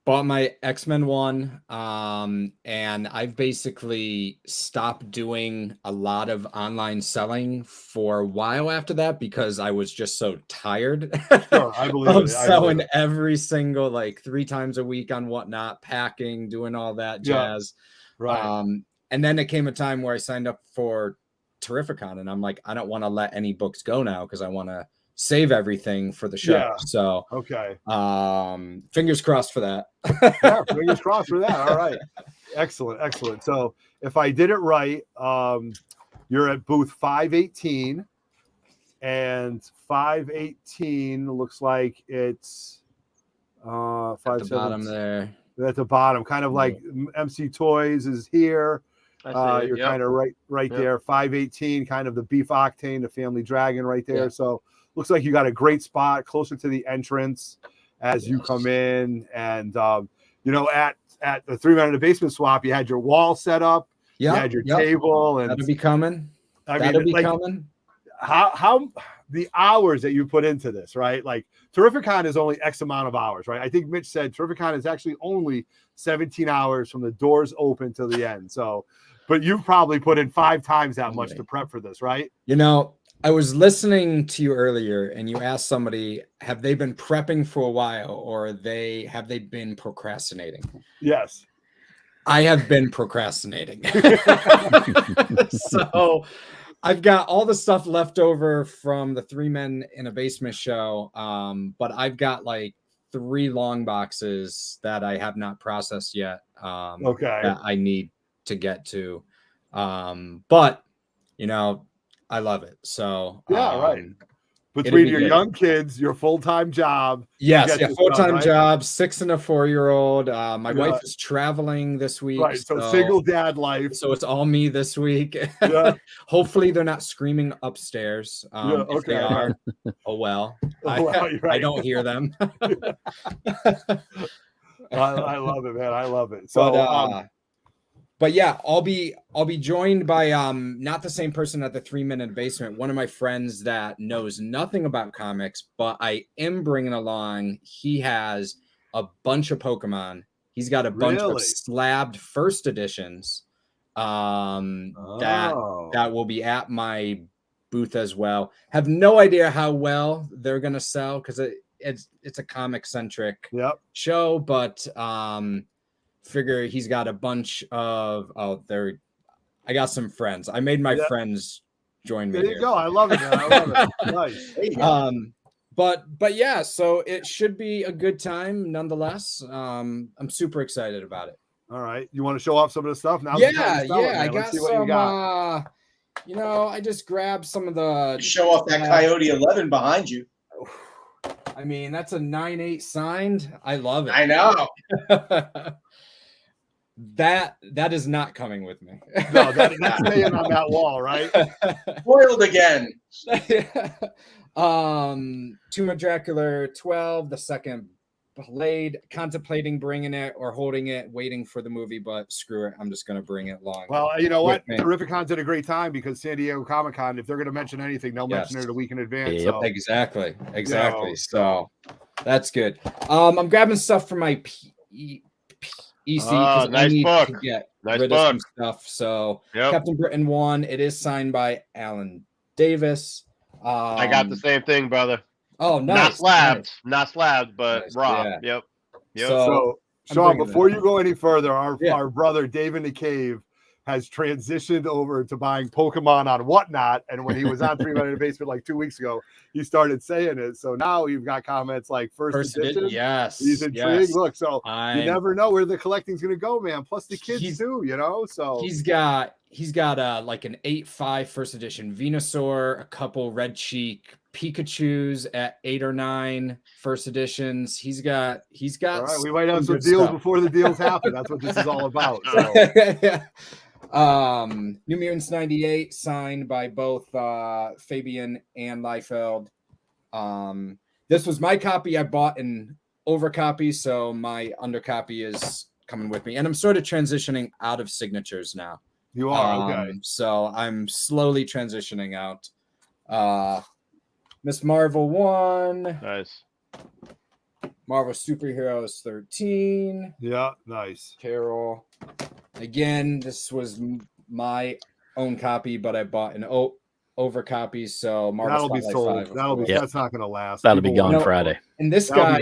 bought my X-Men one. And I've basically stopped doing a lot of online selling for a while after that because I was just so tired of selling every single, like 3 times a week on Whatnot, packing, doing all that jazz. Yeah. Right. And then it came a time where I signed up for Terrificon, and I'm like, I don't want to let any books go now because I want to save everything for the show. Yeah. So okay. Fingers crossed for that. Yeah, fingers crossed for that. All right. Excellent. So if I did it right, you're at booth 518, and 518 looks like it's at the bottom there. At the bottom, kind of like MC Toys is here. You're kind of right there. 518, kind of the Beef Octane, the Family Dragon right there. Yeah. So looks like you got a great spot closer to the entrance as you come in. And at the 3 Men in the Basement swap, you had your wall set up. You had your table, and that'll be coming. That'll be coming. How the hours that you put into this, right? Like Terrificon is only X amount of hours, right? I think Mitch said Terrificon is actually only 17 hours from the doors open to the end. So, but you've probably put in 5 times that much to prep for this, right? I was listening to you earlier, and you asked somebody, have they been prepping for a while, or have they been procrastinating? Yes. I have been procrastinating. So I've got all the stuff left over from the 3 Men in a Basement show, but I've got like 3 long boxes that I have not processed yet. That I need to get to. But I love it. So right. Between your young kids, your full-time job. Yes, full-time job, 6 and a 4-year-old. My wife is traveling this week. Right, so single dad life. So it's all me this week. Yeah. Hopefully they're not screaming upstairs. If they are, oh well. I don't hear them. I love it, man. I love it. So but yeah, I'll be joined by not the same person at the 3 Men in a Basement. One of my friends that knows nothing about comics, but I am bringing along. He has a bunch of Pokemon. He's got a bunch of slabbed first editions that will be at my booth as well. Have no idea how well they're gonna sell because it's a comic centric show, but figure he's got a bunch of I got some friends. I made my friends join me. There you go. I love it, man. I love it. Nice. But yeah, so it should be a good time nonetheless. I'm super excited about it. All right. You want to show off some of the stuff now? I got some I just grabbed some of the show off that Coyote 11 behind you. I mean, that's a 9/8 signed. I love it. I know. That is not coming with me. No, that's staying on that wall, right? Foiled again. Tomb of Dracula 12, the second Blade, contemplating bringing it or holding it, waiting for the movie, but screw it. I'm just going to bring it along. Well, you know what? Terrificon's at a great time because San Diego Comic-Con, if they're going to mention anything, they'll mention it a week in advance. Yep. So. Exactly. So that's good. I'm grabbing stuff for my EC because I need to get rid of some stuff. So Captain Britain 1, it is signed by Alan Davis. I got the same thing, brother. Oh, nice. Not slabbed, but nice. Raw. Yeah. Yep. So Sean, before you go any further, our brother Dave in the Cave has transitioned over to buying Pokemon on Whatnot. And when he was on 3 Men in the Basement like 2 weeks ago, he started saying it. So now you've got comments like first edition. Yes. He's intrigued. Look, so you never know where the collecting's going to go, man. Plus the kids too, you know? So he's got like an 8.5 first edition Venusaur, a couple Red Cheek Pikachus at 8 or 9 first editions. He's got all right, we might have some deals stuff before the deals happen. That's what this is all about. So. New Mutants 98 signed by both Fabian and Liefeld. This was my copy. I bought an overcopy, so my undercopy is coming with me, and I'm sort of transitioning out of signatures now. You are okay. So I'm slowly transitioning out. Miss Marvel 1. Nice. Marvel Superheroes 13. Yeah, nice. Carol. Again, this was my own copy, but I bought an over copy, so Marvel that'll be sold. 5, that'll be that's not going to last. That'll be gone Friday. And this guy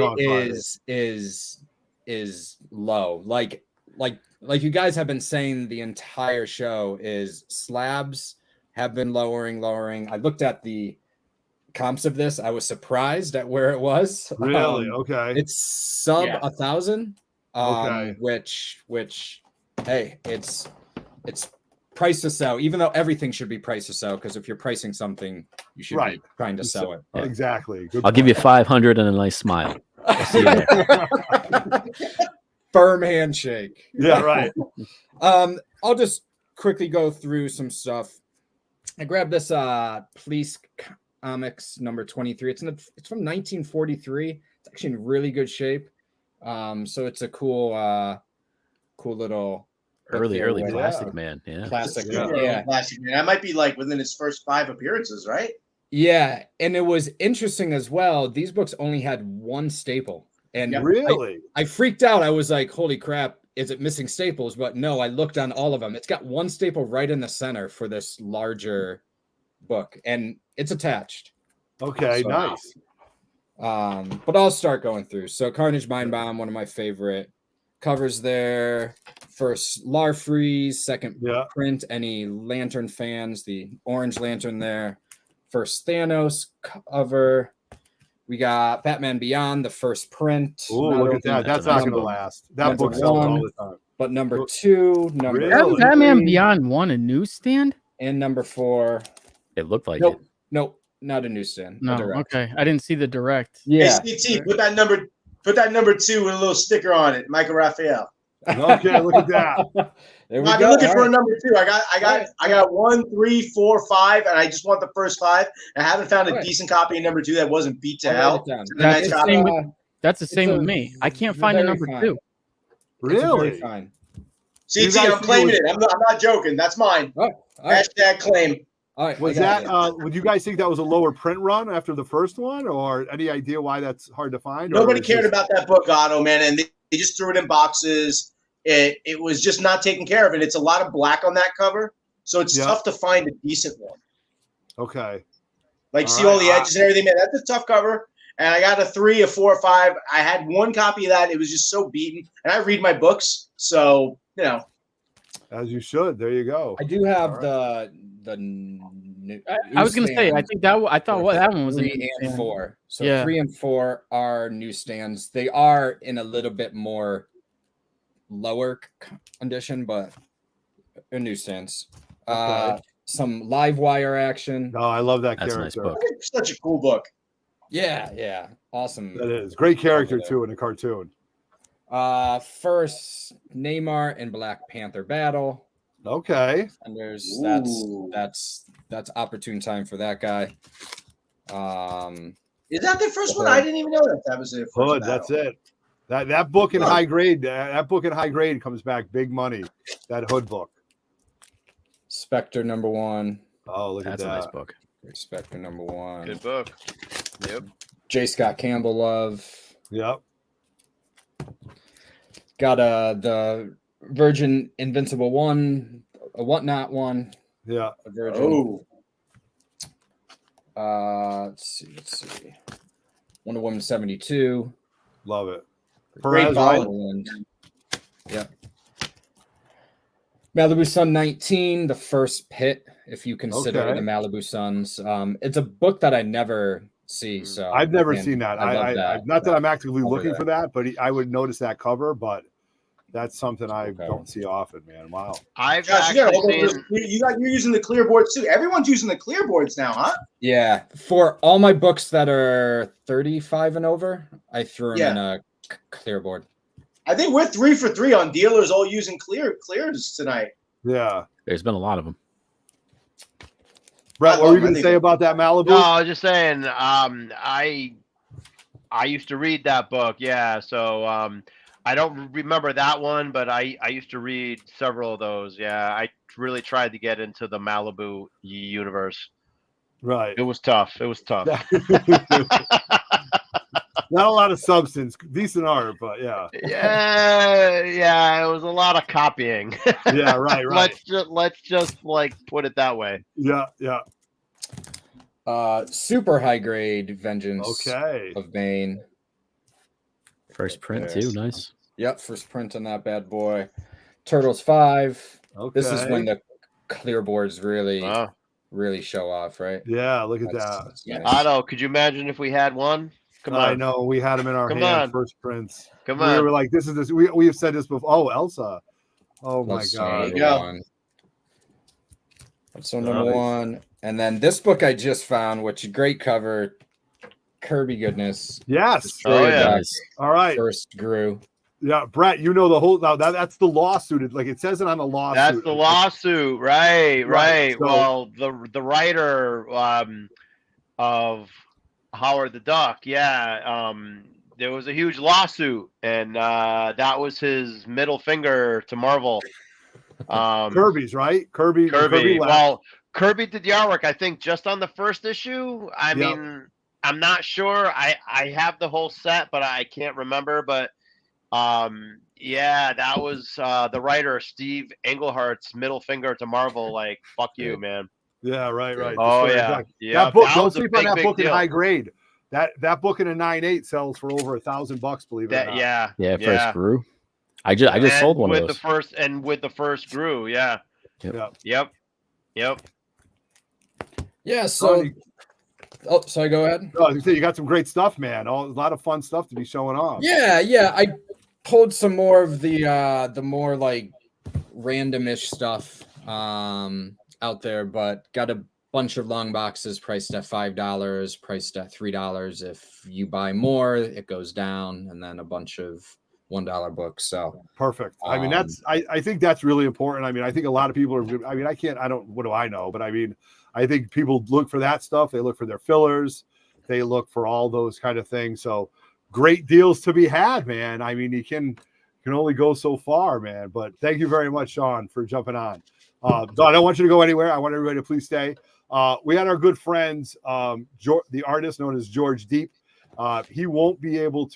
is low. Like you guys have been saying the entire show is slabs have been lowering. I looked at the comps of this. I was surprised at where it was. Really? Okay. It's sub 1,000. Okay. Which hey, it's price to sell, even though everything should be priced to sell, because if you're pricing something, you should be trying to sell it. Yeah. Exactly. I'll give you 500 and a nice smile. I'll see you there. Firm handshake. Yeah, right. I'll just quickly go through some stuff. I grabbed this Police Comics number 23. It's from 1943. It's actually in really good shape. So it's a cool little early Plastic Man. Yeah. Classic. Yeah. Plastic Man. That might be like within its first 5 appearances, right? Yeah, and it was interesting as well. These books only had one staple. And really, I freaked out. I was like, holy crap, is it missing staples? But no, I looked on all of them. It's got one staple right in the center for this larger book, and it's attached. Okay, so, nice. But I'll start going through. So Carnage Mindbomb, one of my favorite covers there. First Larfreeze, second print. Any Lantern fans, the orange Lantern there. First Thanos cover. We got Batman Beyond, the first print. Oh, look at that. That's not going to last. That book sells all the time. But number 2, Batman Beyond won a newsstand? And number 4. It looked like it. Nope, not a newsstand. No, okay. I didn't see the direct. Yeah. Hey, CT, put that number 2 with a little sticker on it, Michael Raphael. Okay, look at that. There we I've been looking for a number 2. I got 1, 3, 4, 5, and I just want the first 5. I haven't found a decent copy of number 2 that wasn't beat to hell. That's the same with me. I can't find a number 2. Really? Fine. CT, I'm claiming it. I'm not joking. That's mine. Right. Hashtag claim. All right. Was that? Would you guys think that was a lower print run after the first one, or any idea why that's hard to find? Nobody cared about that book, Otto, man, and they just threw it in boxes. It was just not taken care of, and it's a lot of black on that cover, so it's tough to find a decent one. Okay. Like, see all the edges and everything, man. That's a tough cover. And I got a 3, a 4, a 5. I had one copy of that. It was just so beaten. And I read my books, so you know. As you should. There you go. I do have the. I was going to say. I thought that one was 3 and 4. So 3 and 4 are newsstands. They are in a little bit more lower condition, but a newsstands. Okay. Some live wire action. Oh, I love that That's character. a nice book. It's such a cool book. Yeah, awesome. That is great character too in a cartoon. First Neymar and Black Panther battle. Okay. And that's opportune time for that guy. Is that the first one? I didn't even know that was it. Hood, that's it. That book in high grade. That book in high grade comes back big money. That Hood book. Spectre number 1. Oh, look That's at that. a nice book. Spectre number 1. Good book. Yep. J. Scott Campbell love. Yep. Got the Virgin Invincible 1, a Whatnot 1. Yeah. A Virgin. Let's see. Wonder Woman 72. Love it. Great Perez, volume. Yeah. Malibu Sun 19, the first pit, if you consider Okay. the Malibu Suns. It's a book that I never see. So I've never man, seen that. I love that. Not that I'm actively cover looking there. for that, but I would notice that cover. But that's something I don't see often, man. Wow. I've Josh, actually seen. you're using the clear boards too. Everyone's using the clear boards now, huh? Yeah, for all my books that are 35 and over, I threw them in a clear board. I think we're 3 for 3 on dealers all using clears tonight. Yeah. There's been a lot of them. Brett, what were you going to say about that Malibu? No, I was just saying. I used to read that book. Yeah, so I don't remember that one, but I used to read several of those. Yeah, I really tried to get into the Malibu universe. Right. It was tough. Not a lot of substance, decent art, but yeah. Yeah, it was a lot of copying. Yeah, right. Let's just like put it that way. Yeah. Super high grade Vengeance Okay. of Bane. First print too, nice. Yep, first print on that bad boy. Turtles 5. Okay. This is when the clear boards really show off, right? Yeah, look at that. Nice. Otto, could you imagine if we had one? Come on. I know we had them in our hand, first prints. Come We on. were like, this is this. We have said this before. Oh, Elsa. Oh my God. That's so number one. And then this book I just found, which great cover, Kirby goodness. Yes. Destroyer Duck, All right. First grew. Yeah, Brett, you know the whole. Now that's the lawsuit. Like it says it on the lawsuit. That's the lawsuit, right. So- Well, the writer of Howard the Duck, there was a huge lawsuit, and that was his middle finger to Marvel. Kirby's right. Kirby. left. Well, Kirby did the artwork, I think, just on the first issue. I mean, I'm not sure. I have the whole set, but I can't remember. But that was the writer Steve Englehart's middle finger to Marvel. Like, fuck you, man. Yeah, right. Oh Destroyer yeah, Duck. yeah. That book. That Don't was a sleep on that big book in deal. high grade. That book in a 9.8 sells for over $1,000. Believe it or not. Yeah, first grew. I just sold one of those. With the first grew, yeah. Yep. Yeah, so sorry, go ahead. Oh, you got some great stuff, man. A lot of fun stuff to be showing off. Yeah. I pulled some more of the more like randomish stuff out there, but got a bunch of long boxes priced at $5, priced at $3. If you buy more, it goes down, and then a bunch of $1 books. So perfect. I mean, I think that's really important. I mean, I think a lot of people are. I mean, what do I know? But I mean, I think people look for that stuff. They look for their fillers. They look for all those kind of things. So great deals to be had, man. I mean, you can only go so far, man. But thank you very much, Sean, for jumping on. Don, I don't want you to go anywhere. I want everybody to please stay. We had our good friends, the artist known as George Deep. He wasn't able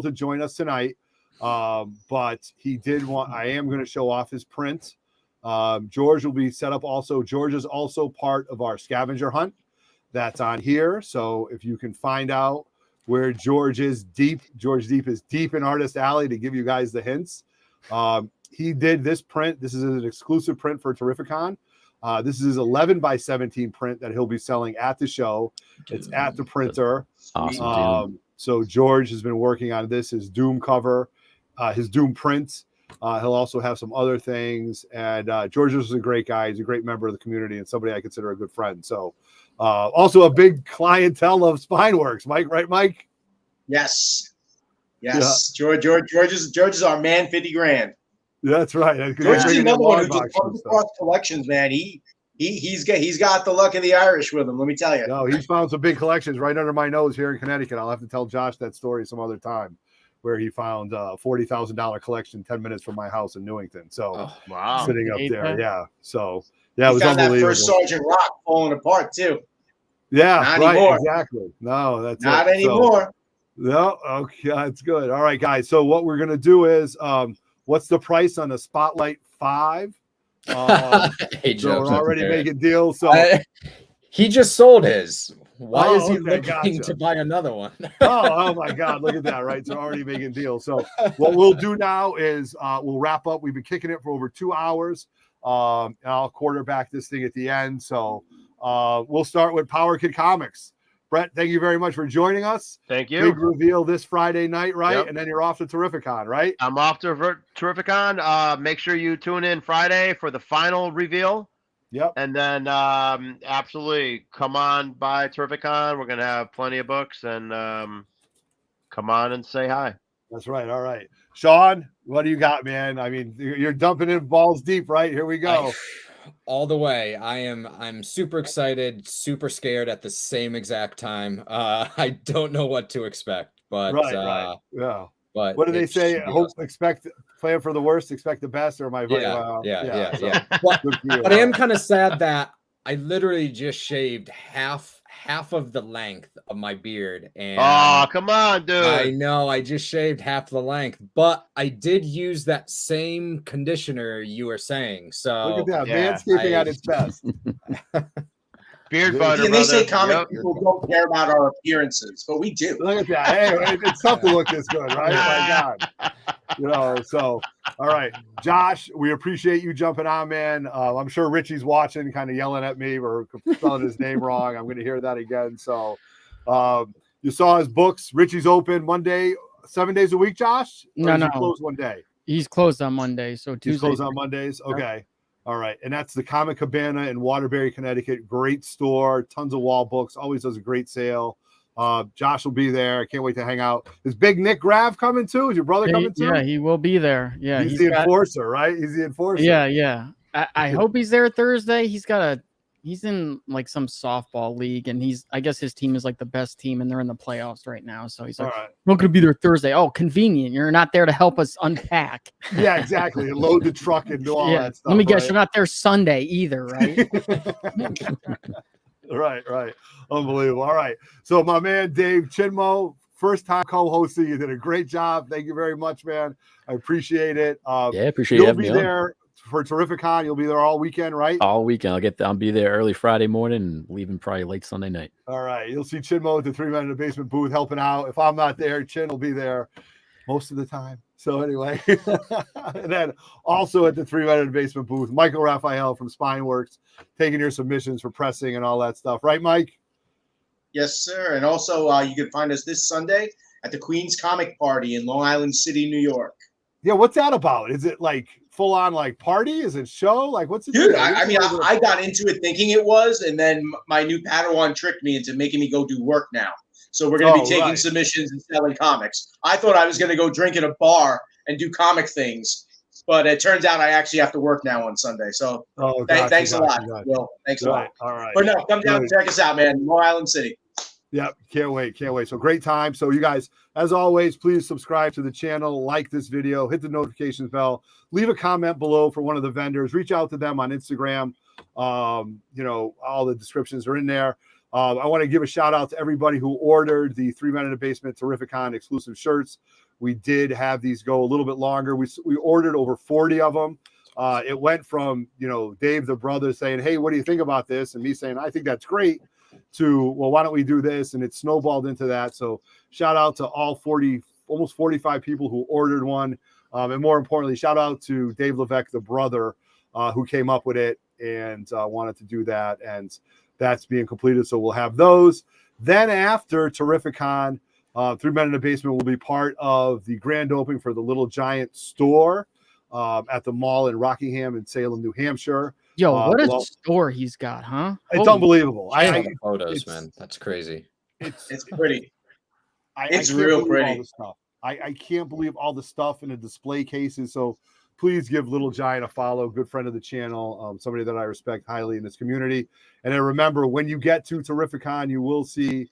to join us tonight, but he did want. I am going to show off his print. George will be set up also. George is also part of our scavenger hunt that's on here. So if you can find out where George is deep, George Deep is deep in Artist Alley to give you guys the hints. He did this print. This is an exclusive print for Terrificon. This is his 11x17 print that he'll be selling at the show. It's at the printer. Awesome. So George has been working on this, his Doom cover, his Doom print. He'll also have some other things. And George is a great guy. He's a great member of the community and somebody I consider a good friend. So also a big clientele of Spineworks. Mike, right, Mike? Yes. Yeah. George is our man, 50 grand. That's right. George is another one who just comes across collections, man. He's got the luck of the Irish with him. Let me tell you. No, he's found some big collections right under my nose here in Connecticut. I'll have to tell Josh that story some other time, where he found a $40,000 collection 10 minutes from my house in Newington. So wow, sitting up there, yeah. So yeah, it was found unbelievable. that first Sergeant Rock falling apart too. Yeah, not right, anymore. Exactly. No, that's not it. anymore. So, no, okay, that's good. All right, guys. So what we're gonna do is, what's the price on the Spotlight 5? Hey, so we're already making deals. So he just sold his. Why is he okay, looking gotcha. to buy another one? Oh my God, look at that, right? So already making deals. So what we'll do now is we'll wrap up. We've been kicking it for over 2 hours. And I'll quarterback this thing at the end. So we'll start with Power Kid Comics. Brett, thank you very much for joining us. Thank you. Big reveal this Friday night, right? Yep. And then you're off to Terrificon, right? I'm off to Terrificon. Make sure you tune in Friday for the final reveal. Yep. And then absolutely come on by Terrificon. We're going to have plenty of books, and come on and say hi. That's right. All right. Sean, what do you got, man? I mean, you're dumping in balls deep, right? Here we go. All the way. I'm super excited, super scared at the same exact time. I don't know what to expect, but right. Yeah. But what do they say? Hope, plan for the worst, expect the best, or am I yeah. But I am kind of sad that I literally just shaved half of the length of my beard. And oh, come on, dude. I know I just shaved half the length, but I did use that same conditioner you were saying. So look at that, manscaping at its best. Beard butter. They say comic people don't care about our appearances, but we do. Look at that. Hey, it's tough to look this good, right? My God. So all right, Josh, we appreciate you jumping on, man. I'm sure Richie's watching, kind of yelling at me or spelling his name wrong. I'm going to hear that again. So you saw his books. Richie's open Monday, 7 days a week, Josh? No. He closed one day? He's closed on Monday. So Tuesday. He's closed on Mondays? Okay. All right. And that's the Comic Cabana in Waterbury, Connecticut. Great store. Tons of wall books. Always does a great sale. Josh will be there. I can't wait to hang out. Is Big Nick Grav coming too? Is your brother coming too? Yeah, he will be there. Yeah, he's the enforcer, right? He's the enforcer. Yeah. I hope he's there Thursday. He's in like some softball league, and I guess his team is like the best team, and they're in the playoffs right now. So he's like, I'm not gonna be there Thursday. Oh, convenient. You're not there to help us unpack. Yeah, exactly. Load the truck and do all that stuff. Let me guess, you're not there Sunday either, right? Right. Unbelievable. All right. So my man Dave Chinmo, first time co-hosting. You did a great job. Thank you very much, man. I appreciate it. Appreciate you having me on. You'll be there for Terrificon. You'll be there all weekend, right? All weekend. I'll be there early Friday morning and leaving probably late Sunday night. All right. You'll see Chinmo at the 3 Men in the Basement booth helping out. If I'm not there, Chin will be there most of the time. So anyway, and then also at the 3 Men in the Basement booth, Michael Raphael from Spineworks taking your submissions for pressing and all that stuff. Right, Mike? Yes, sir. And also you can find us this Sunday at the Queen's Comic Party in Long Island City, New York. Yeah, what's that about? Is it like full on like party? Is it show? Like what's it? Dude, I got into it thinking it was, and then my new Padawan tricked me into making me go do work now. So we're going to be taking submissions and selling comics. I thought I was going to go drink at a bar and do comic things, but it turns out I actually have to work now on Sunday. So thanks a lot, Will. Thanks a lot. All right. But no, come down and check us out, man. Long Island City. Yep. Can't wait. So great time. So you guys, as always, please subscribe to the channel, like this video, hit the notifications bell, leave a comment below for one of the vendors, reach out to them on Instagram. All the descriptions are in there. I want to give a shout out to everybody who ordered the 3 Men in the Basement Terrificon exclusive shirts. We did have these go a little bit longer. We ordered over 40 of them. It went from, Dave, the brother, saying, hey, what do you think about this? And me saying, I think that's great, to, well, why don't we do this? And it snowballed into that. So shout out to all 40, almost 45 people who ordered one. And more importantly, shout out to Dave Levesque, the brother, who came up with it and wanted to do that. And that's being completed. So we'll have those. Then after Terrificon, 3 Men in the Basement will be part of the grand opening for the Little Giant store at the mall in Rockingham and Salem, New Hampshire. Yo, what a store he's got, huh? It's unbelievable. Photos, man. That's crazy. It's pretty. It's real pretty. I can't believe all the stuff in the display cases. So please give Little Giant a follow. Good friend of the channel, somebody that I respect highly in this community. And then remember, when you get to Terrificon, you will see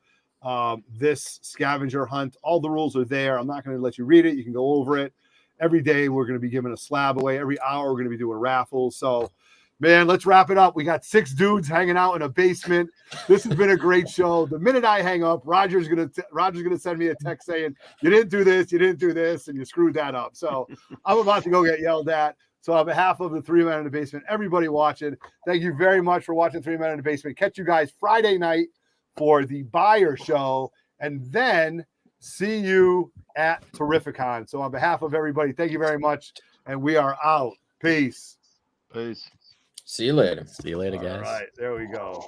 this scavenger hunt. All the rules are there. I'm not going to let you read it. You can go over it. Every day we're going to be giving a slab away. Every hour we're going to be doing raffles. So, man, let's wrap it up. We got 6 dudes hanging out in a basement. This has been a great show. The minute I hang up, Roger's gonna send me a text saying, you didn't do this, and you screwed that up. So I'm about to go get yelled at. So on behalf of the 3 Men in the Basement, everybody watching, thank you very much for watching 3 Men in the Basement. Catch you guys Friday night, for the buyer show, and then see you at Terrificon. So on behalf of everybody, thank you very much, and we are out. Peace. Peace. See you later. See you later, guys. All right, there we go.